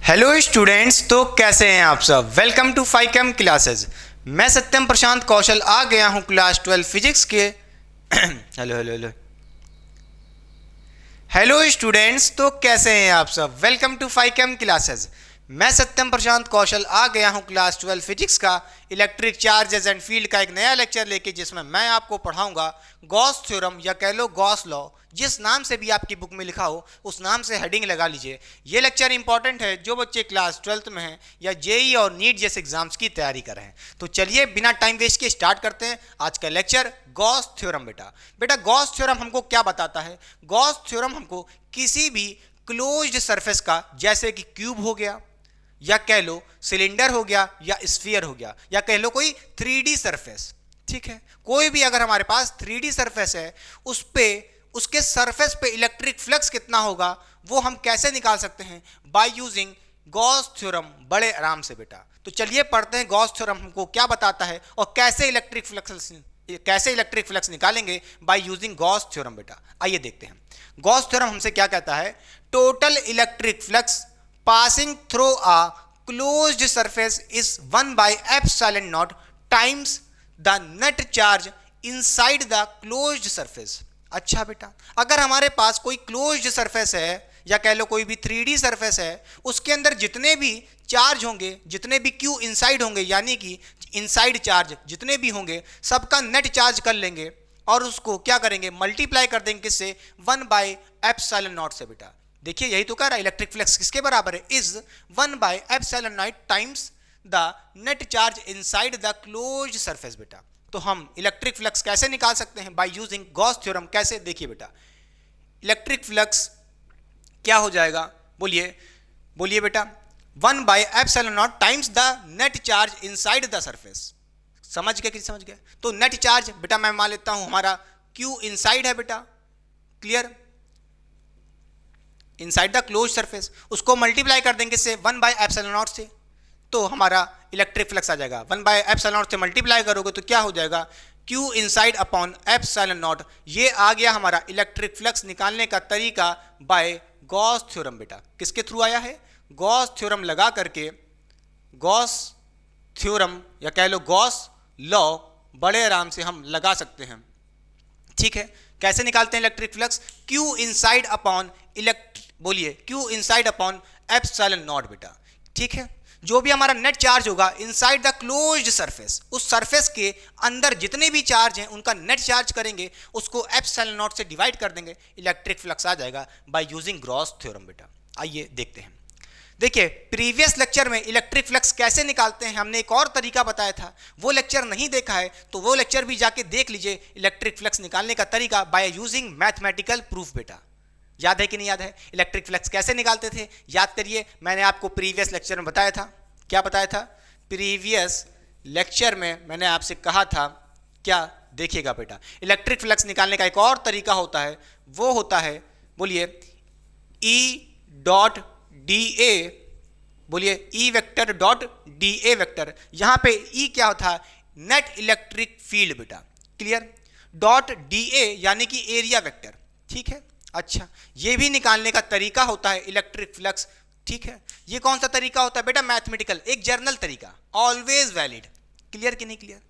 Hello students, तो कैसे हैं आप सब। Welcome to Phychem classes. मैं सत्यम प्रशांत कौशल आ गया हूं क्लास 12 फिजिक्स के hello hello hello hello students, तो कैसे हैं आप सब। Welcome to Phychem classes. मैं सत्यम प्रशांत कौशल आ गया हूं क्लास 12 फिजिक्स का इलेक्ट्रिक चार्जेस एंड फील्ड का एक नया लेक्चर लेके, जिसमें मैं आपको पढ़ाऊंगा गॉस थ्योरम या कह लो गॉस लॉ। जिस नाम से भी आपकी बुक में लिखा हो उस नाम से हेडिंग लगा लीजिए। ये लेक्चर इंपॉर्टेंट है जो बच्चे क्लास 12th में हैं या जेई और नीट जैसे एग्जाम्स की तैयारी कर रहे हैं। तो चलिए बिना टाइम वेस्ट के स्टार्ट करते हैं आज का लेक्चर गॉस थ्योरम। बेटा गॉस थ्योरम हमको क्या बताता है। गॉस थ्योरम हमको किसी भी क्लोज्ड सरफेस का, जैसे कि क्यूब हो गया या कह लो सिलेंडर हो गया या स्फीयर हो गया या कह लो कोई 3D सरफेस, ठीक है, कोई भी अगर हमारे पास 3D सरफेस है उस पे उसके सरफेस पे इलेक्ट्रिक फ्लक्स कितना होगा वो हम कैसे निकाल सकते हैं, बाय यूजिंग गॉस थ्योरम। बड़े आराम से बेटा। तो चलिए पढ़ते हैं गॉस थ्योरम हमको क्या बताता है और कैसे इलेक्ट्रिक फ्लक्स निकालेंगे बाय यूजिंग गॉस थ्योरम। बेटा आइए देखते हैं। गॉस थ्योरम हमसे क्या कहता है। Total electric flux passing through a closed surface is 1 by epsilon naught times the net charge inside the closed surface। अच्छा बेटा, अगर हमारे पास कोई क्लोज्ड सरफेस है या कह लो कोई भी 3D सरफेस है, उसके अंदर जितने भी चार्ज होंगे, जितने भी क्यू इनसाइड होंगे, यानी कि इनसाइड चार्ज जितने भी होंगे सबका नेट चार्ज कर लेंगे और उसको क्या करेंगे, मल्टीप्लाई कर देंगे किससे, 1 बाय एप्सिलॉन नॉट से। बेटा देखिए यही तो कह रहा है, इलेक्ट्रिक फ्लक्स किसके बराबर है, is 1 by epsilon not times the net charge inside the closed surface. बेटा तो हम इलेक्ट्रिक फ्लक्स कैसे निकाल सकते हैं, बाय यूजिंग गॉस थ्योरम। कैसे, देखिए बेटा, इलेक्ट्रिक फ्लक्स क्या हो जाएगा, बोलिए बोलिए बेटा, 1 by epsilon not times the net charge inside the surface. समझ गए कि समझ गए। तो नेट चार्ज बेटा मैं मान लेता हूं हमारा क्यू इनसाइड है बेटा, clear, inside the close surface, उसको मल्टीप्लाई कर देंगे से 1 बाय एप्सिलॉन नॉट से, तो हमारा इलेक्ट्रिक फ्लक्स आ जाएगा। 1 बाय एप्सिलॉन नॉट से मल्टीप्लाई करोगे तो क्या हो जाएगा, Q inside upon epsilon not. ये आ गया हमारा इलेक्ट्रिक फ्लक्स निकालने का तरीका बाय गॉस थ्योरम। बेटा किसके थ्रू आया है, गॉस थ्योरम लगा करके, गॉस थ्योरम या कह लो गॉस लॉ बड़े आराम से हम लगा सकते हैं, ठीक है। कैसे निकालते हैं electric flux, Q inside upon बोलिए Q inside upon epsilon naught. बेटा ठीक है, जो भी हमारा नेट चार्ज होगा इनसाइड द क्लोज्ड सरफेस, उस सरफेस के अंदर जितने भी चार्ज हैं उनका नेट चार्ज करेंगे, उसको एप्सिलॉन नॉट से डिवाइड कर देंगे, इलेक्ट्रिक फ्लक्स आ जाएगा बाय यूजिंग गॉस थ्योरम। बेटा आइए देखते हैं। देखिए प्रीवियस लेक्चर में इलेक्ट्रिक फ्लक्स कैसे निकालते हैं हमने एक और तरीका बताया था, वो लेक्चर नहीं देखा है तो वो लेक्चर भी जाके देख लीजिए, इलेक्ट्रिक फ्लक्स निकालने का तरीका बाय यूजिंग मैथमेटिकल प्रूफ। बेटा याद है कि नहीं याद है, इलेक्ट्रिक फ्लक्स कैसे निकालते थे, याद करिए। मैंने आपको प्रीवियस लेक्चर में बताया था, क्या बताया था, प्रीवियस लेक्चर में मैंने आपसे कहा था क्या, देखिएगा बेटा, इलेक्ट्रिक फ्लक्स निकालने का एक और तरीका होता है, वो होता है बोलिए ई डॉट डी ए, बोलिए E vector dot D A vector. यहां पे ई क्या होता है, नेट इलेक्ट्रिक फील्ड। बेटा क्लियर, डॉट डी ए यानी कि एरिया वेक्टर, ठीक है। अच्छा ये भी निकालने का तरीका होता है इलेक्ट्रिक फ्लक्स, ठीक है। ये कौन सा तरीका होता है बेटा, मैथमेटिकल, एक जर्नल तरीका, ऑलवेज वैलिड। क्लियर कि नहीं क्लियर।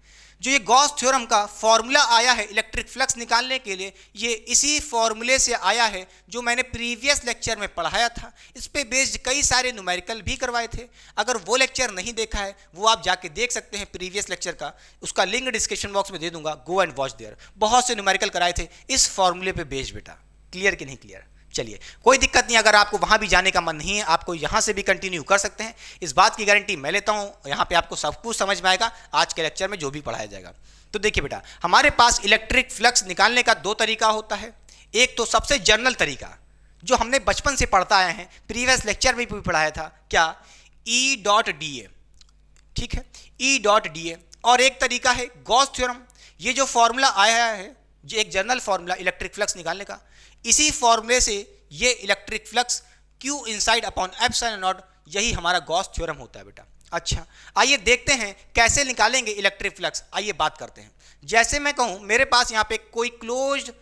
जो ये गॉस थ्योरम का फॉर्मूला आया है इलेक्ट्रिक फ्लक्स निकालने के लिए, ये इसी फॉर्मूले से आया है जो मैंने प्रीवियस लेक्चर में पढ़ाया था। इस पे बेस्ड कई सारे न्यूमेरिकल भी करवाए थे। अगर वो लेक्चर नहीं देखा है वो आप जाके देख सकते हैं प्रीवियस लेक्चर का, उसका लिंक डिस्क्रिप्शन बॉक्स में दे दूंगा, गो एंड वॉच देयर। बहुत से न्यूमेरिकल कराए थे इस फॉर्मूले पे बेस्ड। बेटा क्लियर कि नहीं क्लियर। चलिए कोई दिक्कत नहीं, अगर आपको वहां भी जाने का मन नहीं है आपको यहां से भी कंटिन्यू कर सकते हैं, इस बात की गारंटी मैं लेता हूं। यहां पे आपको सब कुछ समझ में आएगा आज के लेक्चर में जो भी पढ़ाया जाएगा। तो देखिए बेटा, हमारे पास इलेक्ट्रिक फ्लक्स निकालने का दो तरीका होता है। एक तो सबसे जनरल तरीका जो हमने बचपन से पढ़ता आए हैं, प्रीवियस लेक्चर में भी पढ़ाया था, क्या, ई डॉट डी ए, ठीक है, ई डॉट डी ए। और एक तरीका है गॉस थ्योरम। ये जो फॉर्मूला आया है, जो एक जनरल फॉर्मूला इलेक्ट्रिक फ्लक्स निकालने का, इसी फॉर्मूले से ये electric flux Q inside upon epsilon not, यही हमारा गॉस थ्योरम होता है। बेटा अच्छा आइए देखते हैं कैसे निकालेंगे इलेक्ट्रिक फ्लक्स। आइए बात करते हैं। जैसे मैं कहूं मेरे पास यहाँ पे कोई क्लोज्ड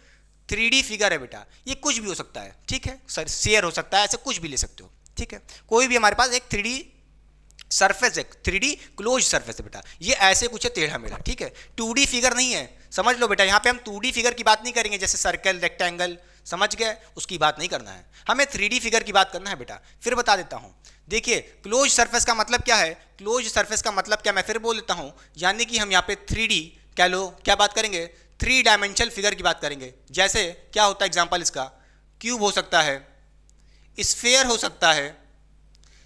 3D फिगर है बेटा, ये कुछ भी हो सकता है, ठीक है सर, शेयर हो सकता है, ऐसे कुछ भी ले सकते हो, ठीक है, कोई भी हमारे पास एक 3D सरफेस है, 3D क्लोज सरफेस है बेटा, ये ऐसे कुछ है टेढ़ा मेढ़ा, ठीक है, 2D फिगर नहीं है, समझ लो बेटा। यहाँ पे हम 2D फिगर की बात नहीं करेंगे, जैसे सर्कल, रेक्टेंगल, समझ गए, उसकी बात नहीं करना है, हमें 3D फिगर की बात करना है बेटा। फिर बता देता हूँ, देखिए क्लोज सरफेस का मतलब क्या है, क्लोज सरफेस का मतलब क्या, मैं फिर बोल देता हूँ, यानी कि हम यहाँ पे 3D कह लो, क्या बात करेंगे, 3 डायमेंशनल फिगर की बात करेंगे। जैसे क्या होता है एग्जाम्पल इसका, क्यूब हो सकता है, स्फेयर हो सकता है,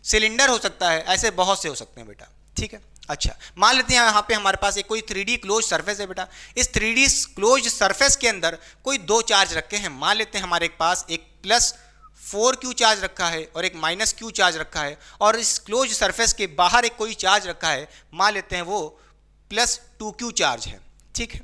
सिलेंडर हो सकता है, ऐसे बहुत से हो सकते हैं बेटा, ठीक है। अच्छा, मान लेते हैं यहाँ पे हमारे पास एक कोई 3D क्लोज सरफेस है बेटा, इस 3D क्लोज सरफेस के अंदर कोई दो चार्ज रखे हैं, मान लेते हैं हमारे पास एक +4Q चार्ज रखा है और एक -Q चार्ज रखा है, और इस क्लोज सरफेस के बाहर एक कोई चार्ज रखा है, मान लेते हैं वो +2Q चार्ज है, ठीक है।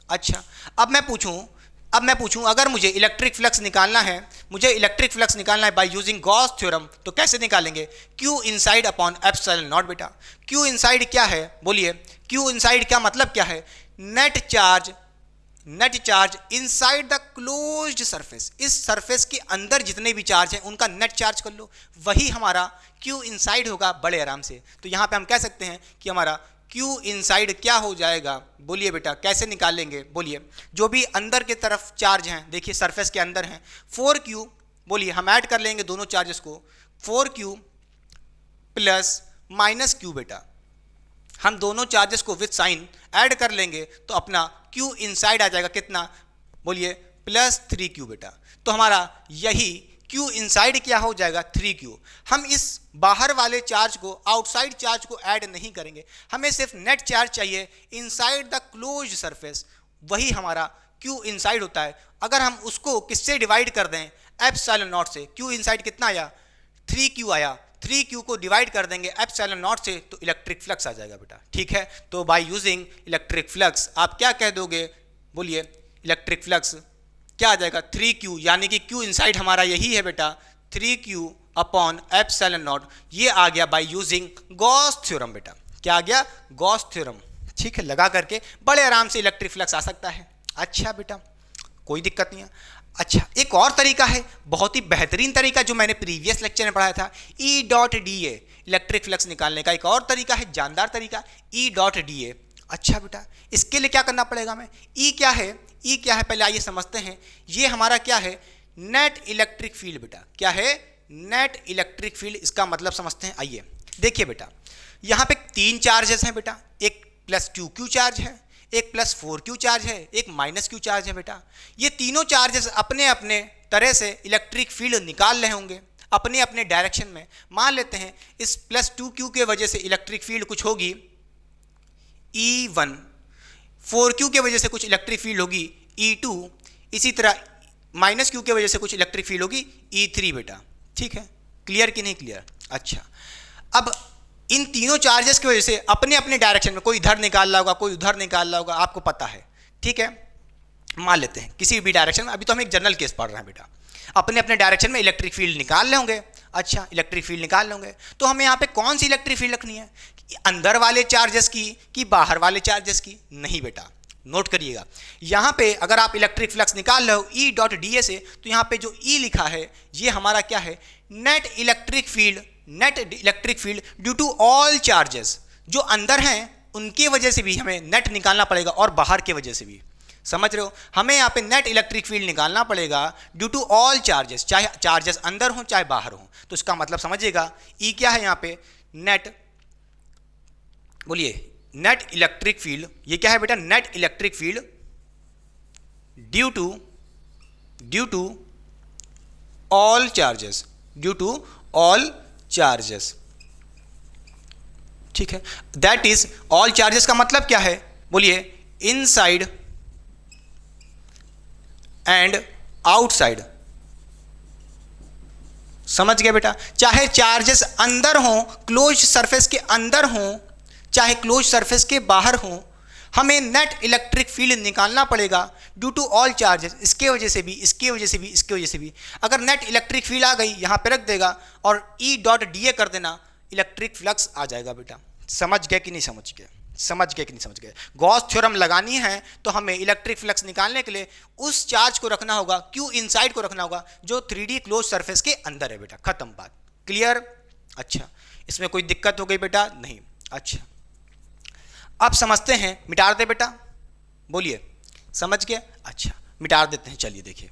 अच्छा, अब मैं पूछूं अगर मुझे इलेक्ट्रिक फ्लक्स निकालना है, बाय यूजिंग गॉस थ्योरम, तो कैसे निकालेंगे, Q inside upon epsilon naught बेटा। Q इनसाइड क्या है, बोलिए, Q इनसाइड क्या मतलब क्या है, net charge inside the closed surface, इस सरफेस के अंदर जितने भी चार्ज हैं उनका नेट चार्ज कर लो, वही हमारा Q इनसाइड होगा बड़े आराम से। तो यहाँ पे हम कह सकते हैं कि हमारा Q इनसाइड क्या हो जाएगा, बोलिए बेटा, कैसे निकालेंगे, बोलिए, जो भी अंदर के तरफ चार्ज हैं, देखिए सरफेस के अंदर हैं 4Q, बोलिए हम ऐड कर लेंगे दोनों चार्जेस को, 4Q प्लस -Q बेटा, हम दोनों चार्जेस को विथ साइन ऐड कर लेंगे तो अपना Q इनसाइड आ जाएगा कितना, बोलिए +3Q बेटा। तो हमारा यही Q इनसाइड क्या हो जाएगा, 3Q। हम इस बाहर वाले चार्ज को, आउटसाइड चार्ज को ऐड नहीं करेंगे, हमें सिर्फ नेट चार्ज चाहिए इनसाइड द क्लोज्ड सरफेस, वही हमारा Q इनसाइड होता है। अगर हम उसको किससे डिवाइड कर दें, एप्सिलॉन नॉट से, Q इनसाइड कितना आया, 3Q आया, 3Q को डिवाइड कर देंगे एप्सिलॉन नॉट से, तो इलेक्ट्रिक फ्लक्स आ जाएगा बेटा, ठीक है। तो बाय यूजिंग इलेक्ट्रिक फ्लक्स आप क्या कह दोगे, बोलिए, इलेक्ट्रिक फ्लक्स क्या आ जाएगा, 3Q, यानी कि Q इनसाइड हमारा यही है बेटा, 3Q अपॉन एप्सिलॉन नॉट, ये आ गया बाय यूजिंग गॉस थ्योरम बेटा। क्या आ गया, गॉस थ्योरम, ठीक है, लगा करके बड़े आराम से इलेक्ट्रिक फ्लक्स आ सकता है। अच्छा बेटा, कोई दिक्कत नहीं है। अच्छा, एक और तरीका है, बहुत ही बेहतरीन तरीका, जो मैंने प्रीवियस लेक्चर में पढ़ाया था, E.DA, इलेक्ट्रिक फ्लक्स निकालने का एक और तरीका है, जानदार तरीका, E.DA। अच्छा बेटा, इसके लिए क्या करना पड़ेगा हमें, E क्या है, पहले आइए समझते हैं। ये हमारा क्या है, नेट इलेक्ट्रिक फील्ड बेटा, क्या है, नेट इलेक्ट्रिक फील्ड, इसका मतलब समझते हैं। आइए देखिए बेटा, यहाँ पे 3 चार्जेस हैं बेटा, एक +2Q चार्ज है, एक +4Q चार्ज है, एक -Q चार्ज है बेटा। ये तीनों चार्जेस अपने अपने तरह से इलेक्ट्रिक फील्ड निकाल रहे होंगे अपने अपने डायरेक्शन में। मान लेते हैं इस +2Q के वजह से इलेक्ट्रिक फील्ड कुछ होगी E1, 4Q के वजह से कुछ इलेक्ट्रिक फील्ड होगी E2, इसी तरह -Q के वजह से कुछ इलेक्ट्रिक फील्ड होगी E3 बेटा, ठीक है। क्लियर कि नहीं क्लियर? अच्छा, अब इन तीनों चार्जेस की वजह से अपने अपने डायरेक्शन में, कोई इधर निकाल रहा होगा, कोई उधर निकाल रहा होगा, आपको पता है, ठीक है। मान लेते हैं किसी भी डायरेक्शन में, अभी तो हम एक जनरल केस पढ़ रहे हैं बेटा, अपने अपने डायरेक्शन में इलेक्ट्रिक फील्ड निकाल रहे होंगे। अच्छा, इलेक्ट्रिक फील्ड निकाल रहे होंगे, तो हमें यहाँ पे कौन सी इलेक्ट्रिक फील्ड रखनी है, अंदर वाले चार्जेस की कि बाहर वाले चार्जेस की? नहीं बेटा, नोट करिएगा, यहाँ पे अगर आप इलेक्ट्रिक फ्लक्स निकाल रहे हो E.DA से, तो यहाँ पे जो E लिखा है ये हमारा क्या है, net electric field due to all charges, जो अंदर हैं उनकी वजह से भी हमें नेट निकालना पड़ेगा और बाहर के वजह से भी, समझ रहे हो, हमें यहाँ पे नेट इलेक्ट्रिक फील्ड निकालना पड़ेगा ड्यू टू ऑल चार्जेस, चाहे चार्जेस अंदर हों चाहे बाहर हों। तो इसका मतलब समझिएगा, E क्या है यहाँ पे, नेट, बोलिए, नेट इलेक्ट्रिक फील्ड, ये क्या है बेटा, net electric field due to all charges, ठीक है। दैट इज, ऑल चार्जेस का मतलब क्या है, बोलिए, इनसाइड एंड आउटसाइड, समझ गए बेटा, चाहे चार्जेस अंदर हों, क्लोज सरफेस के अंदर हों, चाहे क्लोज सरफेस के बाहर हों, हमें नेट इलेक्ट्रिक फील्ड निकालना पड़ेगा ड्यू टू ऑल चार्जेस, इसके वजह से भी, इसके वजह से भी, इसके वजह से भी। अगर नेट इलेक्ट्रिक फील्ड आ गई, यहाँ पे रख देगा और E.DA कर देना, इलेक्ट्रिक फ्लक्स आ जाएगा बेटा। समझ गए कि नहीं समझ गए? गॉस थ्योरम लगानी है तो हमें इलेक्ट्रिक फ्लक्स निकालने के लिए उस चार्ज को रखना होगा, Q इनसाइड को रखना होगा, जो 3D क्लोज सरफेस के अंदर है बेटा, खत्म बात। क्लियर? अच्छा, इसमें कोई दिक्कत हो गई बेटा? नहीं। अच्छा, अब समझते हैं, मिटा दे बेटा, बोलिए, समझ गए? अच्छा, मिटा देते हैं, चलिए देखिए।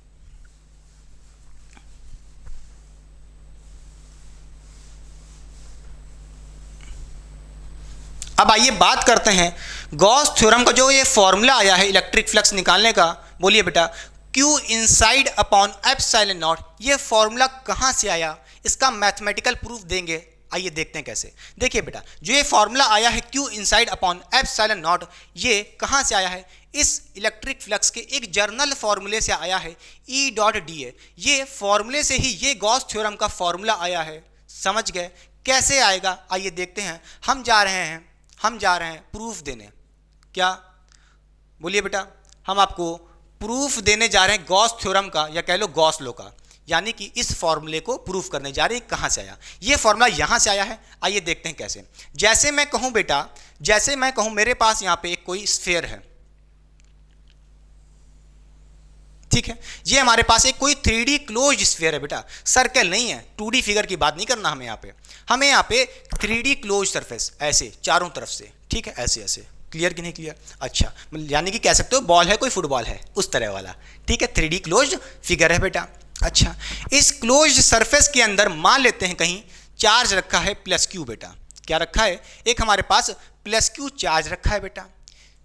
अब आइए बात करते हैं गॉस थ्योरम का जो ये फॉर्मूला आया है इलेक्ट्रिक फ्लक्स निकालने का, बोलिए बेटा, Q inside upon epsilon not, ये फॉर्मूला कहाँ से आया, इसका मैथमेटिकल प्रूफ देंगे। आइए देखते हैं कैसे। देखिए बेटा, जो ये फॉर्मूला आया है Q inside upon epsilon not, ये कहाँ से आया है? इस इलेक्ट्रिक फ्लक्स के एक जर्नल फॉर्मूले से आया है, E डॉट डी ए। ये फॉर्मूले से ही ये गॉस थ्योरम का फॉर्मूला आया है। समझ गए? कैसे आएगा आइए देखते हैं। हम जा रहे हैं प्रूफ देने। क्या? बोलिए बेटा, हम आपको प्रूफ देने जा रहे हैं गॉस थ्योरम का, या कह लो गॉस लॉ का, यानी कि इस फॉर्मूले को प्रूफ करने जा रहे हैं। कहाँ से आया ये फॉर्मूला? यहाँ से आया है। आइए देखते हैं कैसे। जैसे मैं कहूँ बेटा, जैसे मैं कहूँ मेरे पास यहाँ पे एक कोई स्फीयर है, ठीक है, ये हमारे पास एक कोई 3D क्लोज्ड स्फीयर है बेटा, सर्कल नहीं है। 2D फिगर की बात नहीं करना हमें यहाँ पे 3D क्लोज सरफेस, ऐसे चारों तरफ से, ठीक है, ऐसे ऐसे। क्लियर कि नहीं क्लियर? अच्छा, यानी कि कह सकते हो बॉल है, कोई फुटबॉल है, उस तरह वाला, ठीक है, 3D क्लोज फिगर है बेटा। अच्छा, इस क्लोज सरफेस के अंदर मान लेते हैं कहीं चार्ज रखा है +Q बेटा। क्या रखा है? एक हमारे पास +Q चार्ज रखा है बेटा।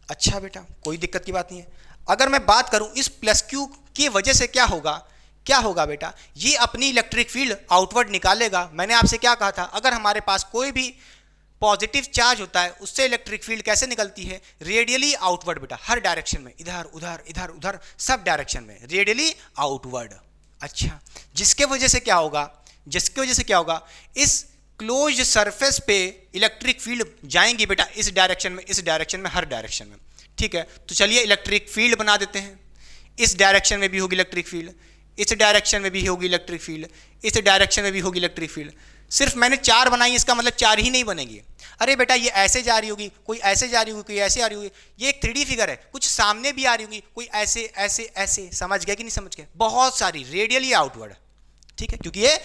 अच्छा बेटा, कोई दिक्कत की बात नहीं है। अगर मैं बात करूं इस +Q की वजह से क्या होगा बेटा, ये अपनी इलेक्ट्रिक फील्ड आउटवर्ड निकालेगा। मैंने आपसे क्या कहा था, अगर हमारे पास कोई भी पॉजिटिव चार्ज होता है उससे इलेक्ट्रिक फील्ड कैसे निकलती है? रेडियली आउटवर्ड बेटा, हर डायरेक्शन में, इधर उधर इधर उधर सब डायरेक्शन में, रेडियली आउटवर्ड। अच्छा, जिसके वजह से क्या होगा, इस क्लोज सरफेस पे इलेक्ट्रिक फील्ड जाएंगी बेटा, इस डायरेक्शन में, हर डायरेक्शन में, ठीक है। तो चलिए इलेक्ट्रिक फील्ड बना देते हैं। इस डायरेक्शन में भी होगी इलेक्ट्रिक फील्ड, इस डायरेक्शन में भी होगी इलेक्ट्रिक फील्ड, इस डायरेक्शन में भी होगी इलेक्ट्रिक फील्ड। सिर्फ मैंने 4 बनाई, इसका मतलब 4 ही नहीं बनेगी। अरे बेटा, ये ऐसे जा रही होगी, कोई ऐसे जा रही होगी, कोई ऐसे आ रही होगी। ये एक 3D फिगर है, कुछ सामने भी आ रही होगी, कोई ऐसे ऐसे ऐसे। समझ गए कि नहीं समझ गए? बहुत सारी रेडियली आउटवर्ड, ठीक है, क्योंकि ये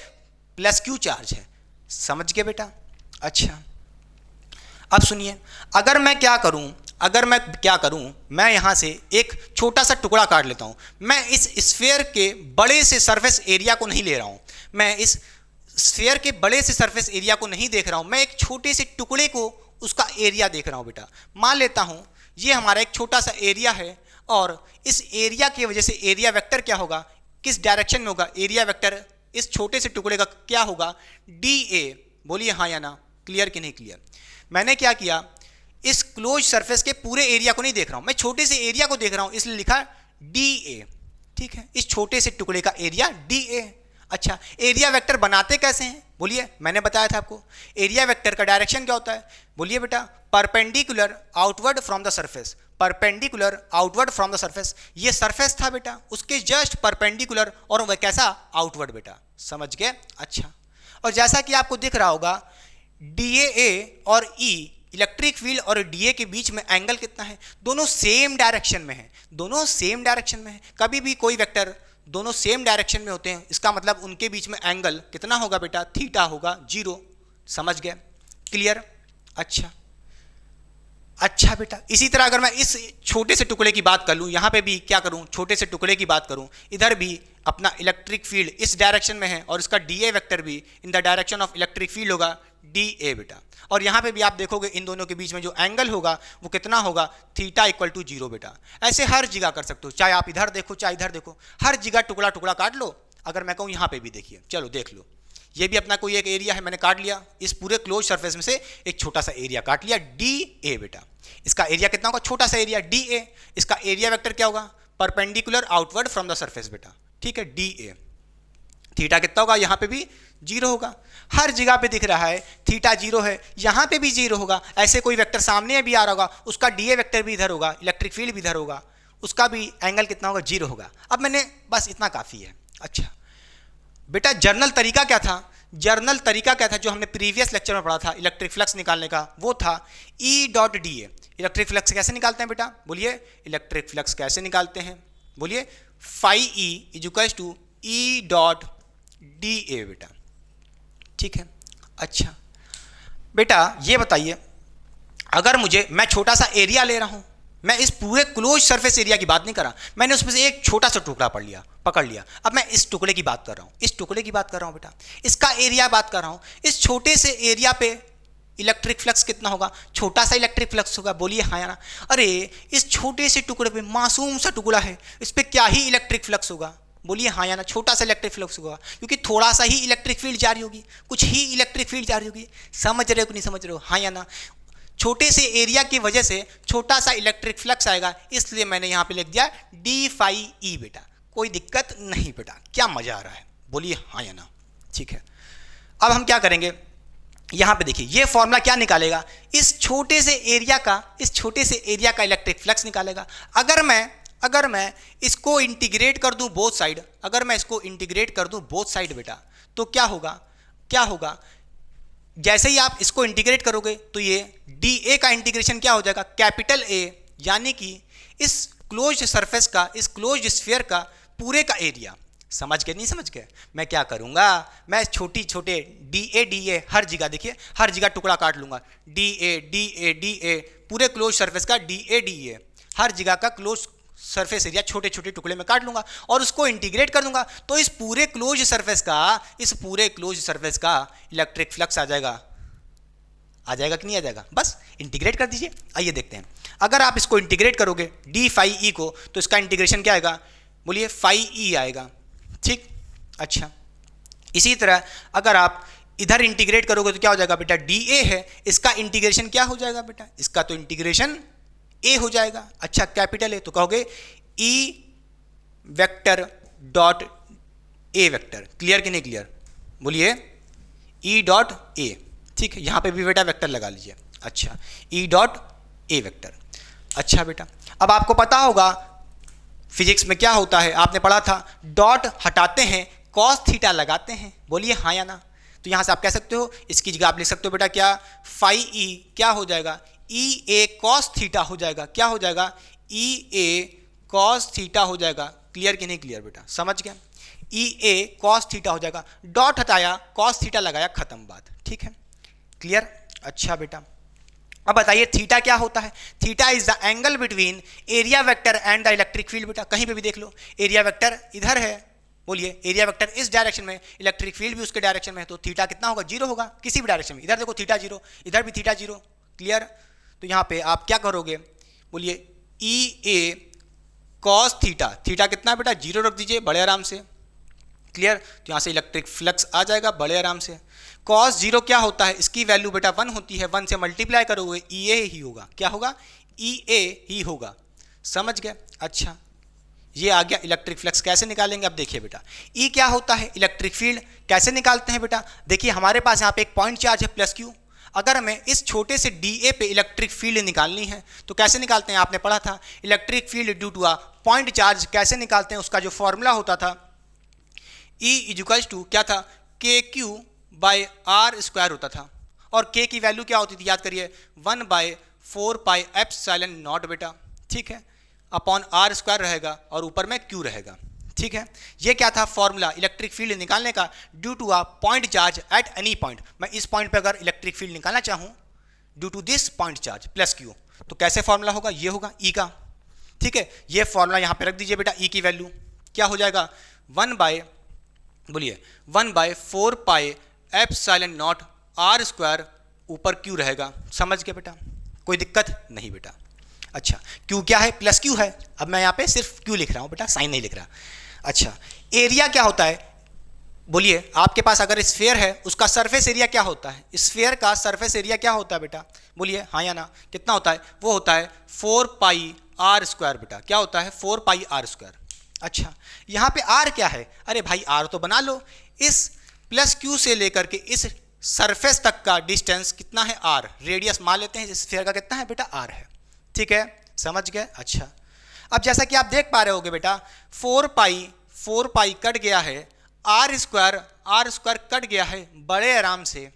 +Q चार्ज है। समझ गए बेटा? अच्छा, अब सुनिए, अगर मैं क्या करूं, मैं यहां से एक छोटा सा टुकड़ा काट लेता हूं। मैं इस स्फीयर के बड़े से सरफेस एरिया को नहीं ले रहा हूं, मैं इस स्फीयर के बड़े से सरफेस एरिया को नहीं देख रहा हूं, मैं एक छोटे से टुकड़े को, उसका एरिया देख रहा हूं बेटा। मान लेता हूं ये हमारा एक छोटा सा एरिया है, और इस एरिया की वजह से एरिया वेक्टर क्या होगा, किस डायरेक्शन में होगा? एरिया वेक्टर इस छोटे से टुकड़े का क्या होगा? DA। बोलिए हाँ या ना, क्लियर कि नहीं क्लियर? मैंने क्या किया, इस क्लोज सरफेस के पूरे एरिया को नहीं देख रहा हूं, मैं छोटे से एरिया को देख रहा हूं, इसलिए लिखा DA, ठीक है, इस छोटे से टुकड़े का एरिया DA। अच्छा, एरिया वेक्टर बनाते कैसे हैं? बोलिए, मैंने बताया था आपको, एरिया वेक्टर का डायरेक्शन क्या होता है? बोलिए बेटा, perpendicular outward from the surface, perpendicular outward from the surface. ये सरफेस था बेटा, उसके जस्ट परपेंडिकुलर, और वह कैसा? आउटवर्ड बेटा। समझ गए? अच्छा, और जैसा कि आपको दिख रहा होगा, DA और E, इलेक्ट्रिक फील्ड और DA के बीच में एंगल कितना है? दोनों सेम डायरेक्शन में है, कभी भी कोई वेक्टर दोनों सेम डायरेक्शन में होते हैं, इसका मतलब उनके बीच में एंगल कितना होगा बेटा? थीटा होगा, 0। समझ गए? क्लियर? अच्छा बेटा, इसी तरह अगर मैं इस छोटे से टुकड़े की बात कर लूँ, यहाँ पे भी क्या करूँ, छोटे से टुकड़े की बात करूँ, इधर भी अपना इलेक्ट्रिक फील्ड इस डायरेक्शन में है, और इसका DA वेक्टर भी in the direction of electric field होगा, DA बेटा। और यहाँ पे भी आप देखोगे इन दोनों के बीच में जो एंगल होगा वो कितना होगा? थीटा इक्वल टू 0 बेटा। ऐसे हर जगह कर सकते हो, चाहे आप इधर देखो चाहे इधर देखो, हर जगह टुकड़ा टुकड़ा काट लो। अगर मैं कहूँ यहाँ पे भी देखिए, चलो देख लो, ये भी अपना कोई एक एरिया है, मैंने काट लिया, इस पूरे क्लोज सरफेस में से एक छोटा सा एरिया काट लिया, DA बेटा। इसका एरिया कितना होगा? छोटा सा एरिया DA। इसका एरिया वेक्टर क्या होगा? Perpendicular outward from the surface बेटा, ठीक है, DA। थीटा कितना होगा? यहाँ पे भी 0 होगा, हर जगह पे दिख रहा है थीटा 0 है, यहाँ पे भी 0 होगा। ऐसे कोई वेक्टर सामने भी आ रहा होगा, उसका DA वेक्टर भी इधर होगा, इलेक्ट्रिक फील्ड भी इधर होगा, उसका भी एंगल कितना होगा? 0 होगा। अब मैंने बस इतना काफ़ी है। अच्छा बेटा, जर्नल तरीका क्या था जो हमने प्रीवियस लेक्चर में पढ़ा था इलेक्ट्रिक फ्लक्स निकालने का? वो था E dot DA। Electric flux कैसे निकालते हैं बेटा? बोलिए, इलेक्ट्रिक फ्लक्स कैसे निकालते हैं? बोलिए, phi E is equal to E dot DA बेटा। ठीक है। अच्छा बेटा ये बताइए, अगर मैं छोटा सा एरिया ले रहा हूं, मैं इस पूरे क्लोज सरफेस एरिया की बात नहीं कर रहा, मैंने उसमें से एक छोटा सा टुकड़ा पकड़ लिया। अब मैं इस टुकड़े की बात कर रहा हूं, इस टुकड़े की बात कर रहा हूं बेटा, इसका एरिया बात कर रहा हूं। इस छोटे से एरिया पे इलेक्ट्रिक फ्लक्स कितना होगा? छोटा सा इलेक्ट्रिक फ्लक्स होगा। बोलिए हाँ या ना। अरे इस छोटे से टुकड़े पे, मासूम सा टुकड़ा है, इस पे क्या ही इलेक्ट्रिक फ्लक्स होगा? बोलिए हाँ या ना। छोटा सा इलेक्ट्रिक फ्लक्स होगा, क्योंकि थोड़ा सा ही इलेक्ट्रिक फील्ड जारी होगी, कुछ ही इलेक्ट्रिक फील्ड जारी होगी। समझ रहे हो कि नहीं समझ रहे हो? हाँ या ना। छोटे से एरिया की वजह से छोटा सा इलेक्ट्रिक फ्लक्स आएगा, इसलिए मैंने यहां पे लिख दिया डी फाई ई बेटा। कोई दिक्कत नहीं बेटा, क्या मजा आ रहा है? बोलिए हाँ या ना। ठीक है, अब हम क्या करेंगे, यहां पे देखिए ये फॉर्मूला क्या निकालेगा, इस छोटे से एरिया का इलेक्ट्रिक फ्लक्स निकालेगा। अगर मैं इसको इंटीग्रेट कर दूं बोथ साइड, बेटा, तो क्या होगा? जैसे ही आप इसको इंटीग्रेट करोगे तो ये डी ए का इंटीग्रेशन क्या हो जाएगा? कैपिटल ए, यानी कि इस क्लोज्ड सरफेस का, इस क्लोज्ड स्फीयर का पूरे का एरिया। समझ गए नहीं समझ गए? मैं क्या करूंगा, मैं छोटे डी ए हर जगह, देखिए हर जगह टुकड़ा काट लूंगा। डी ए पूरे क्लोज सरफेस का डी ए हर जगह का क्लोज सरफेस एरिया छोटे छोटे टुकड़े में काट लूंगा और उसको इंटीग्रेट कर दूंगा, तो इस पूरे क्लोज सरफेस का इलेक्ट्रिक फ्लक्स आ जाएगा कि नहीं आ जाएगा? बस इंटीग्रेट कर दीजिए। आइए देखते हैं, अगर आप इसको इंटीग्रेट करोगे डी फाई ई को, तो इसका इंटीग्रेशन क्या आएगा? बोलिए फाई ई आएगा। ठीक, अच्छा इसी तरह अगर आप इधर इंटीग्रेट करोगे तो क्या हो जाएगा बेटा? डी ए है, इसका इंटीग्रेशन क्या हो जाएगा बेटा? इसका तो इंटीग्रेशन ए हो जाएगा। अच्छा कैपिटल ए, तो कहोगे E vector dot A vector. Clear कि नहीं क्लियर? बोलिए ई डॉट ए। ठीक है, यहां पे भी बेटा वेक्टर लगा लीजिए। अच्छा ई डॉट ए वेक्टर। अच्छा बेटा, अब आपको पता होगा फिजिक्स में क्या होता है, आपने पढ़ा था, डॉट हटाते हैं कॉस थीटा लगाते हैं। बोलिए हाँ या ना। तो यहां से आप कह सकते हो, इसकी जगह आप लिख सकते हो बेटा क्या? फाई ई क्या हो जाएगा? ई ए कॉस थीटा हो जाएगा। क्या हो जाएगा? ई ए कॉस थीटा हो जाएगा। क्लियर कि नहीं क्लियर बेटा? समझ गए? ई ए कॉस थीटा हो जाएगा, डॉट हटाया कॉस थीटा लगाया, खत्म बात। ठीक है, क्लियर? अच्छा बेटा, अब बताइए थीटा क्या होता है? Theta is the angle between area vector and the electric field. बेटा कहीं पे भी देख लो, एरिया वेक्टर इधर है, बोलिए एरिया वेक्टर इस डायरेक्शन में, इलेक्ट्रिक फील्ड भी उसके डायरेक्शन में है, तो थीटा कितना होगा? जीरो होगा किसी भी डायरेक्शन में। इधर देखो थीटा जीरो, इधर भी थीटा जीरो। क्लियर? तो यहाँ पे आप क्या करोगे? बोलिए ई ए कॉस थीटा, थीटा कितना बेटा? जीरो रख दीजिए बड़े आराम से। क्लियर? तो यहाँ से इलेक्ट्रिक फ्लक्स आ जाएगा बड़े आराम से। कॉस जीरो क्या होता है? इसकी वैल्यू बेटा 1 होती है, 1 से मल्टीप्लाई करोगे ई ए ही होगा। क्या होगा? ई ए ही होगा। समझ गए? अच्छा ये आ गया इलेक्ट्रिक फ्लक्स। कैसे निकालेंगे? अब देखिए बेटा, ई क्या होता है? Electric field. कैसे निकालते हैं बेटा? देखिए हमारे पास यहाँ पे एक पॉइंट चार्ज है प्लस क्यू। अगर हमें इस छोटे से डी ए पे इलेक्ट्रिक फील्ड निकालनी है तो कैसे निकालते हैं? आपने पढ़ा था electric field due to a point charge कैसे निकालते हैं? उसका जो फॉर्मूला होता था E इक्वल्स टू क्या था? के क्यू बाय आर स्क्वायर होता था, और के की वैल्यू क्या होती थी? याद करिए 1/4 पाई एप्सिलॉन नॉट बेटा। ठीक है, अपॉन आर स्क्वायर रहेगा और ऊपर में क्यू रहेगा। ठीक है, ये क्या था फॉर्मूला इलेक्ट्रिक फील्ड निकालने का? Due to a point charge at any point. मैं इस पॉइंट पे अगर इलेक्ट्रिक फील्ड निकालना चाहूँ due to this point charge plus Q, तो कैसे फॉर्मूला होगा? ये होगा ई का। ठीक है, ये फॉर्मूला यहाँ पे रख दीजिए बेटा। ई की वैल्यू क्या हो जाएगा? 1/4 pi epsilon naught R square, ऊपर क्यू रहेगा। समझ गए बेटा? कोई दिक्कत नहीं बेटा। अच्छा क्यू क्या है? प्लस क्यू है। अब मैं यहाँ पे सिर्फ क्यू लिख रहा हूँ बेटा, साइन नहीं लिख रहा। अच्छा एरिया क्या होता है? बोलिए आपके पास अगर स्फीयर है उसका सरफेस एरिया क्या होता है? स्फीयर का सरफेस एरिया क्या होता है बेटा? बोलिए हाँ या ना। कितना होता है? वो होता है 4 पाई आर स्क्वायर बेटा। क्या होता है? 4 पाई आर स्क्वायर। अच्छा यहाँ पे आर क्या है? अरे भाई आर तो बना लो। इस प्लस क्यू से लेकर के इस सरफेस तक का डिस्टेंस कितना है? आर। रेडियस मान लेते हैं स्फीयर का कितना है बेटा? आर है। ठीक है, समझ गए? अच्छा अब जैसा कि आप देख पा रहे होगे बेटा 4 पाई कट गया है, आर स्क्वायर कट गया है बड़े आराम से।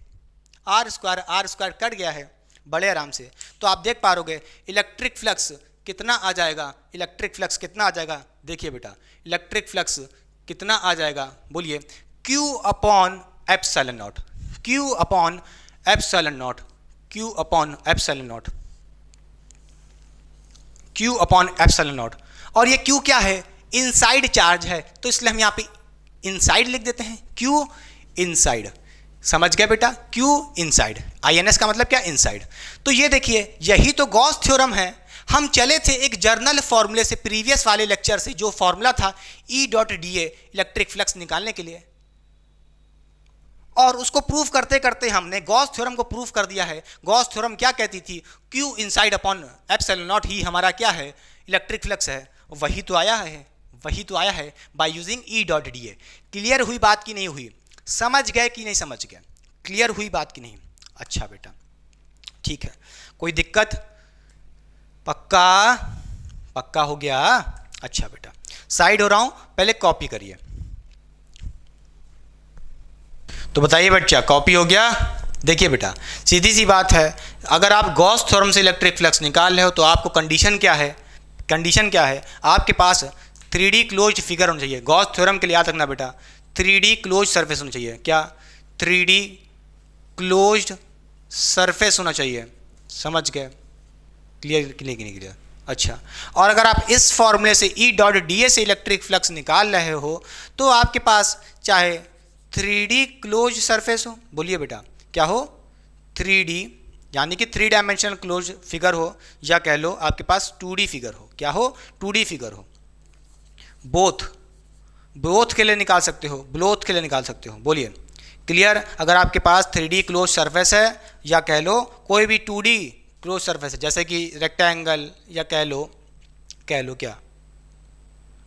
आर स्क्वायर कट गया है बड़े आराम से। तो आप देख पा रहोगे इलेक्ट्रिक फ्लक्स कितना आ जाएगा? इलेक्ट्रिक फ्लक्स कितना आ जाएगा? देखिए बेटा इलेक्ट्रिक फ्लक्स कितना आ जाएगा? बोलिए Q upon epsilon not. Q upon epsilon not, Q upon epsilon not, Q upon epsilon not. और ये Q क्या है? इनसाइड चार्ज है, तो इसलिए हम यहाँ पे इनसाइड लिख देते हैं, Q इनसाइड। समझ गया बेटा? Q इनसाइड, INS का मतलब क्या? इनसाइड। तो ये देखिए, यही तो गॉस थ्योरम है। हम चले थे एक जर्नल फॉर्मूले से, प्रीवियस वाले लेक्चर से, जो फॉर्मूला था E dot DA electric flux निकालने के लिए, और उसको प्रूफ करते करते हमने गॉस थ्योरम को प्रूफ कर दिया है। गॉस थ्योरम क्या कहती थी? Q inside upon epsilon not ही हमारा क्या है? इलेक्ट्रिक फ्लक्स है। वही तो आया है, वही तो आया है by using E dot DA। Clear हुई बात की नहीं हुई? समझ गए कि नहीं समझ गए? क्लियर हुई बात की नहीं? अच्छा बेटा, ठीक है, कोई दिक्कत? पक्का? पक्का हो गया? अच्छा बेटा, साइड हो रहा हूं, पहले कॉपी करिए। तो बताइए बच्चा, कॉपी हो गया? देखिए बेटा, सीधी सी बात है, अगर आप गॉस थ्योरम से इलेक्ट्रिक फ्लक्स निकाल रहे हो तो आपको कंडीशन क्या है? कंडीशन क्या है? आपके पास 3D क्लोज्ड फिगर होना चाहिए। गॉस थ्योरम के लिए याद रखना बेटा, 3D क्लोज्ड सरफेस होना चाहिए। क्या? 3D क्लोज्ड सरफेस होना चाहिए। समझ गए? क्लियर कि नहीं क्लियर? अच्छा, और अगर आप इस फॉर्मूले से E डॉट DA से इलेक्ट्रिक फ्लक्स निकाल रहे हो तो आपके पास चाहे 3D क्लोज सरफेस हो, बोलिए बेटा क्या हो? 3D यानी कि 3 डायमेंशनल क्लोज फिगर हो, या कह लो आपके पास 2D फिगर हो। क्या हो? 2D फिगर हो। बोथ के लिए निकाल सकते हो, बोथ के लिए निकाल सकते हो। बोलिए क्लियर? अगर आपके पास 3D क्लोज सरफेस है, या कह लो कोई भी 2D क्लोज सरफेस है, जैसे कि रेक्टेंगल, या कह लो क्या,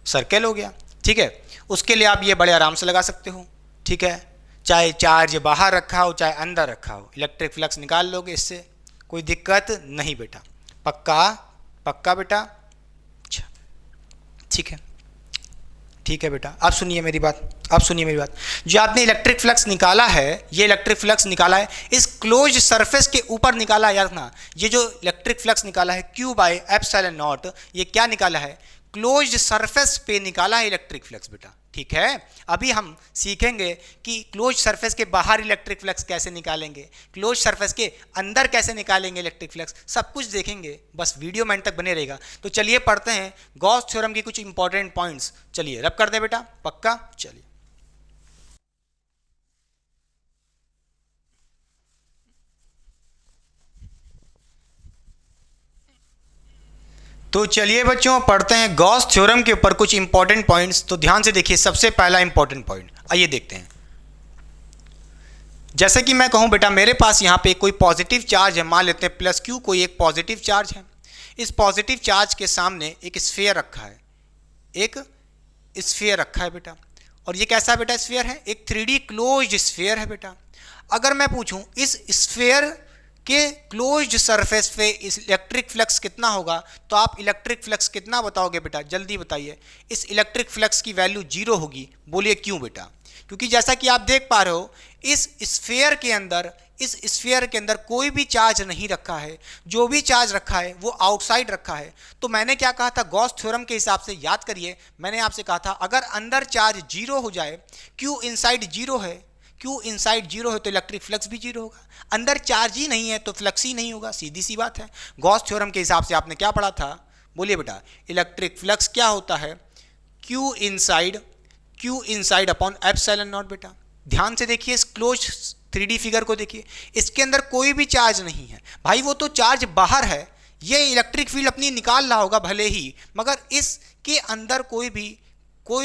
सर्कल हो गया, ठीक है, उसके लिए आप ये बड़े आराम से लगा सकते हो। ठीक है, चाहे चार्ज बाहर रखा हो चाहे अंदर रखा हो, इलेक्ट्रिक फ्लक्स निकाल लोगे इससे, कोई दिक्कत नहीं बेटा। पक्का? पक्का बेटा? अच्छा, ठीक है, ठीक है बेटा। अब सुनिए मेरी बात, अब सुनिए मेरी बात। जो आपने इलेक्ट्रिक फ्लक्स निकाला है, ये इलेक्ट्रिक फ्लक्स निकाला है इस क्लोज सरफेस के ऊपर निकाला है, याद रखना। ये जो इलेक्ट्रिक फ्लक्स निकाला है Q बाय एप्सिलॉन नॉट, ये क्या निकाला है? क्लोज्ड सरफेस पे निकाला है इलेक्ट्रिक फ्लक्स बेटा। ठीक है, अभी हम सीखेंगे कि क्लोज सरफेस के बाहर इलेक्ट्रिक फ्लक्स कैसे निकालेंगे, क्लोज सरफेस के अंदर कैसे निकालेंगे इलेक्ट्रिक फ्लक्स, सब कुछ देखेंगे। बस वीडियो में अंत तक बने रहेगा। तो चलिए पढ़ते हैं गॉस थ्योरम की कुछ इंपॉर्टेंट पॉइंट्स। चलिए रब कर दे बेटा, पक्का? चलिए, तो चलिए बच्चों पढ़ते हैं गॉस थ्योरम के ऊपर कुछ इंपॉर्टेंट पॉइंट्स। तो ध्यान से देखिए, सबसे पहला इंपॉर्टेंट पॉइंट आइए देखते हैं। जैसे कि मैं कहूं बेटा, मेरे पास यहाँ पे कोई पॉजिटिव चार्ज है, मान लेते हैं प्लस Q, कोई एक पॉजिटिव चार्ज है। इस पॉजिटिव चार्ज के सामने एक स्फीयर रखा है, एक स्फीयर रखा है बेटा। और ये कैसा बेटा स्फीयर है? एक 3D क्लोज्ड स्फीयर है बेटा। अगर मैं पूछूं इस स्फीयर के क्लोज्ड सरफेस पे इस इलेक्ट्रिक फ्लक्स कितना होगा, तो आप इलेक्ट्रिक फ्लक्स कितना बताओगे बेटा? जल्दी बताइए। इस इलेक्ट्रिक फ्लक्स की वैल्यू 0 होगी। बोलिए क्यों बेटा? क्योंकि जैसा कि आप देख पा रहे हो, इस स्फीयर के अंदर कोई भी चार्ज नहीं रखा है। जो भी चार्ज रखा है वो आउटसाइड रखा है। तो मैंने क्या कहा था गॉस थ्योरम के हिसाब से? याद करिए, मैंने आपसे कहा था अगर अंदर चार्ज 0 हो जाए, Q इनसाइड 0 है, Q इनसाइड 0 है तो इलेक्ट्रिक फ्लक्स भी 0 होगा। अंदर चार्ज ही नहीं है तो फ्लक्स ही नहीं होगा। सीधी सी बात है। गॉस थ्योरम के हिसाब से आपने क्या पढ़ा था? बोलिए बेटा, इलेक्ट्रिक फ्लक्स क्या होता है? Q inside upon epsilon naught बेटा। ध्यान से देखिए, इस क्लोज 3D फिगर को देखिए, इसके अंदर कोई भी चार्ज नहीं है भाई, वो तो चार्ज बाहर है। ये इलेक्ट्रिक फील्ड अपनी निकाल रहा होगा भले ही, मगर इसके अंदर कोई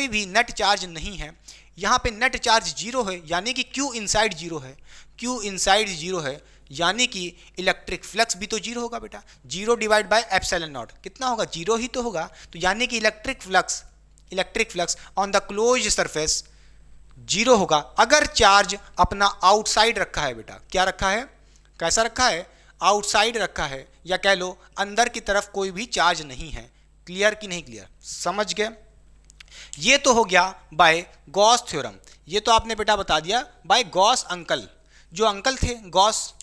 भी नेट चार्ज नहीं है। यहाँ पे नेट चार्ज 0 है, यानी कि Q इनसाइड 0 है। Q इनसाइड 0 है यानी कि इलेक्ट्रिक फ्लक्स भी तो 0 होगा बेटा। 0 डिवाइड बाय एप्सिलॉन नॉट कितना होगा? 0 ही तो होगा। तो यानी कि electric flux on the close surface 0 होगा अगर चार्ज अपना आउटसाइड रखा है बेटा। क्या रखा है? कैसा रखा है? आउटसाइड रखा है, या कह लो अंदर की तरफ कोई भी चार्ज नहीं है। क्लियर कि नहीं क्लियर? समझ गए? ये तो हो गया बाय गॉस थ्योरम। ये तो आपने बेटा बता दिया बाय गॉस अंकल, जो अंकल थे गॉस,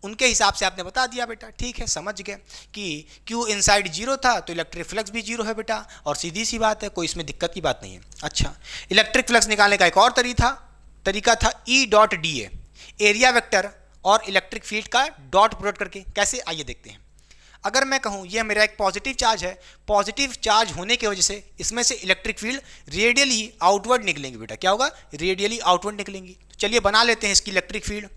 उनके हिसाब से आपने बता दिया बेटा। ठीक है, समझ गए कि Q इनसाइड 0 था तो इलेक्ट्रिक फ्लक्स भी 0 है बेटा, और सीधी सी बात है, कोई इसमें दिक्कत की बात नहीं है। अच्छा, इलेक्ट्रिक फ्लक्स निकालने का एक और तरीका था E dot DA। Area vector और इलेक्ट्रिक फील्ड का डॉट प्रोडक्ट करके। कैसे, आइए देखते हैं। अगर मैं कहूँ ये मेरा एक पॉजिटिव चार्ज है, पॉजिटिव चार्ज होने की वजह से इसमें से इलेक्ट्रिक फील्ड रेडियली आउटवर्ड निकलेंगे बेटा। क्या होगा, रेडियली आउटवर्ड निकलेंगी। तो चलिए बना लेते हैं इसकी इलेक्ट्रिक फील्ड।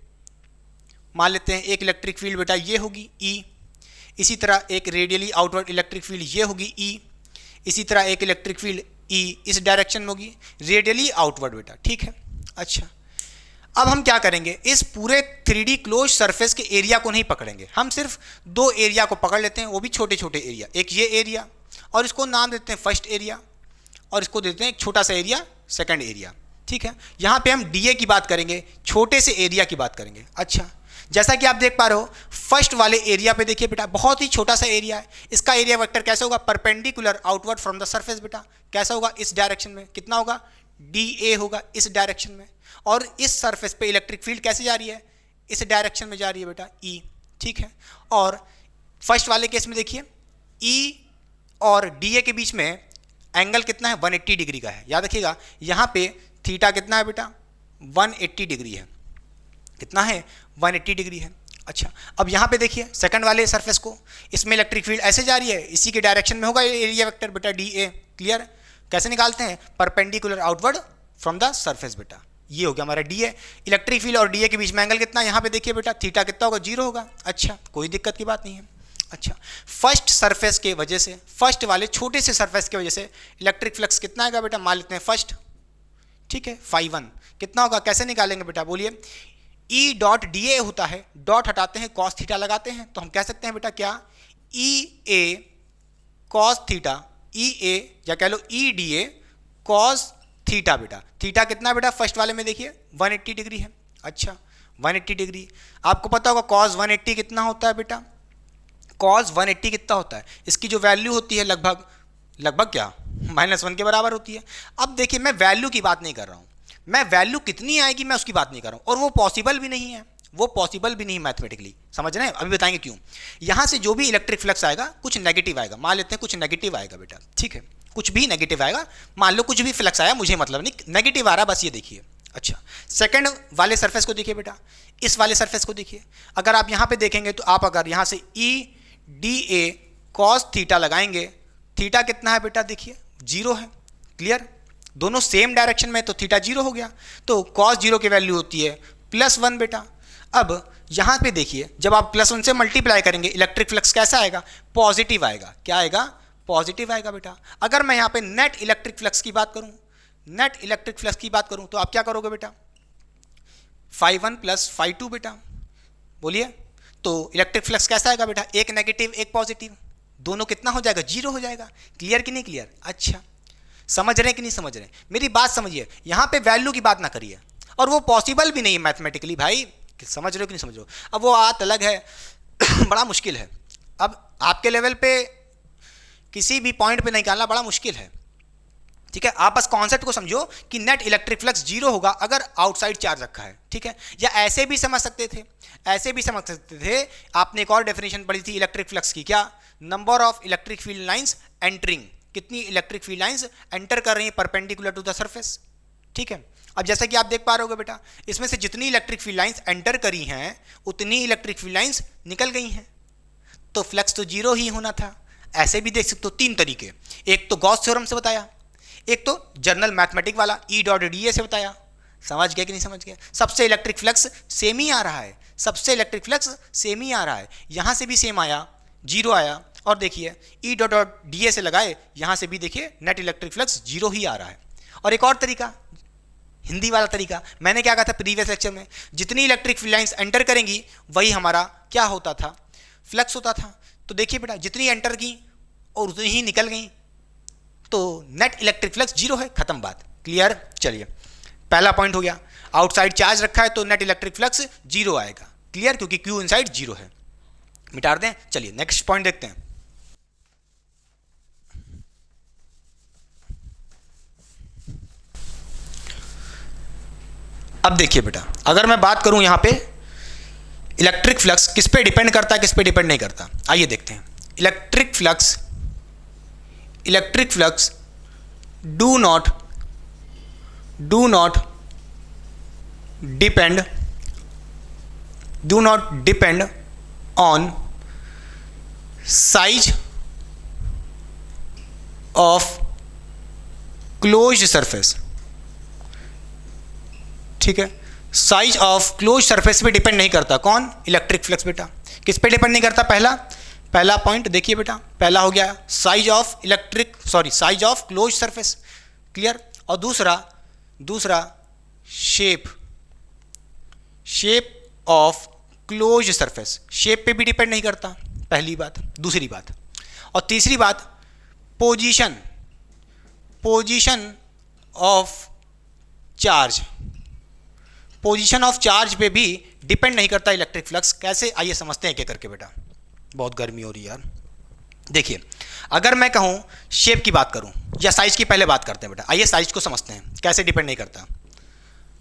मान लेते हैं एक इलेक्ट्रिक फील्ड बेटा ये होगी E, इसी तरह एक रेडियली आउटवर्ड इलेक्ट्रिक फील्ड ये होगी E, इसी तरह एक इलेक्ट्रिक फील्ड E इस डायरेक्शन में होगी रेडियली आउटवर्ड बेटा। ठीक है, अच्छा अब हम क्या करेंगे, इस पूरे 3D क्लोज सरफेस के एरिया को नहीं पकड़ेंगे, हम सिर्फ दो एरिया को पकड़ लेते हैं, वो भी छोटे छोटे एरिया। एक ये एरिया और इसको नाम देते हैं फर्स्ट एरिया, और इसको देते हैं एक छोटा सा एरिया सेकंड एरिया। ठीक है, यहाँ पे हम DA की बात करेंगे, छोटे से एरिया की बात करेंगे। अच्छा, जैसा कि आप देख पा रहे हो फर्स्ट वाले एरिया पे देखिए बेटा, बहुत ही छोटा सा एरिया है। इसका एरिया वेक्टर कैसे होगा, perpendicular outward from the surface बेटा। कैसा होगा, इस डायरेक्शन में। कितना होगा, DA होगा इस डायरेक्शन में। और इस सरफेस पे इलेक्ट्रिक फील्ड कैसे जा रही है, इस डायरेक्शन में जा रही है बेटा, E। ठीक है, और फर्स्ट वाले केस में देखिए E और DA के बीच में एंगल कितना है, 180 डिग्री का है। याद रखिएगा यहाँ पे थीटा कितना है बेटा, 180 डिग्री है। कितना है, 180 डिग्री है। अच्छा, अब यहाँ पे देखिए सेकंड वाले सरफेस को, इसमें इलेक्ट्रिक फील्ड ऐसे जा रही है, इसी के डायरेक्शन में होगा एरिया वेक्टर बेटा DA। क्लियर, कैसे निकालते हैं, perpendicular outward from the surface बेटा। ये हो गया हमारा DA। इलेक्ट्रिक फील्ड और DA के बीच में एंगल कितना, यहाँ पे देखिए बेटा थीटा कितना होगा, 0 होगा। अच्छा, कोई दिक्कत की बात नहीं है। अच्छा, फर्स्ट सरफेस के वजह से, फर्स्ट वाले छोटे से सरफेस की वजह से इलेक्ट्रिक फ्लक्स कितना आएगा बेटा, मान लेते हैं फर्स्ट। ठीक है, φ1 कितना होगा, कैसे निकालेंगे बेटा, बोलिए। E डॉट DA होता है, डॉट हटाते हैं कॉस थीटा लगाते हैं, तो हम कह सकते हैं बेटा क्या, EA कॉस थीटा, EA या कह लो EDA कॉस थीटा बेटा। थीटा कितना बेटा, फर्स्ट वाले में देखिए 180 डिग्री है। अच्छा, 180 डिग्री, आपको पता होगा कॉस 180 कितना होता है बेटा, कॉस 180 कितना होता है, इसकी जो वैल्यू होती है लगभग क्या, -1 के बराबर होती है। अब देखिए मैं वैल्यू की बात नहीं कर रहा हूँ, मैं वैल्यू कितनी आएगी मैं उसकी बात नहीं कर रहा हूँ, और वो पॉसिबल भी नहीं है, वो पॉसिबल भी नहीं मैथमेटिकली। समझ रहे हैं, अभी बताएंगे क्यों। यहाँ से जो भी इलेक्ट्रिक फ्लक्स आएगा कुछ नेगेटिव आएगा, मान लेते हैं कुछ नेगेटिव आएगा बेटा। ठीक है, कुछ भी नेगेटिव आएगा, मान लो कुछ भी फ्लक्स आया, मुझे मतलब नहीं, नेगेटिव आ रहा बस ये देखिए। अच्छा, सेकंड वाले सरफेस को देखिए बेटा, इस वाले सरफेस को देखिए। अगर आप यहाँ पे देखेंगे तो आप अगर यहाँ से EDA कॉस थीटा लगाएंगे, थीटा कितना है बेटा, देखिए 0 है। क्लियर, दोनों सेम डायरेक्शन में, तो थीटा 0 हो गया, तो कॉस 0 की वैल्यू होती है +1 बेटा। अब यहाँ पे देखिए जब आप +1 से मल्टीप्लाई करेंगे इलेक्ट्रिक फ्लक्स कैसा आएगा, पॉजिटिव आएगा। क्या आएगा, पॉजिटिव आएगा बेटा। अगर मैं यहाँ पे नेट इलेक्ट्रिक फ्लक्स की बात करूँ, नेट इलेक्ट्रिक फ्लक्स की बात करूँ, तो आप क्या करोगे बेटा, φ1 + φ2 बेटा। बोलिए, तो इलेक्ट्रिक फ्लक्स कैसा आएगा बेटा, एक नेगेटिव एक पॉजिटिव, दोनों कितना हो जाएगा, 0 हो जाएगा। क्लियर कि नहीं क्लियर। अच्छा, समझ रहे हैं कि नहीं समझ रहे हैं, मेरी बात समझिए, यहाँ पे वैल्यू की बात ना करिए, और वो पॉसिबल भी नहीं है मैथमेटिकली भाई। समझ रहे हो कि नहीं समझ रहे हो, अब वो बात अलग है बड़ा मुश्किल है, अब आपके लेवल पे किसी भी पॉइंट पे निकालना बड़ा मुश्किल है। ठीक है, आप बस कॉन्सेप्ट को समझो कि नेट इलेक्ट्रिक फ्लक्स 0 होगा अगर आउटसाइड चार्ज रखा है। ठीक है, या ऐसे भी समझ सकते थे, ऐसे भी समझ सकते थे। आपने एक और डेफिनेशन पढ़ी थी इलेक्ट्रिक फ्लक्स की, क्या, number of electric field lines entering, कितनी इलेक्ट्रिक फील्ड लाइंस एंटर कर रही हैं परपेंडिकुलर टू द सरफेस। ठीक है, अब जैसा कि आप देख पा रहे होगे बेटा, इसमें से जितनी इलेक्ट्रिक फील्ड लाइंस एंटर करी हैं उतनी इलेक्ट्रिक फील्ड लाइंस निकल गई हैं, तो फ्लक्स तो 0 ही होना था। ऐसे भी देख सकते हो, 3 तरीके, एक तो गॉस थ्योरम से बताया, एक तो जर्नल मैथमेटिक वाला E डॉट DA से बताया। समझ गए कि नहीं समझ गए, सबसे इलेक्ट्रिक फ्लक्स सेम ही आ रहा है, सबसे इलेक्ट्रिक फ्लक्स सेम ही आ रहा है। यहाँ से भी सेम आया, 0 आया, और देखिए E डॉट DA से लगाए, यहाँ से भी देखिए नेट इलेक्ट्रिक फ्लक्स 0 ही आ रहा है। और एक और तरीका, हिंदी वाला तरीका, मैंने क्या कहा था प्रीवियस लेक्चर में, जितनी इलेक्ट्रिक फील्ड लाइंस एंटर करेंगी वही हमारा क्या होता था, फ्लक्स होता था। तो देखिए बेटा, जितनी एंटर की और उतनी ही निकल गई, तो नेट इलेक्ट्रिक फ्लक्स 0 है, खत्म बात। क्लियर, चलिए पहला पॉइंट हो गया, आउटसाइड चार्ज रखा है तो नेट इलेक्ट्रिक फ्लक्स 0 आएगा। क्लियर, क्योंकि Q इनसाइड 0 है, मिटा दें। चलिए नेक्स्ट पॉइंट देखते हैं। अब देखिए बेटा, अगर मैं बात करूं यहां पे इलेक्ट्रिक फ्लक्स किस पे डिपेंड करता है, किस पे डिपेंड नहीं करता, आइए देखते हैं। Electric flux do not depend do not depend on size of closed surface. ठीक है, साइज ऑफ क्लोज सरफेस पे डिपेंड नहीं करता। कौन? इलेक्ट्रिक फ्लक्स बेटा। किस पे डिपेंड नहीं करता? पहला पॉइंट देखिए बेटा, पहला हो गया size of close surface, clear. और दूसरा shape of close surface, shape पे भी डिपेंड नहीं करता, पहली बात। दूसरी बात, और तीसरी बात, position of charge, position of charge पे भी डिपेंड नहीं करता इलेक्ट्रिक फ्लक्स। कैसे? आइए समझते हैं एक एक करके बेटा, बहुत गर्मी हो रही है यार। देखिए, अगर मैं कहूँ शेप की बात करूँ या साइज की, पहले बात करते हैं बेटा। आइए साइज को समझते हैं कैसे डिपेंड नहीं करता।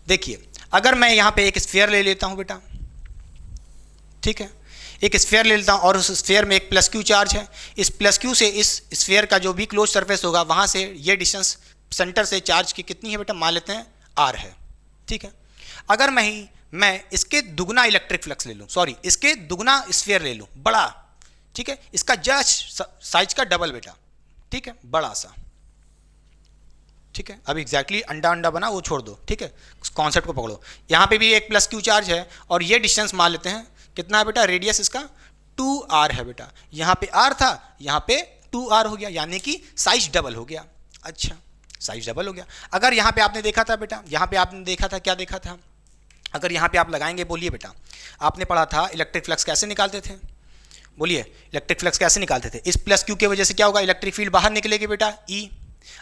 देखिए, अगर मैं यहाँ पे एक स्फीयर ले लेता हूँ बेटा, ठीक है, एक स्फीयर ले लेता हूँ और उस स्फीयर में एक प्लस क्यू चार्ज है। इस प्लस क्यू से इस स्फीयर का जो भी क्लोज सरफेस होगा वहाँ से ये डिस्टेंस सेंटर से चार्ज की कितनी है बेटा? मान लेते हैं आर है, ठीक है। अगर मैं इसके दुगना इलेक्ट्रिक फ्लक्स ले लूँ, सॉरी इसके दुगना स्फीयर ले लूँ, बड़ा, ठीक है, इसका जस्ट साइज का डबल बेटा, ठीक है, बड़ा सा, ठीक है। अब एग्जैक्टली अंडा बना वो छोड़ दो, ठीक है, उस कॉन्सेप्ट को पकड़ो। यहाँ पे भी एक प्लस क्यू चार्ज है और ये डिस्टेंस मान लेते हैं कितना है बेटा? रेडियस इसका 2r है बेटा। यहाँ पे r था, यहाँ पे 2r हो गया, यानी कि साइज डबल हो गया। अच्छा, साइज डबल हो गया। अगर यहाँ पे आपने देखा था बेटा, यहाँ पे आपने देखा था, क्या देखा था? अगर यहाँ पे आप लगाएंगे, बोलिए बेटा, आपने पढ़ा था इलेक्ट्रिक फ्लक्स कैसे निकालते थे? बोलिए, इलेक्ट्रिक फ्लक्स कैसे निकालते थे? इस प्लस क्यू की वजह से क्या होगा? इलेक्ट्रिक फील्ड बाहर निकलेगी बेटा, ई।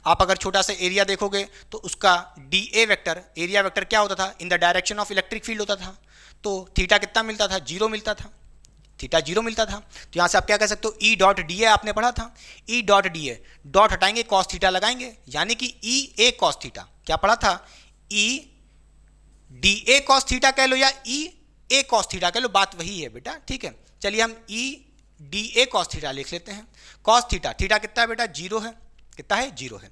आप अगर छोटा सा एरिया देखोगे तो उसका D A vector, area vector क्या होता था? In the direction of electric field होता था। तो थीटा कितना मिलता था? 0 मिलता था, थीटा 0 मिलता था। तो यहाँ से आप क्या कह सकते हो? ई डॉट डी ए आपने पढ़ा था, E dot D A, dot हटाएंगे कॉस थीटा लगाएंगे, यानी कि ई ए कॉस थीटा। क्या पढ़ा था? E D A cos theta कह लो या ई ए कॉस थीटा कह लो, बात वही है बेटा, ठीक है। चलिए हम E D A cos theta लिख लेते हैं। कॉस थीटा, थीटा कितना है बेटा? 0 है। कितना है? 0 है।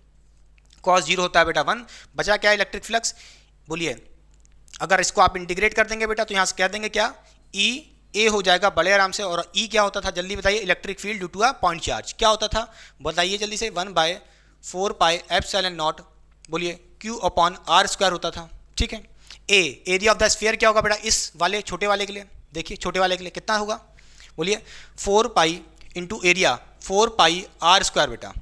कॉस 0 होता है बेटा 1। बचा क्या? Electric flux. बोलिए, अगर इसको आप इंटीग्रेट कर देंगे बेटा तो यहाँ से कह देंगे क्या? ई ए हो जाएगा बड़े आराम से। और ई क्या होता था? जल्दी बताइए। Electric field due to a point charge. क्या होता था? बताइए जल्दी से। 1/4 पाई एप्सिलॉन नॉट, बोलिए, क्यू अपॉन आर स्क्वायर होता था, ठीक है। A, area of the sphere क्या होगा बेटा? इस वाले छोटे वाले के लिए, देखिए छोटे वाले के लिए कितना होगा? बोलिए 4 pi into area 4 pi R square बेटा,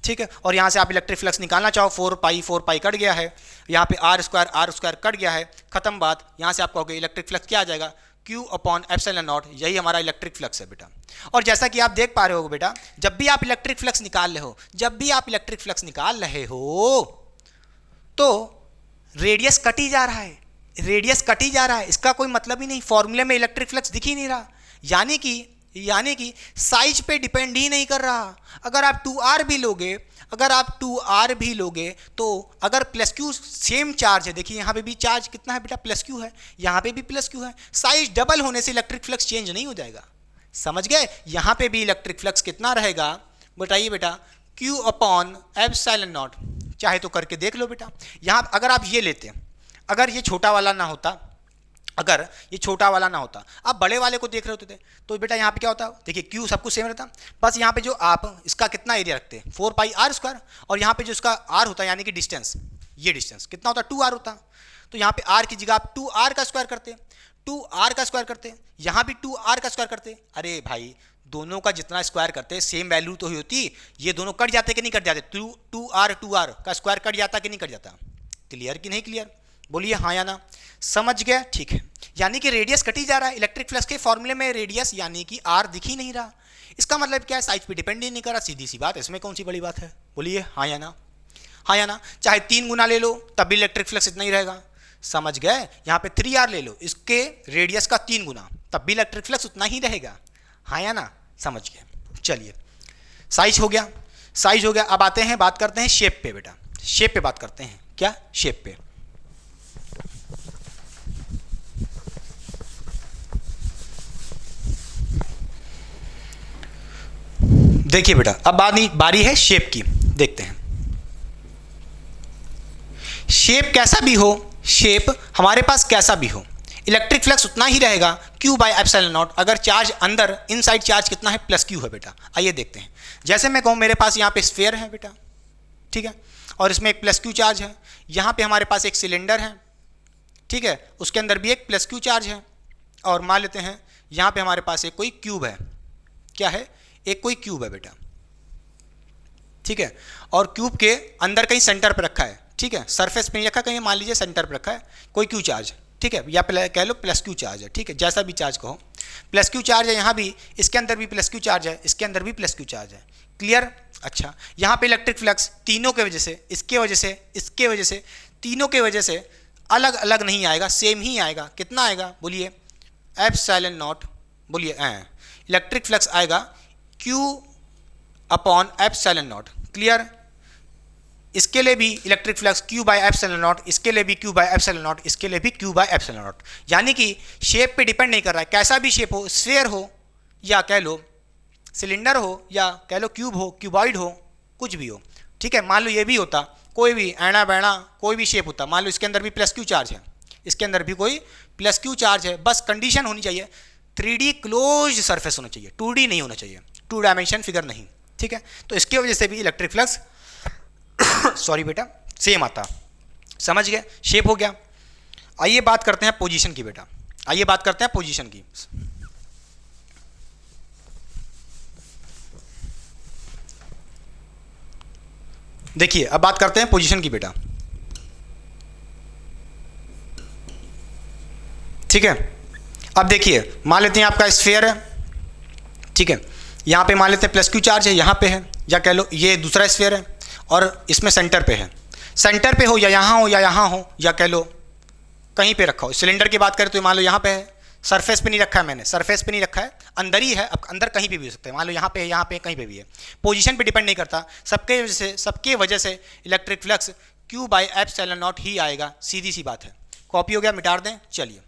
ठीक है। और यहाँ से आप इलेक्ट्रिक फ्लक्स निकालना चाहो, 4 पाई कट गया है, यहाँ पे आर स्क्वायर कट गया है, खत्म बात। यहाँ से आप कहोगे इलेक्ट्रिक फ्लक्स क्या आ जाएगा? Q upon epsilon not. यही हमारा इलेक्ट्रिक फ्लक्स है बेटा। और जैसा कि आप देख पा रहे हो बेटा, जब भी आप इलेक्ट्रिक फ्लक्स निकाल रहे हो तो रेडियस कटी जा रहा है, इसका कोई मतलब ही नहीं, फॉर्मूले में इलेक्ट्रिक फ्लक्स दिख ही नहीं रहा, यानी कि साइज पे डिपेंड ही नहीं कर रहा। अगर आप 2r भी लोगे तो अगर प्लस क्यू सेम चार्ज है, देखिए यहाँ पे भी चार्ज कितना है बेटा? प्लस क्यू है, यहाँ पे भी प्लस क्यू है, साइज डबल होने से इलेक्ट्रिक फ्लक्स चेंज नहीं हो जाएगा। समझ गए? यहाँ पे भी इलेक्ट्रिक फ्लक्स कितना रहेगा? बताइए बेटा, Q अपॉन एप्सिलॉन नॉट। चाहे तो करके देख लो बेटा। यहाँ अगर आप ये लेते, अगर ये छोटा वाला ना होता, आप बड़े वाले को देख रहे होते थे तो बेटा यहाँ पे क्या होता? देखिए Q सब कुछ सेम रहता, बस यहाँ पे जो आप इसका कितना एरिया रखते हैं? 4 पाई आर स्क्वायर, और यहाँ पे जो इसका r होता है यानी कि डिस्टेंस, ये डिस्टेंस कितना होता? 2r होता। तो यहाँ पे r की जगह आप 2r का स्क्वायर करते, यहाँ भी 2r का स्क्वायर करते। अरे भाई, दोनों का जितना स्क्वायर करते सेम वैल्यू तो ही होती, ये दोनों कट जाते कि नहीं कट जाते? 2r का स्क्वायर कट जाता कि नहीं कट जाता? क्लियर कि नहीं क्लियर? बोलिए हाँ या ना। समझ गया? ठीक है। यानी कि रेडियस कटी जा रहा है। इलेक्ट्रिक फ्लक्स के फॉर्मूले में रेडियस यानी कि r दिख ही नहीं रहा। इसका मतलब क्या है? साइज पे डिपेंड ही नहीं कर रहा, सीधी सी बात है, इसमें कौन सी बड़ी बात है? बोलिए हाँ या ना। चाहे 3 गुना ले लो तब भी इलेक्ट्रिक फ्लक्स इतना ही रहेगा। समझ गए? यहाँ पे 3r ले लो, इसके रेडियस का 3 गुना, तब भी इलेक्ट्रिक फ्लक्स उतना ही रहेगा। हाँ या ना? समझ गए? चलिए, साइज हो गया। अब आते हैं, बात करते हैं शेप पे बेटा। शेप पे बात करते हैं। क्या? शेप पे। देखिए बेटा, अब बारी है शेप की। देखते हैं शेप कैसा भी हो, शेप हमारे पास कैसा भी हो, इलेक्ट्रिक फ्लक्स उतना ही रहेगा Q बाई एप्सिलॉन नॉट, अगर चार्ज अंदर इनसाइड चार्ज कितना है प्लस Q है बेटा। आइए देखते हैं, जैसे मैं कहूँ मेरे पास यहाँ पे स्फीयर है बेटा, ठीक है, और इसमें एक प्लस Q चार्ज है, यहाँ पे हमारे पास एक सिलेंडर है, ठीक है, उसके अंदर भी एक प्लस Q चार्ज है, और मान लेते हैं यहाँ पे हमारे पास एक कोई क्यूब है, क्या है, एक कोई क्यूब है बेटा, ठीक है, और क्यूब के अंदर कहीं सेंटर पर रखा है, ठीक है, सरफेस पे नहीं रखा, कहीं मान लीजिए सेंटर पर रखा है कोई क्यू चार्ज, ठीक है, या कह लो प्लस क्यू चार्ज है, ठीक है, जैसा भी चार्ज कहो, प्लस क्यू चार्ज है, यहाँ भी इसके अंदर भी प्लस क्यू चार्ज है, इसके अंदर भी प्लस क्यू चार्ज है, क्लियर। अच्छा, यहाँ पे इलेक्ट्रिक फ्लक्स तीनों के वजह से, इसके वजह से, इसके वजह से, तीनों के वजह से अलग अलग नहीं आएगा, सेम ही आएगा। कितना आएगा बोलिए, एप्सिलॉन नॉट, बोलिए इलेक्ट्रिक फ्लक्स आएगा Q upon epsilon not, clear. इसके लिए भी electric flux Q by epsilon not, इसके लिए भी Q बाई एप्सिलॉन नॉट, इसके लिए भी Q बाई एप्सिलॉन नॉट, यानी कि शेप पे डिपेंड नहीं कर रहा है, कैसा भी शेप हो, स्फीयर हो या कह लो सिलेंडर हो या कह लो क्यूब हो, क्यूबॉइड हो, कुछ भी हो, ठीक है। मान लो ये भी होता, कोई भी ऐना बैणा कोई भी शेप होता, मान लो इसके अंदर भी प्लस Q चार्ज है, इसके अंदर भी कोई प्लस Q चार्ज है, बस कंडीशन होनी चाहिए 3D क्लोज्ड सरफेस होना चाहिए, 2D नहीं होना चाहिए, 2 डायमेंशन फिगर नहीं, ठीक है। तो इसकी वजह से भी इलेक्ट्रिक फ्लक्स सॉरी बेटा सेम आता, समझ गए, शेप हो गया। आइए बात करते हैं पोजीशन की बेटा, आइए बात करते हैं पोजीशन की। देखिए अब बात करते हैं पोजीशन की बेटा, ठीक है। अब देखिए मान लेते हैं आपका स्फीयर है, ठीक है, यहाँ पे मान लेते हैं प्लस Q चार्ज है, यहाँ पे है, या कह लो ये दूसरा स्फीयर है और इसमें सेंटर पे है, सेंटर पे हो या यहाँ हो या यहाँ हो या कह लो कहीं पे रखा हो। सिलेंडर की बात करें तो मान लो यहाँ पे है, सरफेस पे नहीं रखा है मैंने, सरफेस पे नहीं रखा है, अंदर ही है, अब अंदर कहीं पे भी हो सकता है, मान लो यहाँ पे है, यहाँ पे कहीं पे भी है, पोजीशन पे डिपेंड नहीं करता, सबके वजह से electric flux Q by epsilon not ही आएगा, सीधी सी बात है। कॉपी हो गया, मिटा दें, चलिए।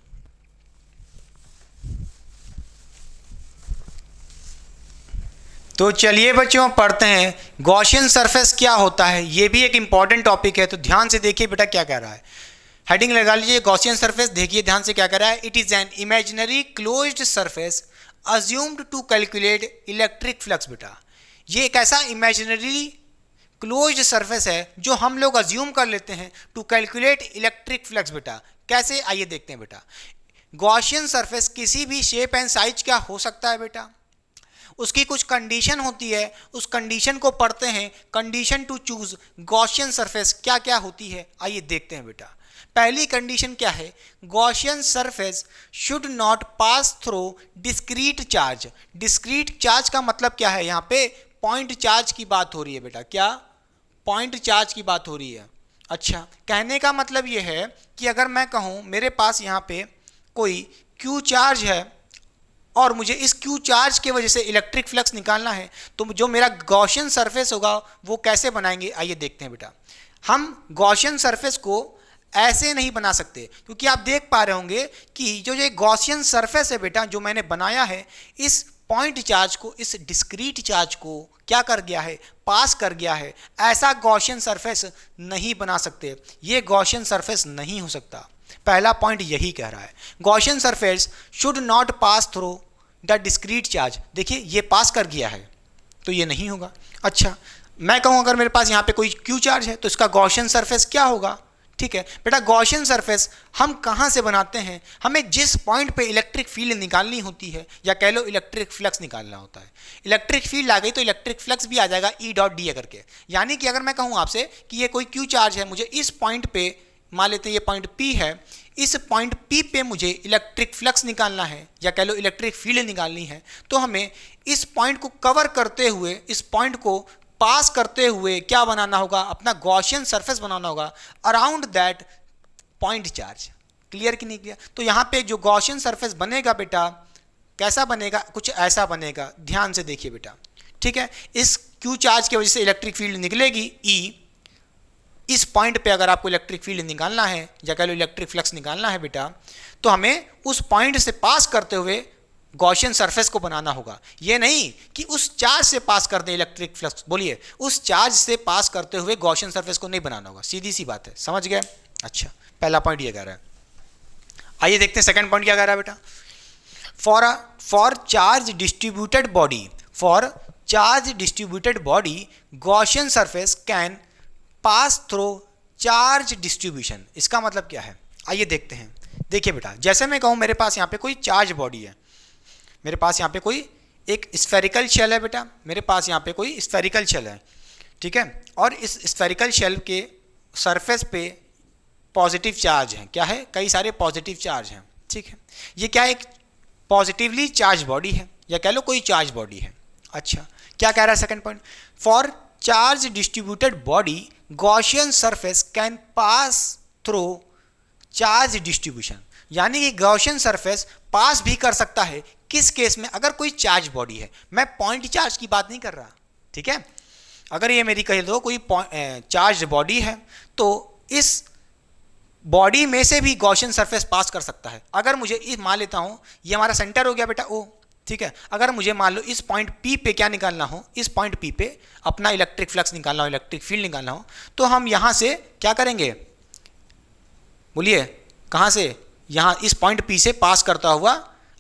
तो चलिए बच्चों पढ़ते हैं गॉसियन सरफेस क्या होता है, ये भी एक इंपॉर्टेंट टॉपिक है, तो ध्यान से देखिए बेटा क्या कह रहा है, हेडिंग लगा लीजिए गॉसियन सरफेस, देखिए ध्यान से क्या कह रहा है, it is an imaginary closed surface assumed to calculate electric flux. बेटा ये एक ऐसा इमेजिनरी क्लोज्ड सरफेस है जो हम लोग अज्यूम कर लेते हैं टू कैलकुलेट इलेक्ट्रिक फ्लक्स। बेटा कैसे, आइए देखते हैं बेटा। गॉसियन सरफेस किसी भी शेप एंड साइज का हो सकता है बेटा, उसकी कुछ कंडीशन होती है, उस कंडीशन को पढ़ते हैं, condition to choose Gaussian surface क्या क्या होती है, आइए देखते हैं बेटा। पहली कंडीशन क्या है, Gaussian surface should not pass through discrete charge. Discrete charge का मतलब क्या है, यहाँ पे पॉइंट चार्ज की बात हो रही है बेटा, क्या पॉइंट चार्ज की बात हो रही है। अच्छा, कहने का मतलब ये है कि अगर मैं कहूँ मेरे पास यहाँ पे कोई Q चार्ज है और मुझे इस Q चार्ज के वजह से इलेक्ट्रिक फ्लक्स निकालना है, तो जो मेरा गॉसियन सरफेस होगा वो कैसे बनाएंगे, आइए देखते हैं बेटा। हम गॉसियन सरफेस को ऐसे नहीं बना सकते, क्योंकि आप देख पा रहे होंगे कि जो ये गॉसियन सरफेस है बेटा जो मैंने बनाया है, इस पॉइंट चार्ज को, इस डिस्क्रीट चार्ज को क्या कर गया है, पास कर गया है। ऐसा गॉसियन सरफेस नहीं बना सकते, ये गॉसियन सरफेस नहीं हो सकता। पहला पॉइंट यही कह रहा है, Gaussian surface should not pass through the discrete charge. देखिए ये पास कर गया है तो ये नहीं होगा। अच्छा, मैं कहूँ अगर मेरे पास यहाँ पे कोई Q चार्ज है तो इसका गॉसियन सरफेस क्या होगा, ठीक है बेटा। गॉसियन सरफेस हम कहाँ से बनाते हैं, हमें जिस पॉइंट पे इलेक्ट्रिक फील्ड निकालनी होती है या कह लो इलेक्ट्रिक फ्लक्स निकालना होता है, इलेक्ट्रिक फील्ड आ गई तो इलेक्ट्रिक फ्लक्स भी आ जाएगा E डॉट डी करके। यानी कि अगर मैं कहूँ आपसे कि ये कोई Q चार्ज है, मुझे इस पॉइंट पे, मान लेते हैं ये पॉइंट P है, इस पॉइंट P पे मुझे इलेक्ट्रिक फ्लक्स निकालना है या कह लो इलेक्ट्रिक फील्ड निकालनी है, तो हमें इस पॉइंट को कवर करते हुए, इस पॉइंट को पास करते हुए क्या बनाना होगा, अपना गॉसियन सरफेस बनाना होगा around that point charge. Clear कि नहीं क्लियर। तो यहाँ पे जो गॉसियन सरफेस बनेगा बेटा कैसा बनेगा, कुछ ऐसा बनेगा, ध्यान से देखिए बेटा, ठीक है। इस Q चार्ज की वजह से इलेक्ट्रिक फील्ड निकलेगी E। इस पॉइंट पे अगर आपको इलेक्ट्रिक फील्ड निकालना है या कह लो इलेक्ट्रिक फ्लक्स निकालना है बेटा, तो हमें उस पॉइंट से पास करते हुए गॉसियन सरफेस को बनाना होगा। ये नहीं कि उस चार्ज से पास कर दे इलेक्ट्रिक फ्लक्स, बोलिए उस चार्ज से पास करते हुए गॉसियन सरफेस को नहीं बनाना होगा, सीधी सी बात है, समझ गए। अच्छा, पहला पॉइंट ये कह रहा है। आइए देखते हैं सेकंड पॉइंट क्या कह रहा है बेटा। For charge distributed body Gaussian surface can pass through charge distribution. इसका मतलब क्या है, आइए देखते हैं। देखिए बेटा, जैसे मैं कहूँ मेरे पास यहाँ पे कोई चार्ज बॉडी है, मेरे पास यहाँ पे कोई एक स्फेरिकल शेल है बेटा, मेरे पास यहाँ पे कोई स्फेरिकल शेल है, ठीक है, और इस स्फेरिकल शेल के सरफेस पे पॉजिटिव चार्ज हैं। क्या है, कई सारे पॉजिटिव चार्ज हैं, ठीक है। ये क्या एक पॉजिटिवली चार्ज बॉडी है, या कह लो कोई चार्ज बॉडी है। अच्छा, क्या कह रहा है second point, for charge distributed body Gaussian surface can pass through charge distribution. यानी कि गॉसियन सरफेस पास भी कर सकता है, किस केस में, अगर कोई चार्ज बॉडी है। मैं पॉइंट चार्ज की बात नहीं कर रहा, ठीक है। अगर ये मेरी कह दो कोई चार्ज बॉडी है, तो इस बॉडी में से भी गॉसियन सरफेस पास कर सकता है। अगर मुझे इस मान लेता हूँ, ये हमारा सेंटर हो गया बेटा ओ, ठीक है। अगर मुझे मान लो इस पॉइंट P पे क्या निकालना हो, इस पॉइंट P पे अपना इलेक्ट्रिक फ्लक्स निकालना हो, इलेक्ट्रिक फील्ड निकालना हो, तो हम यहाँ से क्या करेंगे, बोलिए कहाँ से, यहाँ इस पॉइंट P से पास करता हुआ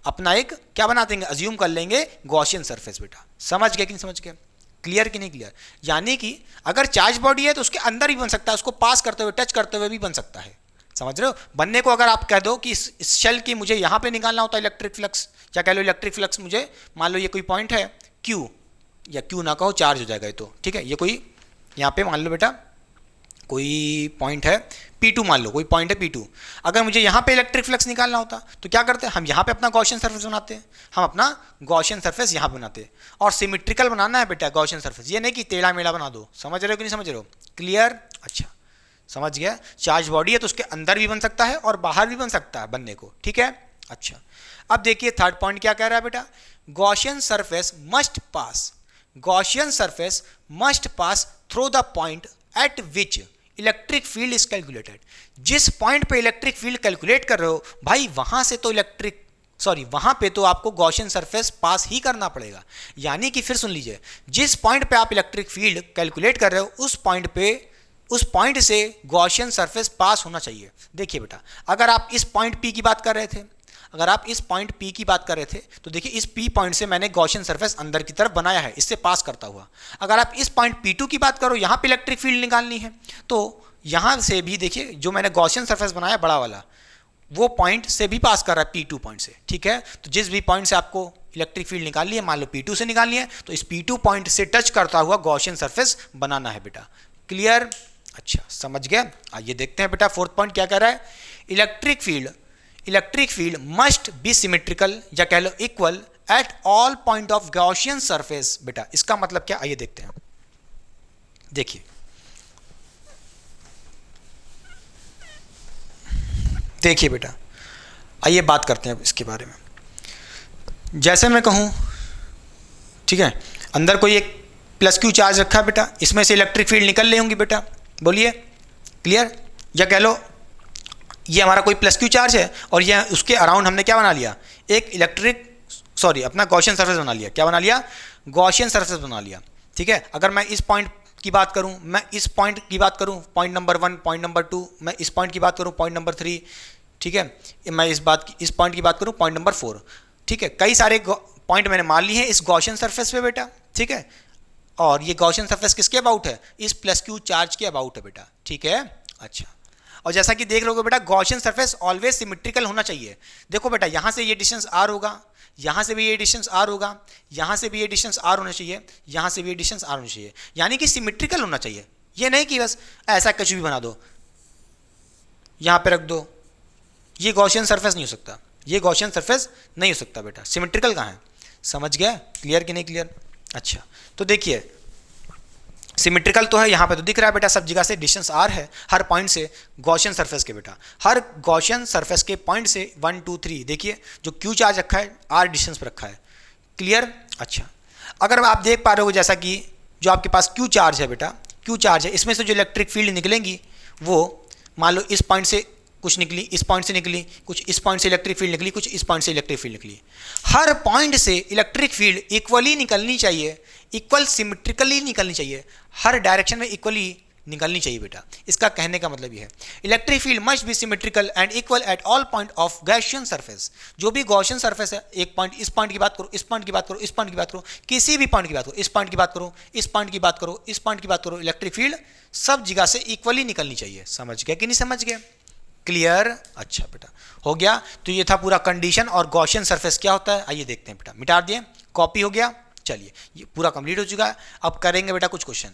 अपना एक क्या बना देंगे, अज्यूम कर लेंगे गॉसियन सरफेस। बेटा समझ गए कि नहीं समझ गए, क्लियर कि नहीं क्लियर। यानी कि अगर चार्ज बॉडी है तो उसके अंदर भी बन सकता है, उसको पास करते हुए, टच करते हुए भी बन सकता है, समझ रहे हो। बनने को अगर आप कह दो कि इस शेल की मुझे यहाँ पे निकालना होता है इलेक्ट्रिक फ्लक्स, या कह लो इलेक्ट्रिक फ्लक्स मुझे, मान लो ये कोई पॉइंट है Q, या Q ना कहो, चार्ज हो जाएगा ये तो, ठीक है। ये कोई यहाँ पे मान लो बेटा कोई पॉइंट है P2, मान लो कोई पॉइंट है P2। अगर मुझे यहाँ पे इलेक्ट्रिक फ्लक्स निकालना होता तो क्या करते हैं, हम यहाँ पे अपना गॉसियन सरफेस बनाते हैं, हम अपना गॉसियन सरफेस यहाँ बनाते हैं, और सिमेट्रिकल बनाना है बेटा गॉसियन सरफेस, ये नहीं कि टेढ़ा मेढ़ा बना दो। समझ रहे हो कि नहीं समझ रहे हो, क्लियर। अच्छा समझ गया, चार्ज बॉडी है तो उसके अंदर भी बन सकता है और बाहर भी बन सकता है बनने को, ठीक है। अच्छा, अब देखिए थर्ड पॉइंट क्या कह रहा है बेटा, Gaussian surface must pass through the point eight which electric field is calculated. जिस पॉइंट पे इलेक्ट्रिक फील्ड कैलकुलेट कर रहे हो भाई, वहां से तो वहां पे तो आपको गॉसियन सरफेस पास ही करना पड़ेगा। यानी कि फिर सुन लीजिए, जिस पॉइंट पे आप इलेक्ट्रिक फील्ड कैलकुलेट कर रहे हो उस पॉइंट से गॉसियन सरफेस पास होना चाहिए। देखिए बेटा, अगर आप इस पॉइंट P की बात कर रहे थे, तो देखिए इस P पॉइंट से मैंने गॉसियन सरफेस अंदर की तरफ बनाया है, इससे पास करता हुआ। अगर आप इस पॉइंट P2 की बात करो, यहाँ पे इलेक्ट्रिक फील्ड निकालनी है, तो यहाँ से भी देखिए जो मैंने गॉसियन सरफेस बनाया बड़ा वाला, वो पॉइंट से भी पास कर रहा है P2 पॉइंट से, ठीक है। तो जिस भी पॉइंट से आपको इलेक्ट्रिक फील्ड निकालनी है, मान लो P2 से निकालनी है, तो इस P2 पॉइंट से टच करता हुआ गॉसियन सरफेस बनाना है बेटा, क्लियर। अच्छा समझ गए। आइए देखते हैं बेटा फोर्थ पॉइंट क्या कह रहा है, electric field must be symmetrical, या कह लो equal at all point of Gaussian surface. बेटा इसका मतलब क्या, आइए देखते हैं। देखिए बेटा, आइए बात करते हैं इसके बारे में। जैसे मैं कहूं, ठीक है, अंदर कोई एक +Q चार्ज रखा है बेटा, इसमें से इलेक्ट्रिक फील्ड निकल रही होंगी बेटा, बोलिए क्लियर। या कह लो ये हमारा कोई +Q चार्ज है और ये उसके अराउंड हमने क्या बना लिया, एक अपना गॉसियन सरफेस बना लिया। क्या बना लिया, गॉसियन सरफेस बना लिया, ठीक है। अगर मैं इस पॉइंट की बात करूं, पॉइंट नंबर 1, पॉइंट नंबर 2, मैं इस पॉइंट की बात करूं, पॉइंट नंबर 3, ठीक है। मैं इस पॉइंट की बात करूं, पॉइंट नंबर 4, ठीक है। कई सारे पॉइंट मैंने मान लिए हैं इस गॉसियन सरफेस पे बेटा, ठीक है। और ये गॉसियन सरफेस किसके अबाउट है, इस +Q चार्ज के अबाउट है बेटा, ठीक है। अच्छा, और जैसा कि देख लोगे बेटा, गॉसियन सरफेस ऑलवेज सिमेट्रिकल होना चाहिए। देखो बेटा, यहाँ से ये डिस्टेंस R होगा, यहाँ से भी ये डिस्टेंस R होगा, यहाँ से भी ये डिस्टेंस R होना चाहिए, यहाँ से भी ये डिस्टेंस R होना चाहिए। यानी कि सिमेट्रिकल होना चाहिए, ये नहीं कि बस ऐसा कुछ भी बना दो, यहाँ पे रख दो। ये गॉसियन सरफेस नहीं हो सकता, ये गॉसियन सरफेस नहीं हो सकता बेटा। सिमेट्रिकल कहाँ है, समझ गया, क्लियर कि नहीं क्लियर। अच्छा, तो देखिए सिमेट्रिकल तो है, यहाँ पे तो दिख रहा है बेटा सब जगह से डिस्टेंस R है हर पॉइंट से गॉसियन सरफेस के बेटा, हर गॉसियन सरफेस के पॉइंट से 1 2 3 देखिए जो Q चार्ज रखा है R डिस्टेंस पर रखा है, क्लियर। अच्छा, अगर आप देख पा रहे हो जैसा कि जो आपके पास Q चार्ज है बेटा, Q चार्ज है, इसमें से जो इलेक्ट्रिक फील्ड निकलेंगी वो मान लो इस पॉइंट से कुछ निकली, इस पॉइंट से निकली, कुछ इस पॉइंट से इलेक्ट्रिक फील्ड निकली, कुछ इस पॉइंट से इलेक्ट्रिक फील्ड निकली। हर पॉइंट से इलेक्ट्रिक फील्ड इक्वली निकलनी चाहिए, इक्वल सिमेट्रिकली निकलनी चाहिए, हर डायरेक्शन में इक्वली निकलनी चाहिए बेटा। इसका कहने का मतलब ये है electric field must be symmetrical and equal at all point of Gaussian surface. जो भी गॉसियन सरफेस है, एक पॉइंट, इस पॉइंट की बात करो, इस पॉइंट की बात करो, इस पॉइंट की बात करो, किसी भी पॉइंट की बात करो, इस पॉइंट की बात करो, इस पॉइंट की बात करो, इस पॉइंट की बात करो, इलेक्ट्रिक फील्ड सब जगह से इक्वली निकलनी चाहिए। समझ गया कि नहीं समझ गया? क्लियर? अच्छा बेटा, हो गया। तो ये था पूरा कंडीशन और गॉसियन सरफेस क्या होता है आइए देखते हैं बेटा। मिटा दिए, कॉपी हो गया। चलिए ये पूरा कंप्लीट हो चुका है। अब करेंगे बेटा कुछ क्वेश्चन।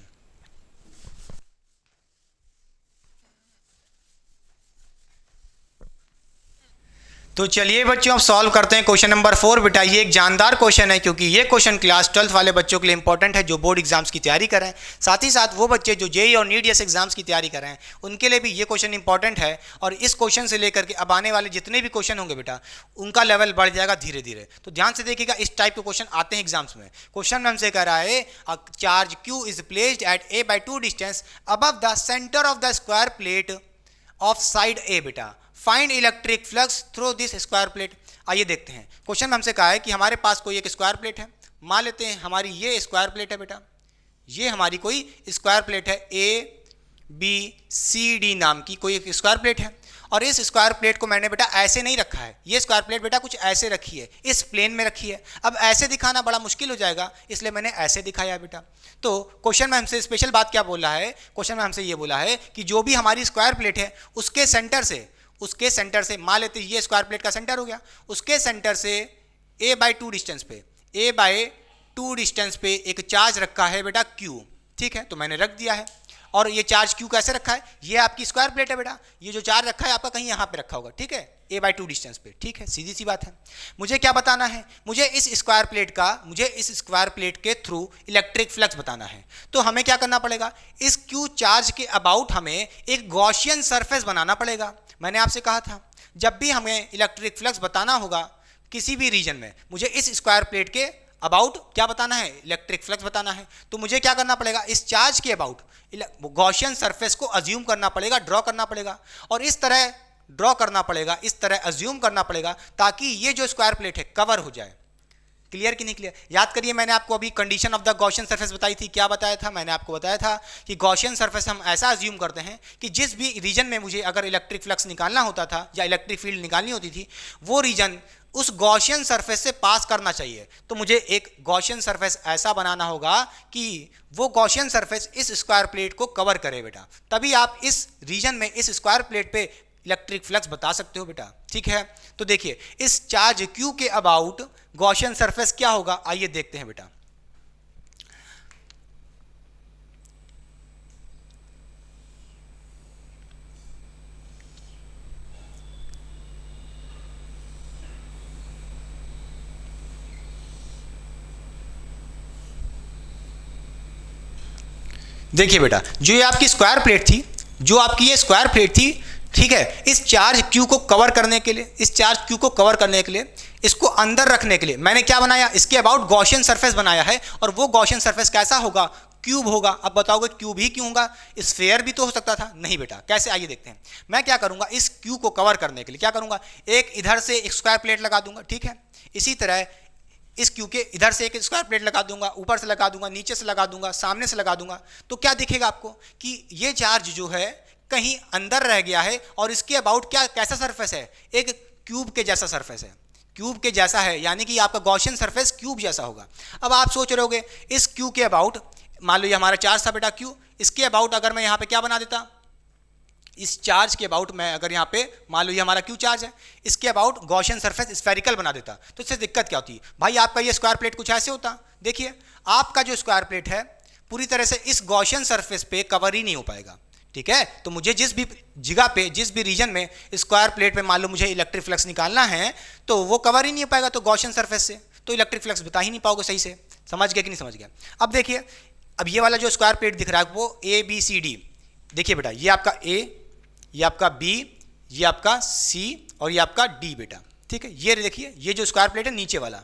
तो चलिए बच्चों अब सॉल्व करते हैं क्वेश्चन नंबर 4। बेटा ये एक जानदार क्वेश्चन है क्योंकि ये क्वेश्चन क्लास 12th वाले बच्चों के लिए इंपॉर्टेंट है जो बोर्ड एग्जाम्स की तैयारी कर रहे हैं। साथ ही साथ वो बच्चे जो जेईई और नीट जैसे एग्जाम्स की तैयारी कर रहे हैं उनके लिए भी ये क्वेश्चन इंपॉर्टेंट है। और इस क्वेश्चन से लेकर के अब आने वाले जितने भी क्वेश्चन होंगे बेटा उनका लेवल बढ़ जाएगा धीरे धीरे। तो ध्यान से देखिएगा, इस टाइप के क्वेश्चन आते हैं एग्जाम्स में। क्वेश्चन में हमसे कह रहा है charge Q is placed eight a/2 distance above the centre of the square plate of side A। बेटा find electric flux through this square plate. आइए देखते हैं। क्वेश्चन में हमसे कहा है कि हमारे पास कोई एक स्क्वायर प्लेट है। मान लेते हैं हमारी ये स्क्वायर प्लेट है बेटा, ये हमारी कोई स्क्वायर प्लेट है ABCD नाम की कोई एक स्क्वायर प्लेट है। और इस स्क्वायर प्लेट को मैंने बेटा ऐसे नहीं रखा है, ये स्क्वायर प्लेट बेटा कुछ ऐसे रखी है, इस प्लेन में रखी है। अब ऐसे दिखाना बड़ा मुश्किल हो जाएगा इसलिए मैंने ऐसे दिखाया बेटा। तो क्वेश्चन में हमसे स्पेशल बात क्या बोला है, क्वेश्चन में हमसे ये बोला है कि जो भी हमारी स्क्वायर प्लेट है उसके सेंटर से मान लेते हैं ये स्क्वायर प्लेट का सेंटर हो गया, उसके सेंटर से a/2 डिस्टेंस पे एक चार्ज रखा है बेटा Q। ठीक है, तो मैंने रख दिया है। और ये चार्ज Q कैसे रखा है, ये आपकी स्क्वायर प्लेट है बेटा, ये जो चार्ज रखा है आपका कहीं यहाँ पे रखा होगा। ठीक है, a/2 डिस्टेंस पे। ठीक है, सीधी सी बात है। मुझे क्या बताना है, मुझे इस स्क्वायर प्लेट के थ्रू इलेक्ट्रिक फ्लक्स बताना है। तो हमें क्या करना पड़ेगा, इस Q चार्ज के अबाउट हमें एक गॉसियन सरफेस बनाना पड़ेगा। मैंने आपसे कहा था जब भी हमें इलेक्ट्रिक फ्लक्स बताना होगा किसी भी रीजन में, मुझे इस स्क्वायर प्लेट के अबाउट क्या बताना है, इलेक्ट्रिक फ्लक्स बताना है। तो मुझे क्या करना पड़ेगा, इस चार्ज के अबाउट गॉसियन सरफेस को अज्यूम करना पड़ेगा, ड्रॉ करना पड़ेगा। और इस तरह ड्रॉ करना पड़ेगा, इस तरह अज्यूम करना पड़ेगा ताकि ये जो स्क्वायर प्लेट है कवर हो जाए। क्लियर कि नहीं क्लियर? याद करिए मैंने आपको अभी condition of the Gaussian surface बताई थी। क्या बताया था, मैंने आपको बताया था कि गॉसियन सरफेस हम ऐसा अज्यूम करते हैं कि जिस भी रीजन में मुझे अगर इलेक्ट्रिक फ्लक्स निकालना होता था या इलेक्ट्रिक फील्ड निकालनी होती थी वो रीजन उस गॉसियन सरफेस से पास करना चाहिए। तो मुझे एक गॉसियन सरफेस ऐसा बनाना होगा कि वो गॉसियन सरफेस इस स्क्वायर प्लेट को कवर करे बेटा, तभी आप इस रीजन में इस स्क्वायर प्लेट पे इलेक्ट्रिक फ्लक्स बता सकते हो बेटा। ठीक है, तो देखिए इस चार्ज Q के अबाउट गॉसियन सरफेस क्या होगा, आइए देखते हैं बेटा। देखिए बेटा जो ये आपकी स्क्वायर प्लेट थी, जो आपकी ये स्क्वायर प्लेट थी, ठीक है, इस चार्ज Q को कवर करने के लिए, इस चार्ज Q को कवर करने के लिए, इसको अंदर रखने के लिए मैंने क्या बनाया, इसके अबाउट गॉसियन सरफेस बनाया है। और वो गॉसियन सरफेस कैसा होगा, क्यूब होगा। अब बताओगे क्यूब ही क्यों होगा, स्फेयर भी तो हो सकता था। नहीं बेटा, कैसे आइए देखते हैं। मैं क्या करूंगा, इस क्यू को कवर करने के लिए क्या करूंगा, एक इधर से एक स्क्वायर प्लेट लगा दूंगा। ठीक है, इसी तरह इस क्यू के इधर से एक स्क्वायर प्लेट लगा दूंगा, ऊपर से लगा दूंगा, नीचे से लगा दूंगा, सामने से लगा दूंगा। तो क्या दिखेगा आपको कि ये चार्ज जो है कहीं अंदर रह गया है और इसके अबाउट क्या कैसा सरफेस है, एक क्यूब के जैसा सरफेस है, क्यूब के जैसा है, यानी कि आपका गॉसियन सरफेस क्यूब जैसा होगा। अब आप सोच रहे होगे इस क्यू के अबाउट, मान लो ये हमारा चार्ज था बेटा क्यू, इसके अबाउट अगर मैं यहाँ पे क्या बना देता, इस चार्ज के अबाउट मैं अगर यहाँ पे मान लो ये हमारा क्यू चार्ज है, इसके अबाउट गॉसियन सरफेस स्फेरिकल बना देता, तो इससे दिक्कत क्या होती, भाई आपका ये स्क्वायर प्लेट कुछ ऐसे होता। देखिए आपका जो स्क्वायर प्लेट है पूरी तरह से इस गॉसियन सरफेस पे कवर ही नहीं हो पाएगा। ठीक है, तो मुझे जिस भी जगह पे, जिस भी रीजन में स्क्वायर प्लेट पे मान लो मुझे इलेक्ट्रिक फ्लक्स निकालना है तो वो कवर ही नहीं हो पाएगा, तो गॉसियन सरफेस से तो इलेक्ट्रिक फ्लक्स बता ही नहीं पाओगे सही से। समझ गया कि नहीं समझ गया? अब देखिए, अब ये वाला जो स्क्वायर प्लेट दिख रहा है वो ABCD, देखिए बेटा ये आपका A, ये आपका B, ये आपका C और ये आपका D बेटा। ठीक है, ये देखिए ये जो स्क्वायर प्लेट है नीचे वाला,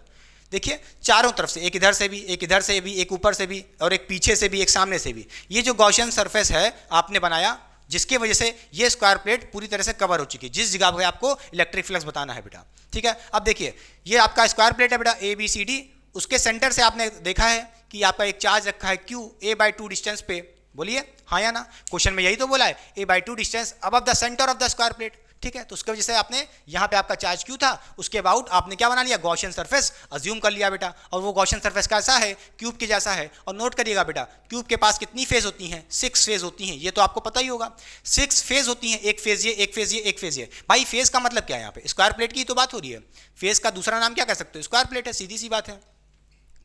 देखिए चारों तरफ से, एक इधर से भी, एक इधर से भी, एक ऊपर से भी और एक पीछे से भी, एक सामने से भी, ये जो गॉसियन सरफेस है आपने बनाया, जिसके वजह से ये स्क्वायर प्लेट पूरी तरह से कवर हो चुकी है, जिस जगह पे आपको इलेक्ट्रिक फ्लक्स बताना है बेटा। ठीक है, अब देखिए ये आपका स्क्वायर प्लेट है बेटा ABCD, उसके सेंटर से आपने देखा है कि आपका एक चार्ज रखा है Q A/2 डिस्टेंस पे, बोलिए हाँ या ना। क्वेश्चन में यही तो बोला है, a/2 distance above the centre of the square plate, ठीक है। तो उसके वजह से आपने यहाँ पे आपका चार्ज क्यू था, उसके अबाउट आपने क्या बना लिया, गॉसियन सरफेस अज्यूम कर लिया बेटा। और वो गॉसियन सरफेस कैसा है, क्यूब के जैसा है। और नोट करिएगा बेटा, क्यूब के पास कितनी फेज होती हैं, 6 फेज होती हैं, ये तो आपको पता ही होगा। 6 फेज होती हैं, एक फेज ये, एक फेज ये, एक फेज ये। भाई फेज का मतलब क्या है, यहाँ पे स्क्वायर प्लेट की तो बात हो रही है, फेज का दूसरा नाम क्या कह सकते हो, स्क्वायर प्लेट है, सीधी सी बात है,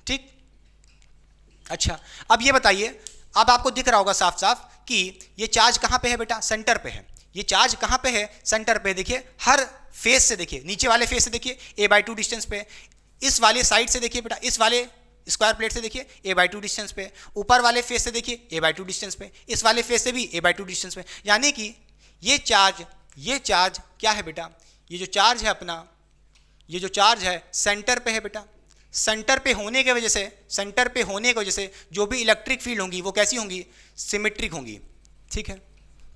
ठीक। अच्छा अब ये बताइए, अब आपको दिख रहा होगा साफ साफ कि ये चार्ज कहाँ पे है बेटा, सेंटर पे है। ये चार्ज कहाँ पे है, सेंटर पे। देखिए हर फेस से देखिए, नीचे वाले फेस से देखिए a/2 डिस्टेंस पे, इस वाले साइड से देखिए बेटा, इस वाले स्क्वायर प्लेट से देखिए a/2 डिस्टेंस पे, ऊपर वाले फेस से देखिए a/2 डिस्टेंस पे, इस वाले फेस से भी a/2 डिस्टेंस पे। यानी कि ये चार्ज क्या है बेटा, ये जो चार्ज है अपना, ये जो चार्ज है सेंटर पे है बेटा। सेंटर पे होने की वजह से जो भी इलेक्ट्रिक फील्ड होंगी वो कैसी होंगी, सिमेट्रिक होंगी, ठीक है।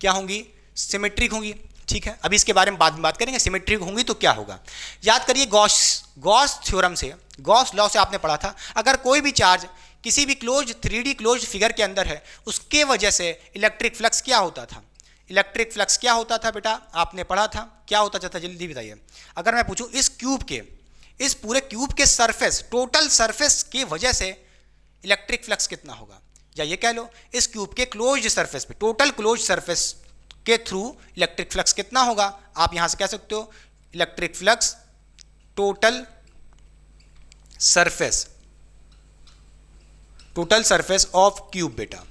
क्या होंगी, सिमेट्रिक होंगी, ठीक है। अभी इसके बारे में बाद में बात करेंगे, सिमेट्रिक होंगी तो क्या होगा। याद करिए गॉस थ्योरम से, गॉस लॉ से आपने पढ़ा था, अगर कोई भी चार्ज किसी भी क्लोज 3D क्लोज फिगर के अंदर है, उसके वजह से इलेक्ट्रिक फ्लक्स क्या होता था, इलेक्ट्रिक फ्लक्स क्या होता था बेटा, आपने पढ़ा था क्या होता था, जल्दी बताइए। अगर मैं पूछूं इस क्यूब के, इस पूरे क्यूब के सरफेस, टोटल सरफेस की वजह से इलेक्ट्रिक फ्लक्स कितना होगा, या ये कह लो इस क्यूब के क्लोज्ड सरफेस पे, टोटल क्लोज्ड सरफेस के थ्रू इलेक्ट्रिक फ्लक्स कितना होगा। आप यहां से कह सकते हो electric flux total surface of cube बेटा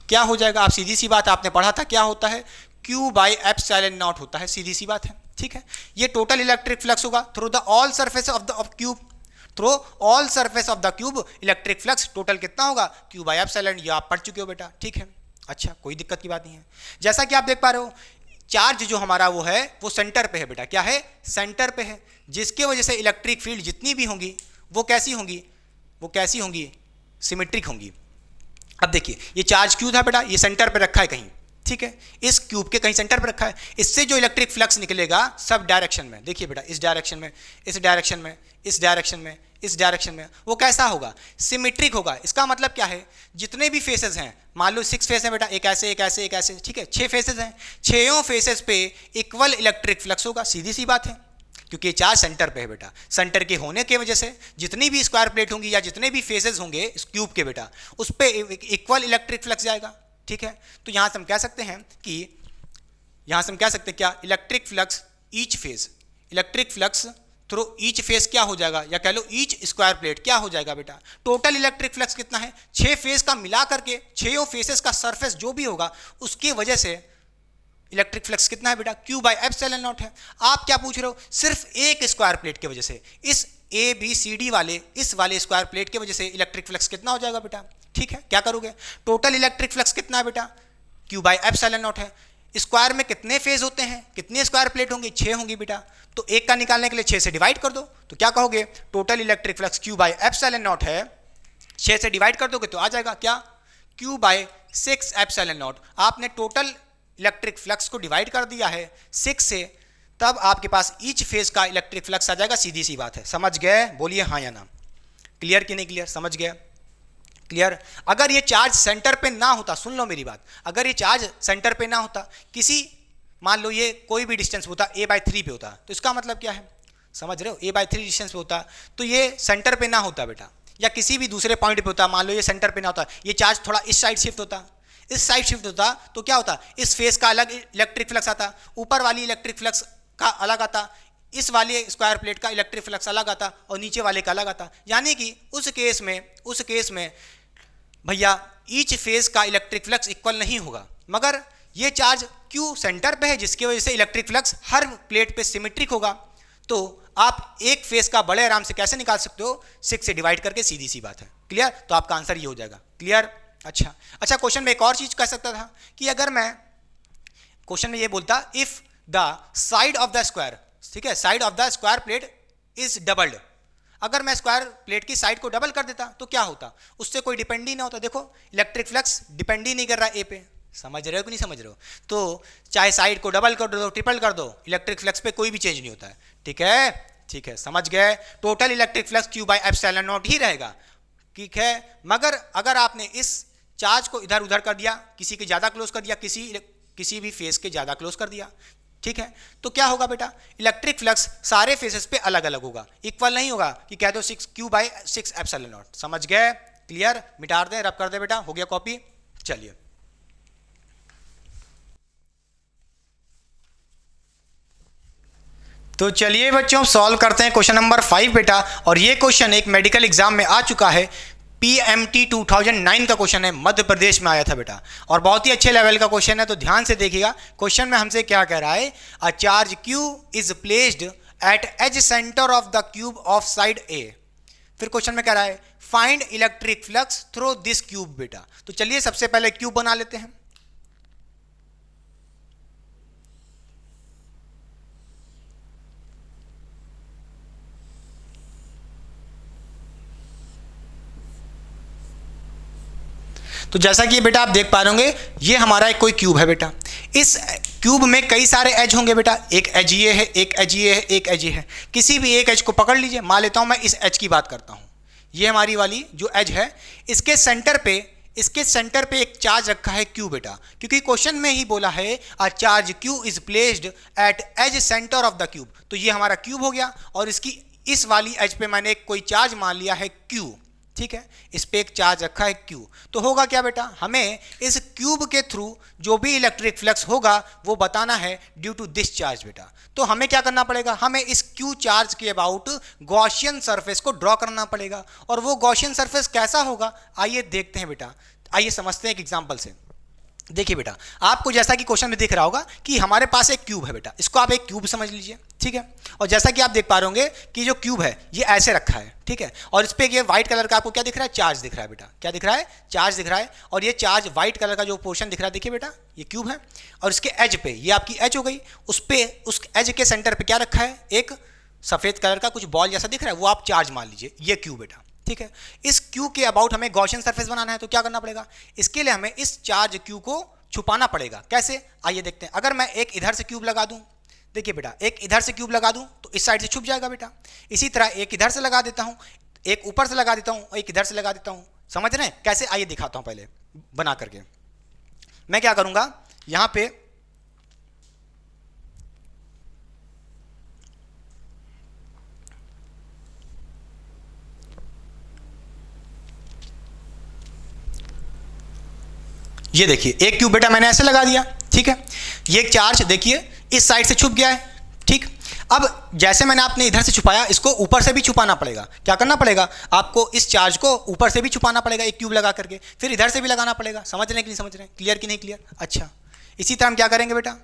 क्या हो जाएगा। आप सीधी सी बात आपने पढ़ा था क्या होता है, Q/ε0 होता है, सीधी सी बात है, ठीक है। ये टोटल इलेक्ट्रिक फ्लक्स होगा through the all surface of cube, through all surface of the cube electric flux total कितना होगा, Q/ε, ये आप पढ़ चुके हो बेटा, ठीक है। अच्छा कोई दिक्कत की बात नहीं है। जैसा कि आप देख पा रहे हो चार्ज जो हमारा वो है वो सेंटर पे है बेटा, क्या है, सेंटर पे है, जिसके वजह से इलेक्ट्रिक फील्ड जितनी भी होंगी वो कैसी होंगी, सिमेट्रिक होंगी। अब देखिए ये चार्ज क्यू था बेटा, ये सेंटर पे रखा है कहीं, ठीक है, इस क्यूब के कहीं सेंटर पे रखा है। इससे जो इलेक्ट्रिक फ्लक्स निकलेगा सब डायरेक्शन में, देखिए बेटा इस डायरेक्शन में, इस डायरेक्शन में, इस डायरेक्शन में, इस डायरेक्शन में, वो कैसा होगा, सिमेट्रिक होगा। इसका मतलब क्या है, जितने भी फेसेस हैं, मान लो 6 फेस हैं बेटा, एक ऐसे एक ऐसे एक ऐसे, ठीक है, 6 फेसेस हैं, 6 फेसेस पे इक्वल इलेक्ट्रिक फ्लक्स होगा, सीधी सी बात है, क्योंकि ये चार्ज सेंटर पे है बेटा। सेंटर के होने की वजह से जितनी भी स्क्वायर प्लेट होंगी या जितने भी फेसेस होंगे इस क्यूब के बेटा, उस पर इक्वल इलेक्ट्रिक फ्लक्स जाएगा, ठीक है। तो यहां से हम कह सकते हैं क्या, electric flux each phase, electric flux through each phase क्या हो जाएगा, या कह लो ईच स्क्वायर प्लेट क्या हो जाएगा बेटा, टोटल इलेक्ट्रिक फ्लक्स कितना है, 6 फेज का मिला करके 6 फेसेस का सरफेस जो भी होगा उसकी वजह से इलेक्ट्रिक फ्लक्स कितना है बेटा, Q/ε0 है। आप क्या पूछ रहे हो, सिर्फ एक स्क्वायर प्लेट की वजह से, इस ABCD वाले इस वाले स्क्वायर प्लेट की वजह से इलेक्ट्रिक फ्लक्स कितना हो जाएगा बेटा, ठीक है। क्या करोगे, टोटल इलेक्ट्रिक फ्लक्स कितना है बेटा, Q/ε0 है। स्क्वायर में कितने फेज होते हैं, कितने स्क्वायर प्लेट होंगी, 6 होंगी बेटा, तो एक का निकालने के लिए 6 से डिवाइड कर दो, तो क्या कहोगे, टोटल इलेक्ट्रिक फ्लक्स Q/ε0 है, 6 से डिवाइड कर दोगे तो आ जाएगा क्या, Q/6ε0। आपने टोटल इलेक्ट्रिक फ्लक्स को डिवाइड कर दिया है 6 से, तब आपके पास ईच फेज का इलेक्ट्रिक फ्लक्स आ जाएगा, सीधी सी बात है। समझ गए, बोलिए हाँ या ना, क्लियर कि नहीं क्लियर, समझ गए, क्लियर। अगर ये चार्ज सेंटर पे ना होता, सुन लो मेरी बात, अगर ये चार्ज सेंटर पे ना होता, किसी मान लो ये कोई भी डिस्टेंस होता, a/3 पे होता, तो इसका मतलब क्या है, समझ रहे हो, a/3 डिस्टेंस पे होता तो ये सेंटर पे ना होता बेटा, या किसी भी दूसरे पॉइंट पे होता, मान लो ये सेंटर पे ना होता, ये चार्ज थोड़ा इस साइड शिफ्ट होता, इस साइड शिफ्ट होता, तो क्या होता, इस फेस का अलग इलेक्ट्रिक फ्लक्स आता, ऊपर वाली इलेक्ट्रिक फ्लक्स का अलग आता, इस वाले स्क्वायर प्लेट का इलेक्ट्रिक फ्लक्स अलग आता, और नीचे वाले का अलग आता। यानी कि उस केस में भैया ईच फेज का इलेक्ट्रिक फ्लक्स इक्वल नहीं होगा, मगर ये चार्ज क्यू सेंटर पे है जिसकी वजह से इलेक्ट्रिक फ्लक्स हर प्लेट पे सिमेट्रिक होगा। तो आप एक फेज का बड़े आराम से कैसे निकाल सकते हो, 6 से डिवाइड करके, सीधी सी बात है, क्लियर। तो आपका आंसर ये हो जाएगा, क्लियर। अच्छा क्वेश्चन में एक और चीज कह सकता था कि अगर मैं क्वेश्चन में ये बोलता, if the side of the square, ठीक है, side of the square plate is doubled, अगर मैं स्क्वायर प्लेट की साइड को डबल कर देता तो क्या होता, उससे कोई डिपेंड ही ना होता। देखो इलेक्ट्रिक फ्लक्स डिपेंड ही नहीं कर रहा ए पे, समझ रहे हो कि नहीं समझ रहे हो, तो चाहे साइड को डबल कर दो, ट्रिपल कर दो, इलेक्ट्रिक फ्लक्स पे कोई भी चेंज नहीं होता है, ठीक है, समझ गए। टोटल इलेक्ट्रिक फ्लक्स Q/ε0 ही रहेगा, ठीक है। मगर अगर आपने इस चार्ज को इधर उधर कर दिया, किसी के ज़्यादा क्लोज कर दिया, किसी भी फेस के ज़्यादा क्लोज कर दिया, ठीक है। तो क्या होगा बेटा, इलेक्ट्रिक फ्लक्स सारे फेसेस पे अलग अलग होगा, इक्वल नहीं होगा कि कह दो 6q/6 एप्सिलॉन नॉट। समझ गए? क्लियर? मिटा दें, रब कर दे बेटा, हो गया कॉपी। चलिए तो चलिए बच्चों सॉल्व करते हैं क्वेश्चन नंबर 5 बेटा। और ये क्वेश्चन एक मेडिकल एग्जाम में आ चुका है, PMT 2009 का क्वेश्चन है, मध्य प्रदेश में आया था बेटा, और बहुत ही अच्छे लेवल का क्वेश्चन है, तो ध्यान से देखिएगा। क्वेश्चन में हमसे क्या कह रहा है, a charge Q is placed at edge centre of the cube of side A। फिर क्वेश्चन में कह रहा है find electric flux through this cube बेटा। तो चलिए सबसे पहले क्यूब बना लेते हैं। तो जैसा कि बेटा आप देख पा रहे होंगे, ये हमारा एक कोई क्यूब है बेटा। इस क्यूब में कई सारे एज होंगे बेटा, एक एज ये है, एक एज ये है, एक एज ये है। किसी भी एक एज को पकड़ लीजिए, मान लेता हूं मैं इस एज की बात करता हूं, ये हमारी वाली जो एज है, इसके सेंटर पे एक चार्ज रखा है Q बेटा, क्योंकि क्वेश्चन में ही बोला है a charge Q is placed at edge centre of the cube. तो ये हमारा क्यूब हो गया, और इसकी इस वाली एज पे मैंने कोई चार्ज मान लिया है Q, ठीक है। इस पे एक चार्ज रखा है Q। तो होगा क्या बेटा, हमें इस क्यूब के थ्रू जो भी इलेक्ट्रिक फ्लक्स होगा वो बताना है ड्यू टू दिस चार्ज बेटा। तो हमें क्या करना पड़ेगा, हमें इस Q चार्ज के अबाउट गॉसियन सरफेस को ड्रॉ करना पड़ेगा। और वो गॉसियन सरफेस कैसा होगा, आइए देखते हैं बेटा, आइए समझते हैं एक एग्जाम्पल से। देखिए बेटा, आपको जैसा कि क्वेश्चन में दिख रहा होगा कि हमारे पास एक क्यूब है बेटा, इसको आप एक क्यूब समझ लीजिए, ठीक है। और जैसा कि आप देख पा रहे होंगे कि जो क्यूब है ये ऐसे रखा है, ठीक है। और इस पे ये व्हाइट कलर का आपको क्या दिख रहा है, चार्ज दिख रहा है बेटा। क्या दिख रहा है, चार्ज दिख रहा है। और ये चार्ज व्हाइट कलर का जो पोर्शन दिख रहा है, देखिए बेटा ये क्यूब है, और इसके एज पे, ये आपकी एज हो गई, उस पे उस एज के सेंटर पे क्या रखा है, एक सफेद कलर का कुछ बॉल जैसा दिख रहा है, वो आप चार्ज मान लीजिए, ये क्यूब बेटा, ठीक है। इस क्यू के अबाउट हमें गॉसियन सरफेस बनाना है, तो क्या करना पड़ेगा, इसके लिए हमें इस चार्ज क्यू को छुपाना पड़ेगा। कैसे, आइए देखते हैं। अगर मैं एक इधर से क्यूब लगा दूं, देखिए बेटा एक इधर से क्यूब लगा दूं तो इस साइड से छुप जाएगा बेटा। इसी तरह एक इधर से लगा देता हूं, एक ऊपर से लगा देता हूं, एक इधर से लगा देता हूं। समझ रहे हैं कैसे, आइए दिखाता हूं पहले बना करके। मैं क्या करूंगा, यहां पे ये देखिए एक क्यूब बेटा मैंने ऐसे लगा दिया, ठीक है। ये एक चार्ज देखिए इस साइड से छुप गया है, ठीक। अब जैसे मैंने आपने इधर से छुपाया, इसको ऊपर से भी छुपाना पड़ेगा। क्या करना पड़ेगा, आपको इस चार्ज को ऊपर से भी छुपाना पड़ेगा एक क्यूब लगा करके, फिर इधर से भी लगाना पड़ेगा। समझ रहे हैं कि नहीं समझ रहे हैं, क्लियर कि नहीं क्लियर? अच्छा, इसी तरह हम क्या करेंगे बेटा,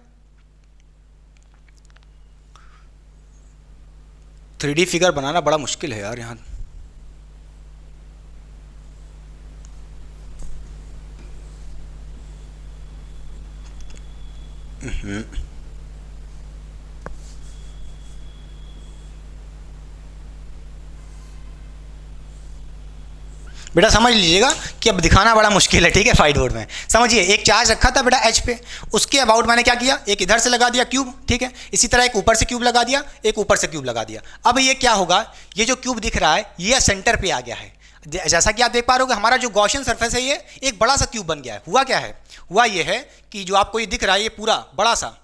3D फिगर बनाना बड़ा मुश्किल है यार यहाँ। बेटा समझ लीजिएगा कि अब दिखाना बड़ा मुश्किल है, ठीक है। फाइट बोर्ड में समझिए, एक चार्ज रखा था बेटा एच पे, उसके अबाउट मैंने क्या किया, एक इधर से लगा दिया क्यूब, ठीक है। इसी तरह एक ऊपर से क्यूब लगा दिया, एक ऊपर से क्यूब लगा दिया। अब ये क्या होगा, ये जो क्यूब दिख रहा है ये सेंटर पे आ गया है। जैसा कि आप देख पा रहे हो, हमारा जो गॉसियन सरफेस है ये एक बड़ा सा क्यूब बन गया है। हुआ क्या है, हुआ ये है कि जो आपको ये दिख रहा है ये पूरा बड़ा सा,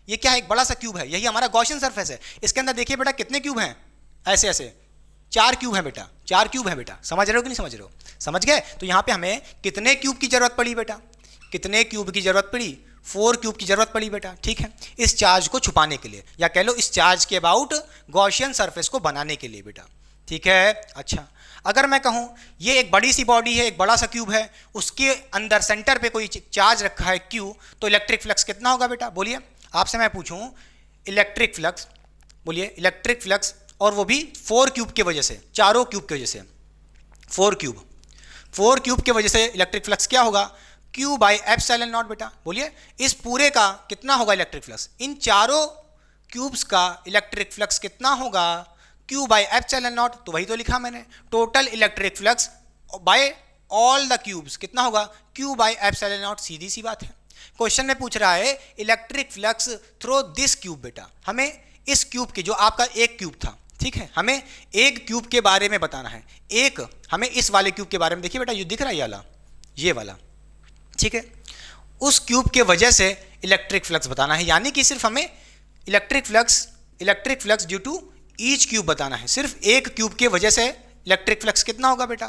ये क्या है, एक बड़ा सा क्यूब है, यही हमारा गॉसियन सरफेस है। इसके अंदर देखिए बेटा कितने क्यूब हैं, ऐसे ऐसे 4 क्यूब हैं बेटा, 4 क्यूब हैं बेटा। समझ रहे हो कि नहीं समझ रहे हो, समझ गए। तो यहाँ पे हमें कितने क्यूब की जरूरत पड़ी बेटा, कितने क्यूब की जरूरत पड़ी, 4 क्यूब की जरूरत पड़ी बेटा, ठीक है। इस चार्ज को छुपाने के लिए, या कह लो इस चार्ज के अबाउट गॉसियन सरफेस को बनाने के लिए बेटा, ठीक है। अच्छा, अगर मैं कहूँ ये एक बड़ी सी बॉडी है, एक बड़ा सा क्यूब है, उसके अंदर सेंटर पे कोई चार्ज रखा है Q, तो इलेक्ट्रिक फ्लक्स कितना होगा बेटा, बोलिए। आपसे मैं पूछूं इलेक्ट्रिक फ्लक्स, बोलिए इलेक्ट्रिक फ्लक्स, और वो भी 4 क्यूब की वजह से, चारों क्यूब की वजह से, 4 क्यूब की वजह से इलेक्ट्रिक फ्लक्स क्या होगा, Q/ε0 बेटा। बोलिए इस पूरे का कितना होगा इलेक्ट्रिक फ्लक्स, इन चारों क्यूब्स का इलेक्ट्रिक फ्लक्स कितना होगा, Q/ε0। तो वही तो लिखा मैंने, total electric flux by all the cubes कितना होगा, Q/ε0। सीधी सी बात है। क्वेश्चन में पूछ रहा है electric flux through this cube बेटा, हमें इस क्यूब के, जो आपका एक क्यूब था, ठीक है, हमें एक क्यूब के बारे में बताना है। एक हमें इस वाले क्यूब के बारे में, देखिए बेटा ये दिख रहा है ये वाला, ठीक है, उस क्यूब के वजह से इलेक्ट्रिक फ्लक्स बताना है, यानी कि सिर्फ हमें electric flux due to each cube बताना है। सिर्फ एक क्यूब के वजह से इलेक्ट्रिक फ्लक्स कितना होगा बेटा,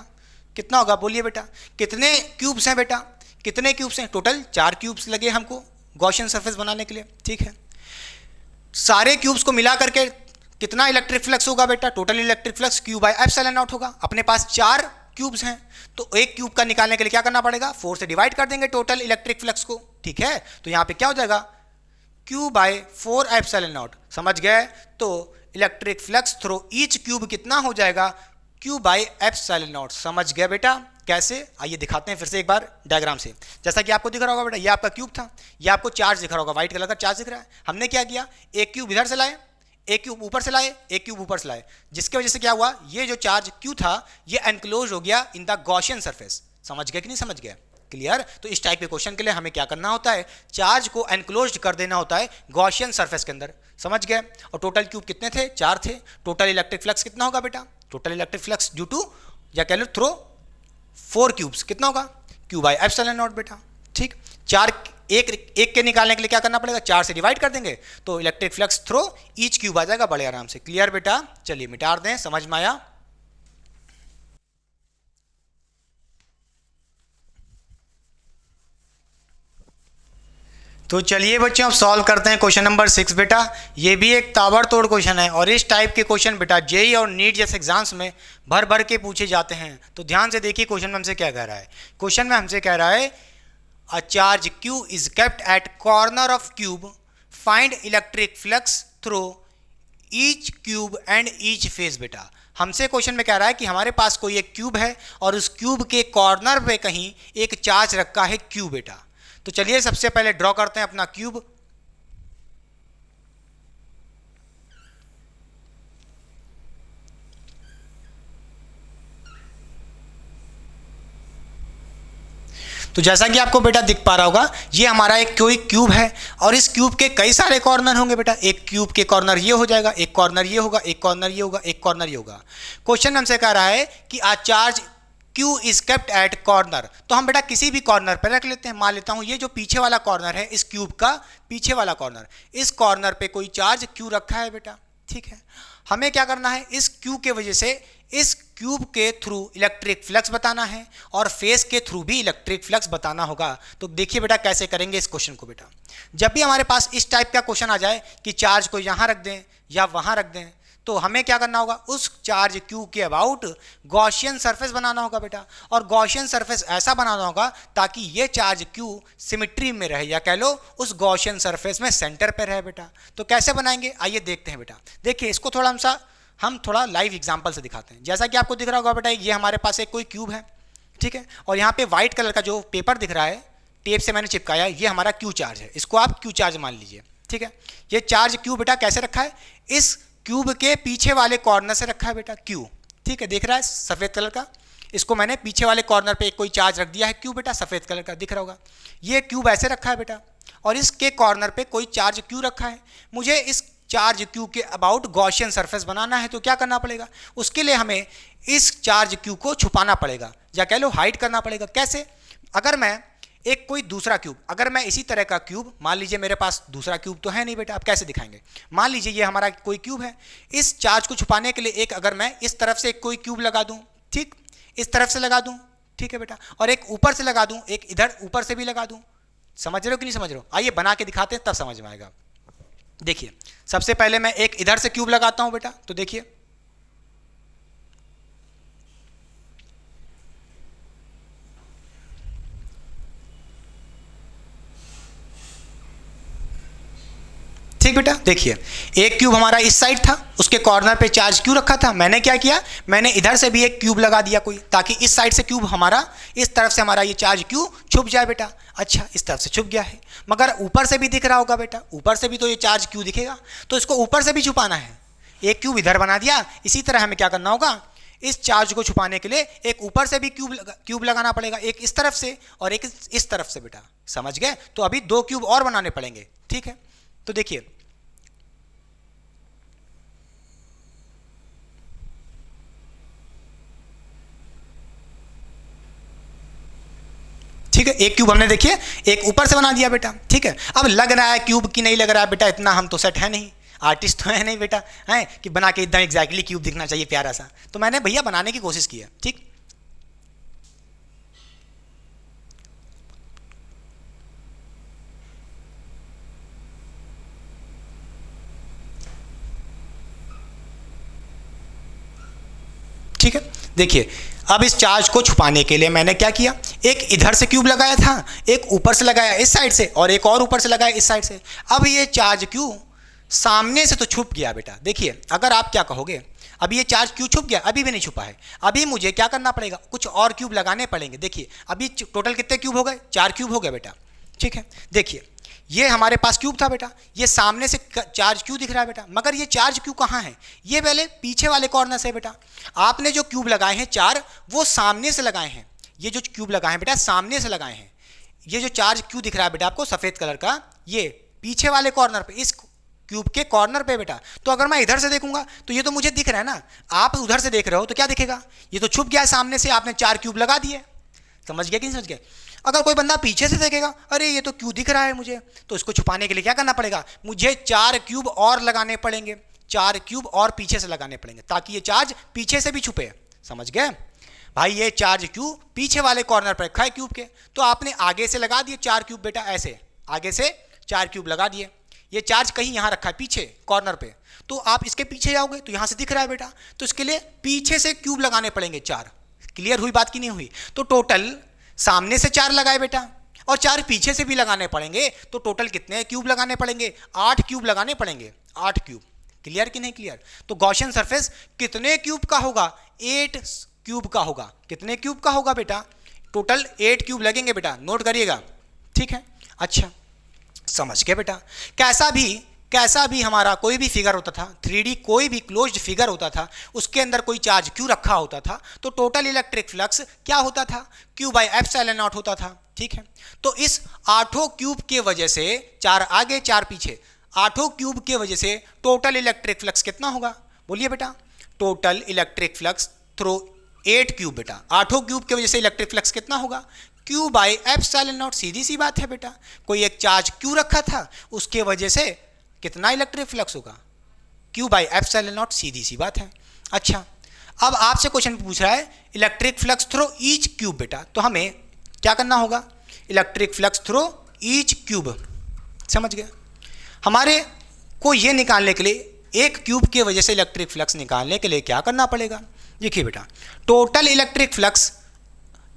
कितना होगा बोलिए बेटा, कितने क्यूब्स हैं बेटा, कितने क्यूब्स हैं, टोटल 4 क्यूब्स लगे हमको गॉसियन सरफेस बनाने के लिए। ठीक है, सारे क्यूब्स को मिला करके कितना इलेक्ट्रिक फ्लक्स होगा बेटा, total electric flux Q by epsilon not होगा। अपने पास 4 क्यूब्स हैं तो एक क्यूब का निकालने के लिए क्या करना पड़ेगा, 4 से डिवाइड कर देंगे टोटल इलेक्ट्रिक फ्लक्स को। ठीक है, तो यहाँ पे क्या हो जाएगा, Q बाय 4 एप्सिलॉन नॉट, समझ गए। तो electric flux through each cube कितना हो जाएगा, Q बाय एप्सिलॉन नॉट। समझ गए बेटा, कैसे, आइए दिखाते हैं फिर से एक बार डायग्राम से। जैसा कि आपको दिख रहा होगा बेटा, ये आपका क्यूब था, ये आपको चार्ज दिख रहा होगा, व्हाइट कलर का चार्ज दिख रहा है। हमने क्या किया, एक क्यूब इधर से लाए, एक क्यूब ऊपर से लाए, एक क्यूब ऊपर से लाए, जिसकी वजह से क्या हुआ, ये जो चार्ज Q था ये एनक्लोज हो गया इन द गॉसियन सरफेस। समझ गए कि नहीं समझ गए, क्लियर। तो इस टाइप के क्वेश्चन के लिए हमें क्या करना होता है, चार्ज को एनक्लोज कर देना होता है गॉसियन सरफेस के अंदर। समझ गए। और टोटल क्यूब कितने थे, 4 थे। टोटल इलेक्ट्रिक फ्लक्स कितना होगा बेटा, total electric flux due to या कह लो थ्रो 4 क्यूब्स कितना होगा, Q बाय एप्सिलॉन नॉट बेटा। ठीक, 4 एक के निकालने के लिए क्या करना पड़ेगा, 4 से डिवाइड कर देंगे तो electric flux through each cube आ जाएगा बड़े आराम से। क्लियर बेटा, चलिए मिटा दें, समझ में आया। तो चलिए बच्चों अब सॉल्व करते हैं क्वेश्चन नंबर 6 बेटा। ये भी एक ताबड़तोड़ क्वेश्चन है और इस टाइप के क्वेश्चन बेटा जेई और नीट जैसे एग्जाम्स में भर भर के पूछे जाते हैं। तो ध्यान से देखिए क्वेश्चन में हमसे क्या कह रहा है। क्वेश्चन में हमसे कह रहा है a charge Q is kept at corner of cube, find electric flux through each cube and each phase. बेटा हमसे क्वेश्चन में कह रहा है कि हमारे पास कोई एक क्यूब है और उस क्यूब के कॉर्नर पे कहीं एक चार्ज रखा है Q बेटा। तो चलिए सबसे पहले ड्रॉ करते हैं अपना क्यूब। तो जैसा कि आपको बेटा दिख पा रहा होगा ये हमारा एक कोई क्यूब है और इस क्यूब के कई सारे कॉर्नर होंगे बेटा। एक क्यूब के कॉर्नर ये हो जाएगा, एक कॉर्नर ये होगा, एक कॉर्नर ये होगा, एक कॉर्नर ये होगा। क्वेश्चन हमसे कह रहा है कि a charge Q is kept at corner. तो हम बेटा किसी भी कॉर्नर पर रख लेते हैं। मान लेता हूं ये जो पीछे वाला कॉर्नर है, इस क्यूब का पीछे वाला कॉर्नर, इस कॉर्नर पे कोई चार्ज Q रखा है बेटा। ठीक है, हमें क्या करना है, इस Q के वजह से इस क्यूब के थ्रू इलेक्ट्रिक फ्लक्स बताना है और फेस के थ्रू भी इलेक्ट्रिक फ्लक्स बताना होगा। तो देखिए बेटा कैसे करेंगे इस क्वेश्चन को। बेटा जब भी हमारे पास इस टाइप का क्वेश्चन आ जाए कि चार्ज को यहां रख दें या वहां रख दें, तो हमें क्या करना होगा, उस चार्ज Q के अबाउट गॉसियन सरफेस बनाना होगा बेटा। और गॉसियन सरफेस ऐसा बनाना होगा ताकि ये चार्ज Q सिमेट्री में रहे या कह लो उस गॉसियन सरफेस में सेंटर पे रहे बेटा। तो कैसे बनाएंगे आइए देखते हैं बेटा। देखिए इसको हम थोड़ा लाइव एग्जांपल से दिखाते हैं। जैसा कि आपको दिख रहा होगा बेटा ये हमारे पास एक कोई क्यूब है, ठीक है, और यहाँ पे व्हाइट कलर का जो पेपर दिख रहा है टेप से मैंने चिपकाया, ये हमारा Q चार्ज है। इसको आप Q चार्ज मान लीजिए। ठीक है, ये चार्ज Q बेटा कैसे रखा है, इस क्यूब के पीछे वाले कॉर्नर से रखा है बेटा Q। ठीक है, दिख रहा है सफेद कलर का, इसको मैंने पीछे वाले कॉर्नर पे कोई चार्ज रख दिया है Q बेटा, सफेद कलर का दिख रहा होगा। ये क्यूब ऐसे रखा है बेटा और इसके कॉर्नर पे कोई चार्ज Q रखा है। मुझे इस चार्ज Q के अबाउट गॉसियन सरफेस बनाना है, तो क्या करना पड़ेगा, उसके लिए हमें इस चार्ज Q को छुपाना पड़ेगा या कह लो हाइड करना पड़ेगा। कैसे, अगर मैं एक कोई दूसरा क्यूब, अगर मैं इसी तरह का क्यूब, मान लीजिए मेरे पास दूसरा क्यूब तो है नहीं बेटा, आप कैसे दिखाएंगे, मान लीजिए ये हमारा कोई क्यूब है, इस चार्ज को छुपाने के लिए एक अगर मैं इस तरफ से एक कोई क्यूब लगा दूं, ठीक, इस तरफ से लगा दूं, ठीक है बेटा, और एक ऊपर से लगा दूं, एक इधर ऊपर से भी लगा दूं। समझ रहे हो कि नहीं समझ रहे हो, आइए बना के दिखाते हैं तब समझ में आएगा। देखिए सबसे पहले मैं एक इधर से क्यूब लगाता हूं बेटा, तो देखिए ठीक बेटा, देखिए एक क्यूब हमारा इस साइड था, उसके कॉर्नर पे चार्ज Q रखा था। मैंने क्या किया, मैंने इधर से भी एक क्यूब लगा दिया कोई, ताकि इस साइड से क्यूब हमारा, इस तरफ से हमारा ये चार्ज Q छुप जाए बेटा। अच्छा इस तरफ से छुप गया है, मगर ऊपर से भी दिख रहा होगा बेटा, ऊपर से भी तो ये चार्ज Q दिखेगा, तो इसको ऊपर से भी छुपाना है। एक क्यूब इधर बना दिया, इसी तरह हमें क्या करना होगा, इस चार्ज को छुपाने के लिए एक ऊपर से भी क्यूब लगाना पड़ेगा, एक इस तरफ से और एक इस तरफ से बेटा। समझ गए, तो अभी 2 क्यूब और बनाने पड़ेंगे। ठीक है, तो देखिए ठीक है, एक क्यूब हमने देखिए एक ऊपर से बना दिया बेटा, ठीक है। अब लग रहा है क्यूब की नहीं लग रहा है बेटा, इतना हम तो सेट है नहीं, आर्टिस्ट तो है नहीं बेटा, है कि बना के एकदम एग्जैक्टली क्यूब दिखना चाहिए प्यारा सा, तो मैंने भैया बनाने की कोशिश की है, ठीक। ठीक है, देखिए अब इस चार्ज को छुपाने के लिए मैंने क्या किया, एक इधर से क्यूब लगाया था, एक ऊपर से लगाया इस साइड से, और एक और ऊपर से लगाया इस साइड से। अब ये चार्ज क्यू सामने से तो छुप गया बेटा, देखिए अगर आप क्या कहोगे, अभी ये चार्ज क्यों छुप गया, अभी भी नहीं छुपा है, अभी मुझे क्या करना पड़ेगा, कुछ और क्यूब लगाने पड़ेंगे। देखिए अभी टोटल कितने क्यूब हो गए, 4 क्यूब हो गए बेटा, ठीक है। देखिए ये हमारे पास क्यूब था बेटा, ये सामने से चार्ज क्यू दिख रहा है बेटा, मगर ये चार्ज क्यू कहाँ है, ये पहले पीछे वाले कॉर्नर से बेटा। आपने जो क्यूब लगाए हैं 4 वो सामने से लगाए हैं, ये जो क्यूब लगाए हैं बेटा सामने से लगाए हैं। ये जो चार्ज क्यू दिख रहा है बेटा आपको सफ़ेद कलर का, ये पीछे वाले कॉर्नर पे, इस क्यूब के कॉर्नर पे बेटा। तो अगर मैं इधर से देखूंगा तो ये तो मुझे दिख रहा है ना, आप उधर से देख रहे हो तो क्या दिखेगा, ये तो छुप गया है सामने से, आपने 4 क्यूब लगा दिए, समझ गए कि नहीं समझ गए। अगर कोई बंदा पीछे से देखेगा, अरे ये तो क्यों दिख रहा है मुझे, तो इसको छुपाने के लिए क्या करना पड़ेगा, मुझे 4 क्यूब और लगाने पड़ेंगे, 4 क्यूब और पीछे से लगाने पड़ेंगे, ताकि ये चार्ज पीछे से भी छुपे, समझ गए भाई। ये चार्ज क्यूब पीछे वाले कॉर्नर पर रखा है क्यूब के, तो आपने आगे से लगा दिए 4 क्यूब बेटा, ऐसे आगे से 4 क्यूब लगा दिए। ये चार्ज कहीं यहाँ रखा है पीछे कॉर्नर पे, तो आप इसके पीछे जाओगे तो यहाँ से दिख रहा है बेटा, तो इसके लिए पीछे से क्यूब लगाने पड़ेंगे 4। क्लियर हुई बात की नहीं हुई। तो टोटल सामने से 4 लगाए बेटा, और 4 पीछे से भी लगाने पड़ेंगे, तो टोटल कितने क्यूब लगाने पड़ेंगे, 8 क्यूब लगाने पड़ेंगे, 8 क्यूब। क्लियर कि नहीं क्लियर। तो गॉसियन सरफेस कितने क्यूब का होगा, 8 क्यूब का होगा। कितने क्यूब का होगा बेटा, टोटल 8 क्यूब लगेंगे बेटा, नोट करिएगा, ठीक है। अच्छा समझ गए बेटा। कैसा भी हमारा कोई भी फिगर होता था, 3D कोई भी क्लोज्ड फिगर होता था, उसके अंदर कोई चार्ज क्यू रखा होता था, तो टोटल इलेक्ट्रिक फ्लक्स क्या होता था, Q बाई एप्सिलॉन नॉट होता था, ठीक है। तो इस 8 क्यूब के वजह से, 4 आगे 4 पीछे, 8 क्यूब के वजह से टोटल इलेक्ट्रिक फ्लक्स कितना होगा, बोलिए बेटा। Total electric flux through 8 cube बेटा, 8 क्यूब की वजह से इलेक्ट्रिक फ्लक्स कितना होगा, Q बाई एप्सिलॉन नॉट। सीधी सी बात है बेटा, कोई एक चार्ज Q रखा था, उसके वजह से कितना इलेक्ट्रिक फ्लक्स होगा, Q बाई एप्सिलॉन नॉट, सीधी सी बात है। अच्छा अब आपसे क्वेश्चन पूछ रहा है electric flux through each cube बेटा, तो हमें क्या करना होगा, electric flux through each cube, समझ गए। हमारे को ये निकालने के लिए एक क्यूब की वजह से इलेक्ट्रिक फ्लक्स निकालने के लिए क्या करना पड़ेगा, देखिए बेटा टोटल इलेक्ट्रिक फ्लक्स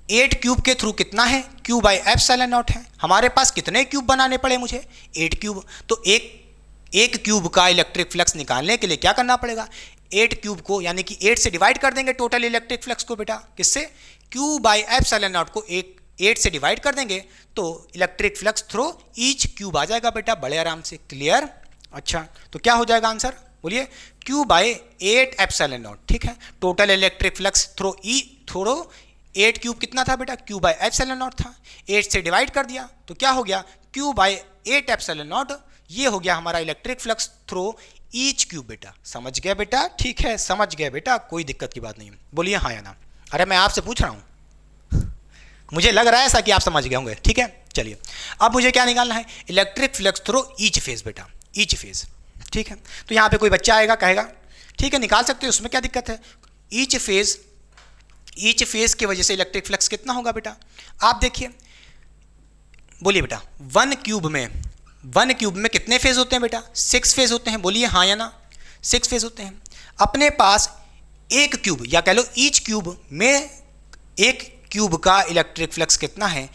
8 क्यूब के थ्रू कितना है, Q बाई एप्सिलॉन नॉट है। हमारे पास कितने क्यूब बनाने पड़े मुझे, 8 क्यूब। तो एक क्यूब का इलेक्ट्रिक फ्लक्स निकालने के लिए क्या करना पड़ेगा, 8 क्यूब को यानी कि 8 से डिवाइड कर देंगे टोटल इलेक्ट्रिक फ्लक्स को बेटा, किससे, Q बाई एप्सिलॉन नॉट को 8 से डिवाइड कर देंगे, तो electric flux through each cube आ जाएगा बेटा, बड़े आराम से। क्लियर। अच्छा तो क्या हो जाएगा आंसर, बोलिए Q बाई 8 एप्सिलॉन नॉट, ठीक है। Total electric flux through 8 cube कितना था बेटा, Q बाई एप्सिलॉन नॉट था, 8 से डिवाइड कर दिया तो क्या हो गया, Q बाई 8 एप्सिलॉन नॉट। ये हो गया हमारा electric flux through each cube बेटा, समझ गया बेटा, ठीक है समझ गया बेटा, कोई दिक्कत की बात नहीं। बोलिए हाँ या ना। अरे मैं आपसे पूछ रहा हूँ, मुझे लग रहा है ऐसा कि आप समझ गए होंगे, ठीक है। चलिए अब मुझे क्या निकालना है, electric flux through each phase बेटा, ईच फेज, ठीक है। तो यहाँ पे कोई बच्चा आएगा कहेगा ठीक है निकाल सकते हो, उसमें क्या दिक्कत है। ईच फेज की वजह से इलेक्ट्रिक फ्लक्स कितना होगा बेटा, आप देखिए, बोलिए बेटा 1 क्यूब में कितने फेज होते हैं बेटा, 6 फेज होते हैं, बोलिए हाँ या ना, 6 फेज होते हैं। अपने पास एक क्यूब या कह लो ईच क्यूब में एक क्यूब का इलेक्ट्रिक फ्लक्स कितना है,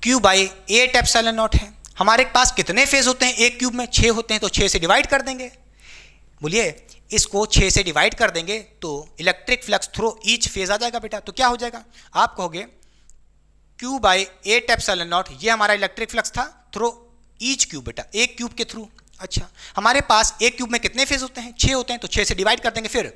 Q बाई 8 एप्सिलॉन नॉट है। हमारे पास कितने फेज होते हैं एक क्यूब में, 6 होते हैं, तो 6 से डिवाइड कर देंगे, बोलिए इसको 6 से डिवाइड कर देंगे तो electric flux through each face आ जाएगा बेटा। तो क्या हो जाएगा, आप कहोगे Q बाई 8 एप्सिलॉन नॉट, ये हमारा इलेक्ट्रिक फ्लक्स था थ्रू ईच क्यूब बेटा, एक क्यूब के थ्रू। अच्छा हमारे पास एक क्यूब में कितने फेज होते हैं, 6 होते हैं, तो 6 से डिवाइड कर देंगे, फिर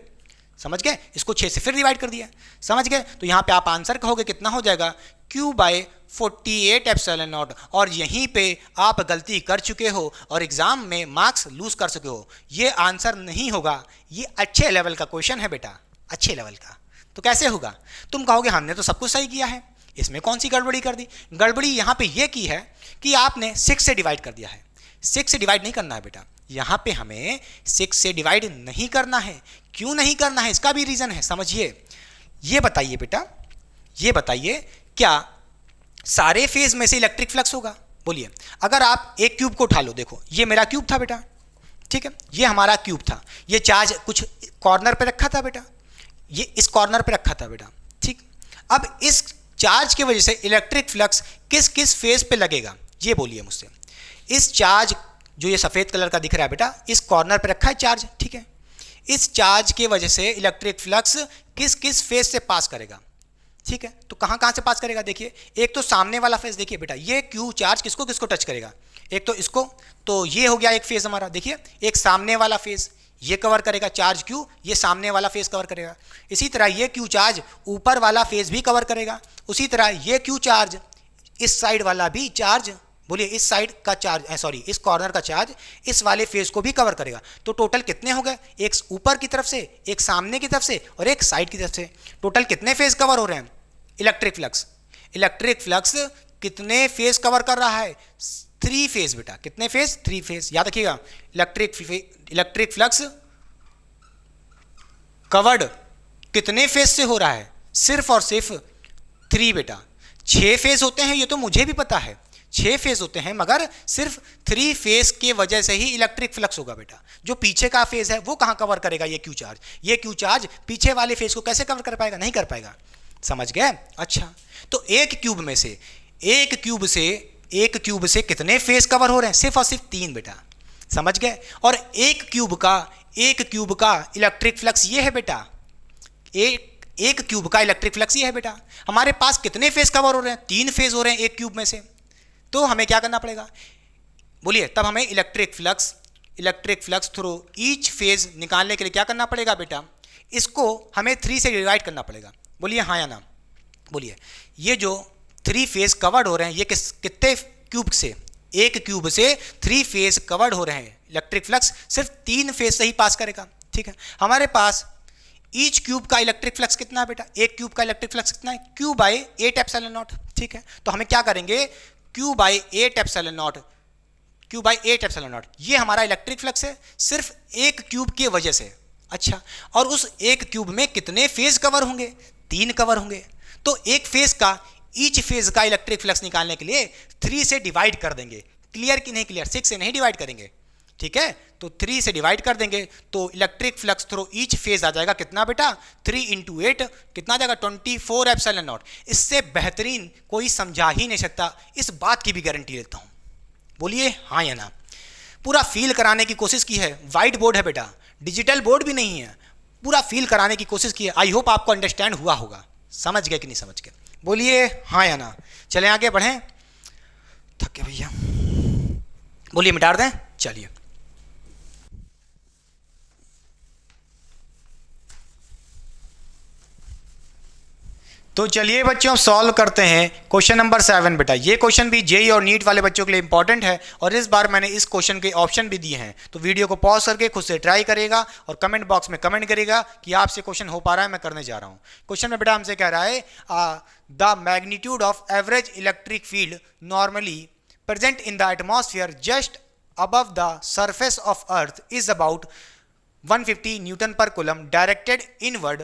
समझ गए, इसको 6 से फिर डिवाइड कर दिया, समझ गए। तो यहाँ पे आप आंसर कहोगे कितना हो जाएगा, Q बाई 48 एप्सिलॉन नॉट। और यहीं पे आप गलती कर चुके हो और एग्जाम में मार्क्स लूज कर चुके हो, ये आंसर नहीं होगा, ये अच्छे लेवल का क्वेश्चन है बेटा, अच्छे लेवल का। तो कैसे होगा, तुम कहोगे हमने तो सब कुछ सही किया है, इसमें कौन सी गड़बड़ी कर दी? गड़बड़ी यहाँ पे ये की है कि आपने 6 से डिवाइड कर दिया है। 6 से डिवाइड नहीं करना है बेटा, यहाँ पे हमें 6 से डिवाइड नहीं करना है। क्यों नहीं करना है, इसका भी रीज़न है, समझिए। ये बताइए बेटा, ये बताइए क्या सारे फेज में से इलेक्ट्रिक फ्लक्स होगा? बोलिए। अगर आप एक क्यूब को उठा लो, देखो ये मेरा क्यूब था बेटा, ठीक है, ये हमारा क्यूब था, ये चार्ज कुछ कॉर्नर पे रखा था बेटा, ये इस कॉर्नर पे रखा था बेटा, ठीक। अब इस चार्ज की वजह से इलेक्ट्रिक फ्लक्स किस किस फेज पे लगेगा, ये बोलिए मुझसे। इस चार्ज जो ये सफ़ेद कलर का दिख रहा है बेटा, इस कॉर्नर पे रखा है चार्ज, ठीक है। इस चार्ज की वजह से इलेक्ट्रिक फ्लक्स किस किस फेज से पास करेगा, ठीक है। तो कहाँ कहाँ से पास करेगा? देखिए, एक तो सामने वाला फेज, देखिए बेटा ये क्यू चार्ज किसको किसको टच करेगा? एक तो इसको, तो ये हो गया एक फेज हमारा, देखिए एक सामने वाला फेज ये कवर करेगा चार्ज क्यू, ये सामने वाला फेज कवर करेगा। इसी तरह ये क्यू चार्ज ऊपर वाला फेज भी कवर करेगा। उसी तरह ये क्यू चार्ज इस साइड वाला भी चार्ज, बोलिए इस साइड का चार्ज, सॉरी इस कॉर्नर का चार्ज इस वाले फेज को भी कवर करेगा। तो टोटल कितने हो गए? एक ऊपर की तरफ से, एक सामने की तरफ से और एक साइड की तरफ से। टोटल कितने फेज कवर हो रहे हैं? इलेक्ट्रिक फ्लक्स, इलेक्ट्रिक फ्लक्स कितने फेज कवर कर रहा है? 3 फेज बेटा। कितने फेज? 3 फेज। याद रखिएगा, इलेक्ट्रिक फ्लक्स कवर्ड कितने फेज से हो रहा है? सिर्फ और सिर्फ 3 बेटा। 6 फेज होते हैं ये तो मुझे भी पता है, 6 फेज होते हैं, मगर सिर्फ 3 फेज के वजह से ही इलेक्ट्रिक फ्लक्स होगा बेटा। जो पीछे का फेज है वो कहाँ कवर करेगा? ये क्यू चार्ज। ये क्यू चार्ज पीछे वाले फेज को कैसे कवर कर पाएगा? नहीं कर पाएगा। समझ गए? अच्छा, तो एक क्यूब में से, एक क्यूब से कितने फेज कवर हो रहे हैं? सिर्फ और सिर्फ 3 बेटा। समझ गए? और एक क्यूब का इलेक्ट्रिक फ्लक्स ये है बेटा, एक क्यूब का इलेक्ट्रिक फ्लक्स ये है बेटा। हमारे पास कितने फेज कवर हो रहे हैं? 3 फेज हो रहे हैं एक क्यूब में से। तो हमें क्या करना पड़ेगा? बोलिए। तब हमें electric flux through each phase निकालने के लिए क्या करना पड़ेगा बेटा? इसको हमें 3 से डिवाइड करना पड़ेगा। बोलिए हाँ या ना? बोलिए। ये जो 3 फेज कवर्ड हो रहे हैं, ये कितने क्यूब से? एक क्यूब से 3 फेज कवर्ड हो रहे हैं। इलेक्ट्रिक फ्लक्स सिर्फ 3 फेज से ही पास करेगा, ठीक है। हमारे पास ईच क्यूब का इलेक्ट्रिक फ्लक्स कितना है बेटा? एक क्यूब का इलेक्ट्रिक फ्लक्स कितना है? Q बाई 8 एप्सिलॉन नॉट, ठीक है। तो हमें क्या करेंगे? Q बाई 8 एप्सिलॉन नॉट, ये हमारा इलेक्ट्रिक फ्लक्स है सिर्फ एक क्यूब की वजह से। अच्छा, और उस एक क्यूब में कितने फेज कवर होंगे? 3 कवर होंगे। तो एक फेज का, ईच फेज का इलेक्ट्रिक फ्लक्स निकालने के लिए 3 से डिवाइड कर देंगे। क्लियर कि नहीं क्लियर? 6 से नहीं डिवाइड करेंगे, ठीक है। तो 3 से डिवाइड कर देंगे तो electric flux through each face आ जाएगा कितना बेटा? 3 × 8 कितना आ जाएगा? 24 एप्सिलॉन नॉट। इससे बेहतरीन कोई समझा ही नहीं सकता, इस बात की भी गारंटी लेता हूं। बोलिए हाँ या ना? पूरा फील कराने की कोशिश की है। वाइट बोर्ड है बेटा, डिजिटल बोर्ड भी नहीं है। पूरा फील कराने की कोशिश की है। आई होप आपको अंडरस्टैंड हुआ होगा। समझ गए कि नहीं समझ गए? बोलिए हाँ या ना? चलें आगे बढ़ें। थक गए भैया, बोलिए मिटा दें। चलिए, तो चलिए बच्चों अब सॉल्व करते हैं क्वेश्चन नंबर 7 बेटा। ये क्वेश्चन भी जेई और नीट वाले बच्चों के लिए इंपॉर्टेंट है और इस बार मैंने इस क्वेश्चन के ऑप्शन भी दिए हैं। तो वीडियो को पॉज करके खुद से ट्राई करेगा और कमेंट बॉक्स में कमेंट करेगा कि आपसे क्वेश्चन हो पा रहा है, मैं करने जा रहा हूँ। क्वेश्चन में बेटा हमसे कह रहा है the magnitude of average electric field normally present in the atmosphere just above the surface of earth is about 150 newton per coulomb directed inward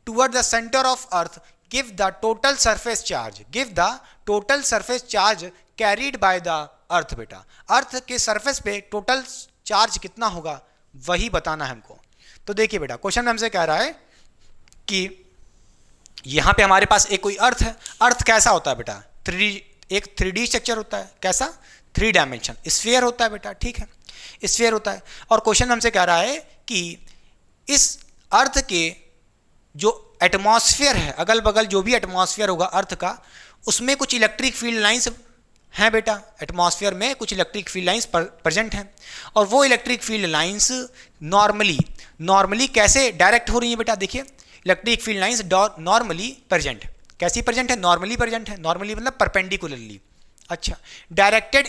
toward the centre of earth. Give the total surface charge carried by the earth बेटा। अर्थ के surface पे total charge कितना होगा वही बताना है हमको। तो देखिए बेटा, क्वेश्चन में हमसे कह रहा है कि यहां पे हमारे पास एक कोई अर्थ है। अर्थ कैसा होता है बेटा? 3D स्ट्रक्चर होता है। कैसा? 3 डायमेंशन स्फीयर होता है बेटा, ठीक है, स्फीयर होता है। और क्वेश्चन हमसे कह रहा है कि इस अर्थ के जो एटमॉस्फेयर है, अगल बगल जो भी एटमॉस्फेयर होगा अर्थ का, उसमें कुछ इलेक्ट्रिक फील्ड लाइंस हैं बेटा। एटमॉस्फेयर में कुछ इलेक्ट्रिक फील्ड लाइंस प्रेजेंट हैं और वो इलेक्ट्रिक फील्ड लाइंस नॉर्मली कैसे डायरेक्ट हो रही हैं बेटा? देखिए, electric field lines normally present, कैसी प्रेजेंट है? नॉर्मली प्रेजेंट है। नॉर्मली मतलब परपेंडिकुलरली। अच्छा, directed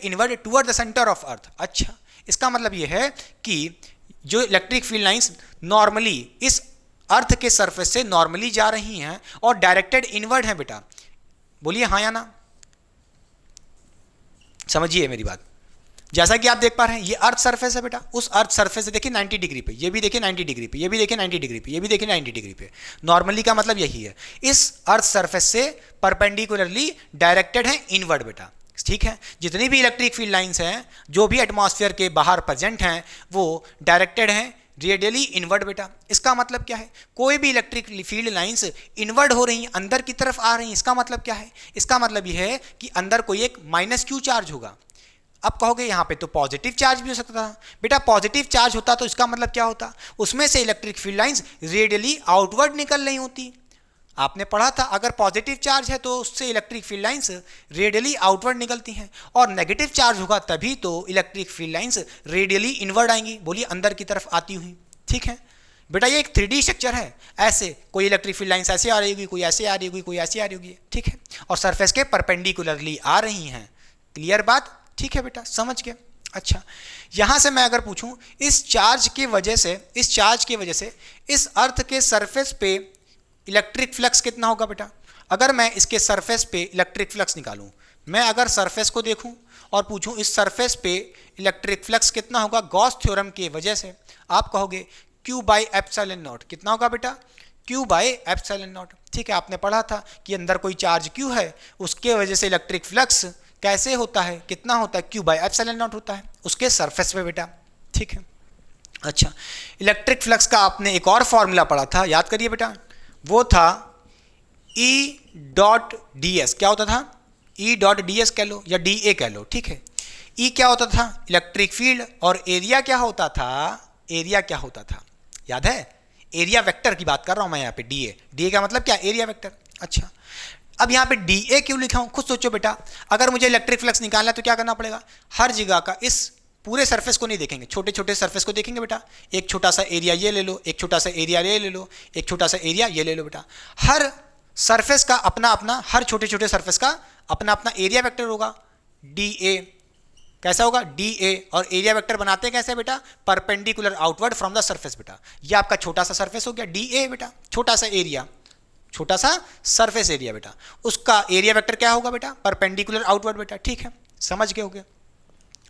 inward toward the centre of अर्थ। अच्छा, इसका मतलब ये है कि जो इलेक्ट्रिक फील्ड लाइंस नॉर्मली इस अर्थ के सरफेस से नॉर्मली जा रही हैं और डायरेक्टेड इनवर्ड हैं बेटा। बोलिए हाँ या ना, समझिए मेरी बात। जैसा कि आप देख पा रहे हैं ये अर्थ सरफेस है बेटा, उस अर्थ सरफेस से देखिए 90 डिग्री पे, ये भी देखिए 90 डिग्री पे, ये भी देखिए 90 डिग्री पे, ये भी देखिए 90 डिग्री पे। नॉर्मली का मतलब यही है, इस अर्थ सरफेस से परपेंडिकुलरली डायरेक्टेड है इनवर्ड बेटा। ठीक है, जितनी भी इलेक्ट्रिक फील्ड लाइंस हैं जो भी एटमॉस्फेयर के बाहर प्रेजेंट हैं वो डायरेक्टेड हैं रेडियली इनवर्ड बेटा। इसका मतलब क्या है, कोई भी इलेक्ट्रिक फील्ड लाइंस इनवर्ड हो रही हैं, अंदर की तरफ आ रही हैं, इसका मतलब क्या है, इसका मतलब यह है कि अंदर कोई एक माइनस क्यू चार्ज होगा। अब कहोगे यहाँ पे तो पॉजिटिव चार्ज भी हो सकता था बेटा, पॉजिटिव चार्ज होता तो इसका मतलब क्या होता, उसमें से electric field lines radially outward निकल रही होती। आपने पढ़ा था अगर पॉजिटिव चार्ज है तो उससे electric field lines radially outward निकलती हैं, और नेगेटिव चार्ज होगा तभी तो electric field lines radially inward आएंगी, बोलिए अंदर की तरफ आती हुई। ठीक है बेटा, ये एक 3D स्ट्रक्चर है, ऐसे कोई इलेक्ट्रिक फील्ड लाइंस ऐसे आ रही होगी, कोई ऐसे आ रही होगी, कोई ऐसे आ रही होगी। ठीक है, और सरफेस के परपेंडिकुलरली आ रही हैं। क्लियर बात, ठीक है बेटा, समझ गए। अच्छा, यहां से मैं अगर पूछूं इस चार्ज की वजह से इस अर्थ के सरफेस पे इलेक्ट्रिक फ्लक्स कितना होगा बेटा। अगर मैं इसके सरफेस पे इलेक्ट्रिक फ्लक्स निकालूं, मैं अगर सरफेस को देखूं और पूछूं इस सरफेस पे इलेक्ट्रिक फ्लक्स कितना होगा गॉस थ्योरम की वजह से, आप कहोगे Q बाई एप्सिलॉन नॉट। कितना होगा बेटा, Q बाई एप्सिलॉन नॉट। ठीक है, आपने पढ़ा था कि अंदर कोई चार्ज Q है, उसके वजह से इलेक्ट्रिक फ्लक्स कैसे होता है, कितना होता है, Q बाई एप्सिलॉन नॉट होता है उसके सरफेस पे बेटा। ठीक है, अच्छा, इलेक्ट्रिक फ्लक्स का आपने एक और फॉर्मूला पढ़ा था, याद करिए बेटा, वो था E डॉट डी एस। क्या होता था, E डॉट डी एस कह लो या DA कह लो। ठीक है, E क्या होता था, इलेक्ट्रिक फील्ड, और एरिया क्या होता था, एरिया क्या होता था, याद है, एरिया वेक्टर की बात कर रहा हूं मैं यहाँ पे, DA का मतलब क्या, एरिया वेक्टर। अच्छा, अब यहाँ पे DA क्यों लिखा हूं, खुद सोचो बेटा, अगर मुझे इलेक्ट्रिक फ्लक्स निकालना है तो क्या करना पड़ेगा, हर जगह का इस पूरे सरफेस को नहीं देखेंगे, छोटे छोटे सरफेस को देखेंगे बेटा। एक छोटा सा एरिया ये ले लो, एक छोटा सा एरिया ये ले लो, एक छोटा सा एरिया ये ले लो बेटा। हर सरफेस का अपना अपना, हर छोटे छोटे सरफेस का अपना अपना एरिया वेक्टर होगा, DA। कैसा होगा, DA, और एरिया वेक्टर बनाते हैं कैसे बेटा, perpendicular outward from the surface बेटा। ये आपका छोटा सा सरफेस हो गया DA बेटा, छोटा सा एरिया, छोटा सा सरफेस एरिया बेटा, उसका एरिया वेक्टर क्या होगा बेटा, परपेंडिकुलर आउटवर्ड बेटा। ठीक है, समझ गए होगे,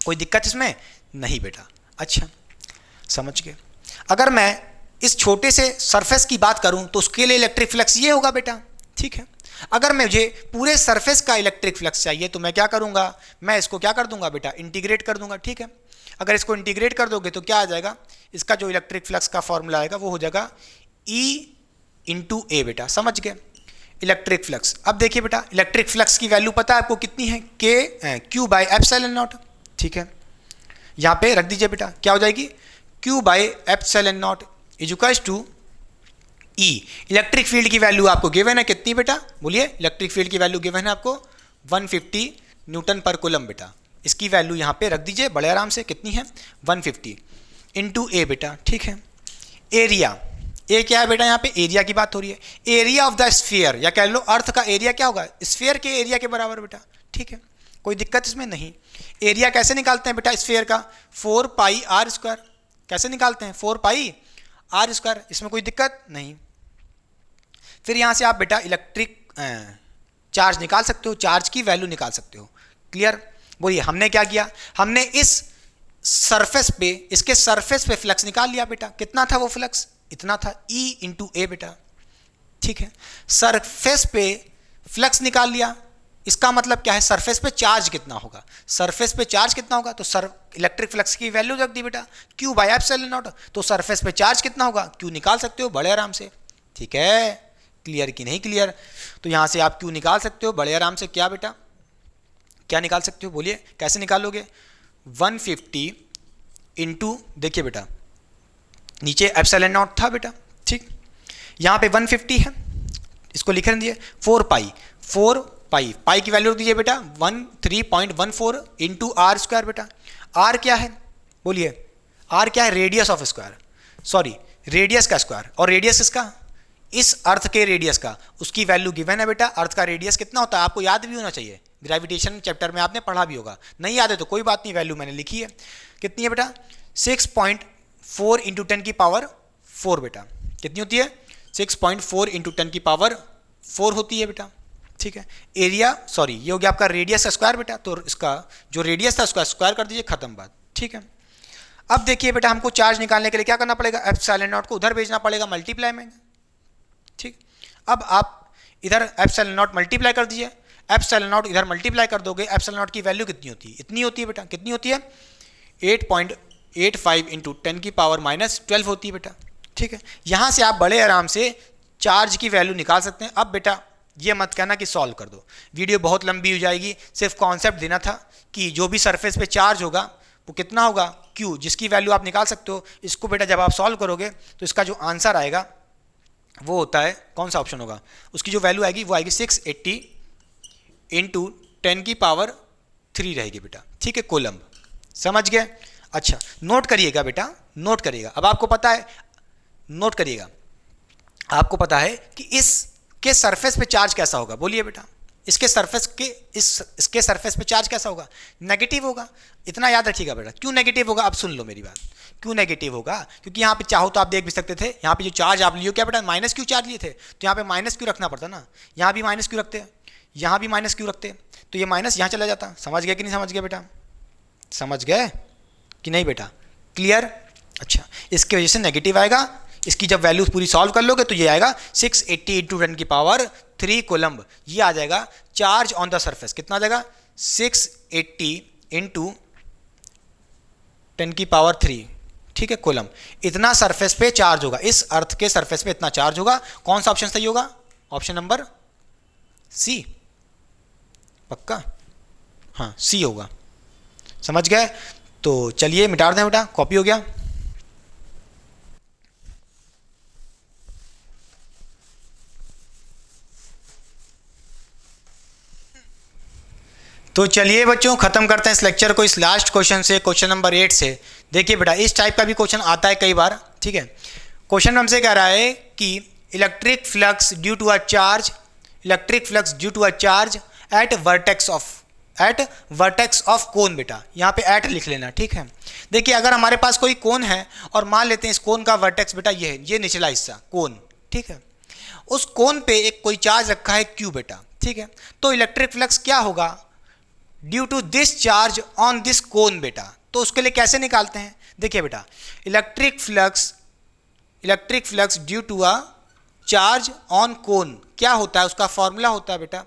कोई दिक्कत इसमें नहीं बेटा। अच्छा, समझ गए। अगर मैं इस छोटे से सरफेस की बात करूं तो उसके लिए इलेक्ट्रिक फ्लक्स ये होगा बेटा। ठीक है, अगर मुझे पूरे सरफेस का इलेक्ट्रिक फ्लक्स चाहिए तो मैं क्या करूंगा, मैं इसको क्या कर दूंगा बेटा, इंटीग्रेट कर दूंगा। ठीक है, अगर इसको इंटीग्रेट कर दोगे तो क्या आ जाएगा, इसका जो इलेक्ट्रिक फ्लक्स का फॉर्मूला आएगा वो हो जाएगा E इंटू ए बेटा। समझ गए, इलेक्ट्रिक फ्लक्स। अब देखिए बेटा, इलेक्ट्रिक फ्लक्स की वैल्यू पता है आपको कितनी है, Q बाई एप्सिलॉन नॉट। ठीक है, यहां पे रख दीजिए बेटा, क्या हो जाएगी, Q by epsilon naught is equals to E। Electric field की वैल्यू आपको गिवन है कितनी बेटा, बोलिए, इलेक्ट्रिक फील्ड की वैल्यू गिवन है आपको 150 न्यूटन पर कूलम बेटा। इसकी वैल्यू यहां पे रख दीजिए बड़े आराम से, कितनी है 150 इंटू ए बेटा। ठीक है, एरिया, ए क्या है बेटा, यहाँ पे एरिया की बात हो रही है, एरिया ऑफ द स्फीयर, या कह लो अर्थ का एरिया क्या होगा, स्फीयर के एरिया के बराबर बेटा। ठीक है, कोई दिक्कत इसमें नहीं। एरिया कैसे निकालते हैं बेटा स्फीयर का, 4 पाई आर स्क्वायर। कैसे निकालते हैं, 4 पाई आर स्क्वायर, इसमें कोई दिक्कत नहीं। फिर यहाँ से आप बेटा इलेक्ट्रिक चार्ज निकाल सकते हो, चार्ज की वैल्यू निकाल सकते हो। क्लियर, बोलिए, हमने क्या किया, हमने इस सरफेस पे, इसके सरफेस पे फ्लक्स निकाल लिया बेटा। कितना था वो फ्लक्स, इतना था, E इंटू ए बेटा। ठीक है, सरफेस पे फ्लक्स निकाल लिया, इसका मतलब क्या है, सरफेस पे चार्ज कितना होगा, सरफेस पे चार्ज कितना होगा, तो इलेक्ट्रिक फ्लक्स की वैल्यू रख दी बेटा Q बाई एप्सिलॉन नॉट। तो सरफेस पे चार्ज कितना होगा, Q निकाल सकते हो बड़े आराम से। ठीक है, क्लियर कि नहीं क्लियर, तो यहां से आप Q निकाल सकते हो बड़े आराम से। क्या बेटा, क्या निकाल सकते हो, बोलिए, कैसे निकालोगे, 150 इंटू, देखिए बेटा नीचे एप्सिलॉन नॉट था बेटा। ठीक, यहाँ पे 150 है, इसको लिख दिए 4 पाई, पाई की वैल्यू दीजिए बेटा 13.14 इंटू आर स्क्वायर बेटा। आर क्या है, बोलिए, आर क्या है, radius of square, sorry radius का स्क्वायर, और रेडियस किसका, इस अर्थ के रेडियस का, उसकी वैल्यू गिवन है बेटा। अर्थ का रेडियस कितना होता है आपको याद भी होना चाहिए, ग्रेविटेशन चैप्टर में आपने पढ़ा भी होगा, नहीं याद है तो कोई बात नहीं, वैल्यू मैंने लिखी है। कितनी है बेटा, 6.4 इंटू 10 की पावर 4 बेटा। कितनी होती है, 6.4 इंटू 10⁴ होती है बेटा, ठीक है। एरिया, सॉरी ये हो गया आपका रेडियस का स्क्वायर बेटा, तो इसका जो रेडियस था उसका स्क्वायर कर दीजिए, खत्म बात, ठीक है। अब देखिए बेटा हमको चार्ज निकालने के लिए क्या करना पड़ेगा, एप्सिलॉन नॉट को उधर भेजना पड़ेगा मल्टीप्लाई में, ठीक। अब आप इधर एप्सिलॉन नॉट मल्टीप्लाई कर दीजिए, एप्सिलॉन नॉट इधर मल्टीप्लाई कर दोगे, एप्सिलॉन नॉट की वैल्यू कितनी होती है, इतनी होती है बेटा, कितनी होती है 8.85 इंटू 10⁻12 होती है बेटा, ठीक है। यहाँ से आप बड़े आराम से चार्ज की वैल्यू निकाल सकते हैं। अब बेटा ये मत कहना कि सॉल्व कर दो, वीडियो बहुत लंबी हो जाएगी, सिर्फ कॉन्सेप्ट देना था कि जो भी सरफेस पे चार्ज होगा वो कितना होगा, Q, जिसकी वैल्यू आप निकाल सकते हो। इसको बेटा जब आप सॉल्व करोगे तो इसका जो आंसर आएगा वो होता है, कौन सा ऑप्शन होगा, उसकी जो वैल्यू आएगी वो आएगी 680 इंटू 10⁻³ रहेगी बेटा, ठीक है, कोलम्ब। समझ गए? अच्छा नोट करिएगा बेटा, नोट करिएगा। अब आपको पता है, नोट करिएगा, आपको पता है कि इसके सरफेस पे चार्ज कैसा होगा, बोलिए बेटा, इसके सरफेस के इसके सरफेस पे चार्ज कैसा होगा, नेगेटिव होगा। इतना याद रखिएगा बेटा। क्यों नेगेटिव होगा, अब सुन लो मेरी बात, क्यों नेगेटिव होगा, क्योंकि यहाँ पे चाहो तो आप देख भी सकते थे, यहाँ पे जो चार्ज आप लियो क्या बेटा, माइनस क्यू चार्ज लिए थे, तो यहाँ पे माइनस क्यू रखना पड़ता ना, यहाँ भी माइनस क्यू रखते, यहाँ भी माइनस क्यू रखते, तो ये माइनस यहाँ चला जाता। समझ गए कि नहीं समझ गए बेटा, समझ गए कि नहीं बेटा, क्लियर? अच्छा इसकी वजह से नेगेटिव आएगा, इसकी जब वैल्यू पूरी सॉल्व कर लोगे तो ये आएगा 680 इंटू 10⁻³ कोलम्ब, ये आ जाएगा चार्ज ऑन द सरफेस। कितना आ जाएगा, 680 इंटू 10⁻³, ठीक है, कोलम्ब। इतना सरफेस पे चार्ज होगा, इस अर्थ के सरफेस पे इतना चार्ज होगा। कौन सा ऑप्शन सही होगा, ऑप्शन नंबर सी, पक्का, हाँ सी होगा। समझ गए? तो चलिए मिटा दें बेटा, कॉपी हो गया। तो चलिए बच्चों खत्म करते हैं इस लेक्चर को इस लास्ट क्वेश्चन से, क्वेश्चन नंबर 8 से। देखिए बेटा इस टाइप का भी क्वेश्चन आता है कई बार, ठीक है। क्वेश्चन हमसे कह रहा है कि electric flux due to a charge, electric flux due to a charge at vertex of cone. बेटा यहाँ पे एट लिख लेना, ठीक है। देखिए अगर हमारे पास कोई कोन है और मान लेते हैं इस कोन का वर्टेक्स बेटा ये है, ये निचला हिस्सा कोन, ठीक है। उस कोन पे एक कोई चार्ज रखा है Q बेटा, ठीक है। तो इलेक्ट्रिक फ्लक्स क्या होगा due to this charge on this cone बेटा। तो उसके लिए कैसे निकालते हैं, देखिए बेटा electric flux due to a charge on cone क्या होता है, उसका फॉर्मूला होता है बेटा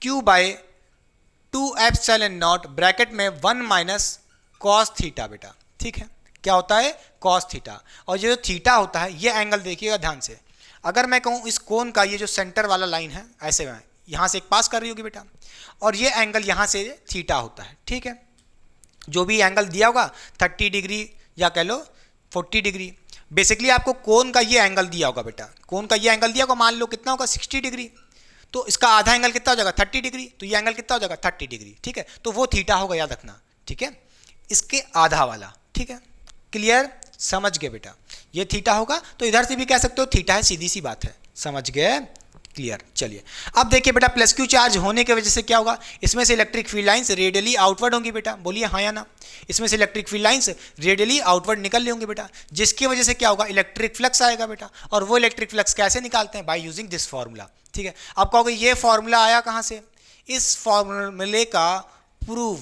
Q/2ε0 ब्रैकेट में 1 - cos थीटा बेटा, ठीक है। क्या होता है, cos थीटा। और ये जो थीटा होता है ये एंगल देखिएगा ध्यान से, अगर मैं कहूँ इस कोन का ये जो सेंटर वाला लाइन है ऐसे में यहाँ से एक पास कर रही होगी बेटा, और ये एंगल यहाँ से थीटा होता है, ठीक है। जो भी एंगल दिया होगा 30 डिग्री या कह लो 40 डिग्री, बेसिकली आपको कोन का ये एंगल दिया होगा बेटा, कोन का ये एंगल दिया होगा, मान लो कितना होगा 60 डिग्री, तो इसका आधा एंगल कितना हो जाएगा 30 डिग्री, तो ये एंगल कितना हो जाएगा 30 डिग्री, ठीक है। तो वो थीटा होगा, याद रखना, ठीक है, इसके आधा वाला, ठीक है। क्लियर, समझ गए बेटा, ये थीटा होगा, तो इधर से भी कह सकते हो थीटा है, सीधी सी बात है। समझ गए, क्लियर। चलिए अब देखिए बेटा प्लस क्यू चार्ज होने की वजह से क्या होगा, इसमें से electric field lines radially outward होंगी बेटा, बोलिए हाँ या ना। इसमें से electric field lines radially outward निकल होंगे बेटा, जिसकी वजह से क्या होगा, इलेक्ट्रिक फ्लक्स आएगा बेटा। और वो इलेक्ट्रिक फ्लक्स कैसे निकालते हैं, बाय यूजिंग दिस फॉर्मूला, ठीक है। आप कहोगे ये फॉर्मूला आया कहाँ से, इस फॉर्मूले का प्रूव,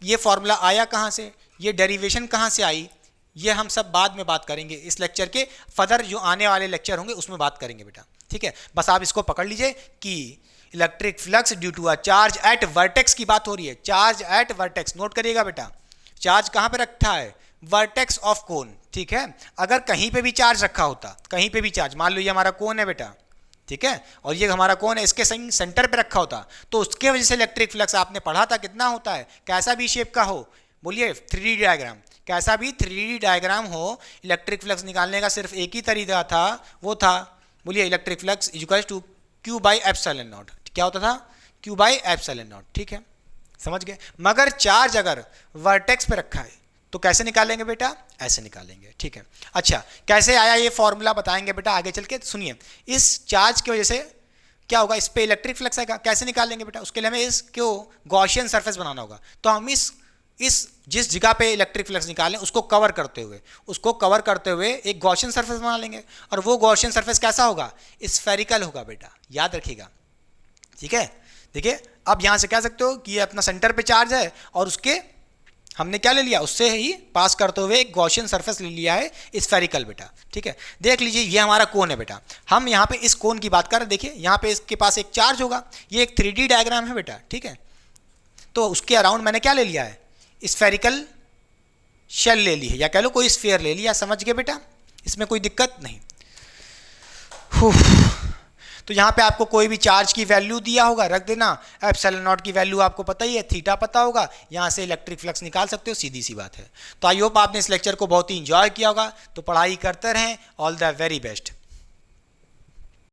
ये फॉर्मूला आया कहाँ से, ये डेरिवेशन कहाँ से आई, ये हम सब बाद में बात करेंगे, इस लेक्चर के फर्दर जो आने वाले लेक्चर होंगे उसमें बात करेंगे बेटा, ठीक है। बस आप इसको पकड़ लीजिए कि electric flux due to a charge at vertex की बात हो रही है, चार्ज एट वर्टेक्स, नोट करिएगा बेटा, चार्ज कहाँ पे रखा है, वर्टेक्स ऑफ कोन, ठीक है। अगर कहीं पे भी चार्ज रखा होता, कहीं पे भी चार्ज, मान लो ये हमारा कोन है बेटा, ठीक है, और ये हमारा कोन है, इसके सेंटर पे रखा होता, तो उसके वजह से इलेक्ट्रिक फ्लक्स आपने पढ़ा था कितना होता है, कैसा भी शेप का हो, बोलिए 3D डायग्राम, कैसा भी 3D डायग्राम हो, इलेक्ट्रिक फ्लक्स निकालने का सिर्फ एक ही तरीका था, वो था, बोलिए electric flux equal to Q/ε0। क्या होता था, Q/ε0, ठीक है, समझ गए। मगर चार्ज अगर वर्टेक्स पे रखा है तो कैसे निकालेंगे बेटा, ऐसे निकालेंगे, ठीक है। अच्छा कैसे आया ये फॉर्मूला बताएंगे बेटा आगे चल के, सुनिए। इस चार्ज की वजह से क्या होगा, इस पे इलेक्ट्रिक फ्लक्स आएगा, कैसे निकालेंगे बेटा, उसके लिए हमें इसको गॉसियन सरफेस बनाना होगा। तो हम इस इस जिस जगह पे इलेक्ट्रिक फ्लक्स निकालें उसको कवर करते हुए एक गॉसियन सरफेस बना लेंगे, और वो गॉसियन सरफेस कैसा होगा, स्फेरिकल होगा बेटा, याद रखिएगा। ठीक है, देखिए अब यहां से कह सकते हो कि ये अपना सेंटर पे चार्ज है और उसके हमने क्या ले लिया, उससे ही पास करते हुए एक गॉसियन सरफेस ले लिया है स्फेरिकल बेटा। ठीक है, देख लीजिए ये हमारा कोन है बेटा, हम यहाँ पे इस कोन की बात कर रहे हैं। देखिए यहाँ पे इसके पास एक चार्ज होगा, ये एक 3D डायग्राम है बेटा। ठीक है, तो उसके अराउंड मैंने क्या ले लिया है, स्फेरिकल शेल ले ली है, या कह लो कोई स्फीयर ले लिया। समझ गए बेटा, इसमें कोई दिक्कत नहीं। तो यहाँ पे आपको कोई भी चार्ज की वैल्यू दिया होगा, रख देना। एप्सिलॉन नॉट की वैल्यू आपको पता ही है, थीटा पता होगा, यहाँ से इलेक्ट्रिक फ्लक्स निकाल सकते हो, सीधी सी बात है। तो आई होप आपने इस लेक्चर को बहुत ही इंजॉय किया होगा। तो पढ़ाई करते रहें, ऑल द वेरी बेस्ट।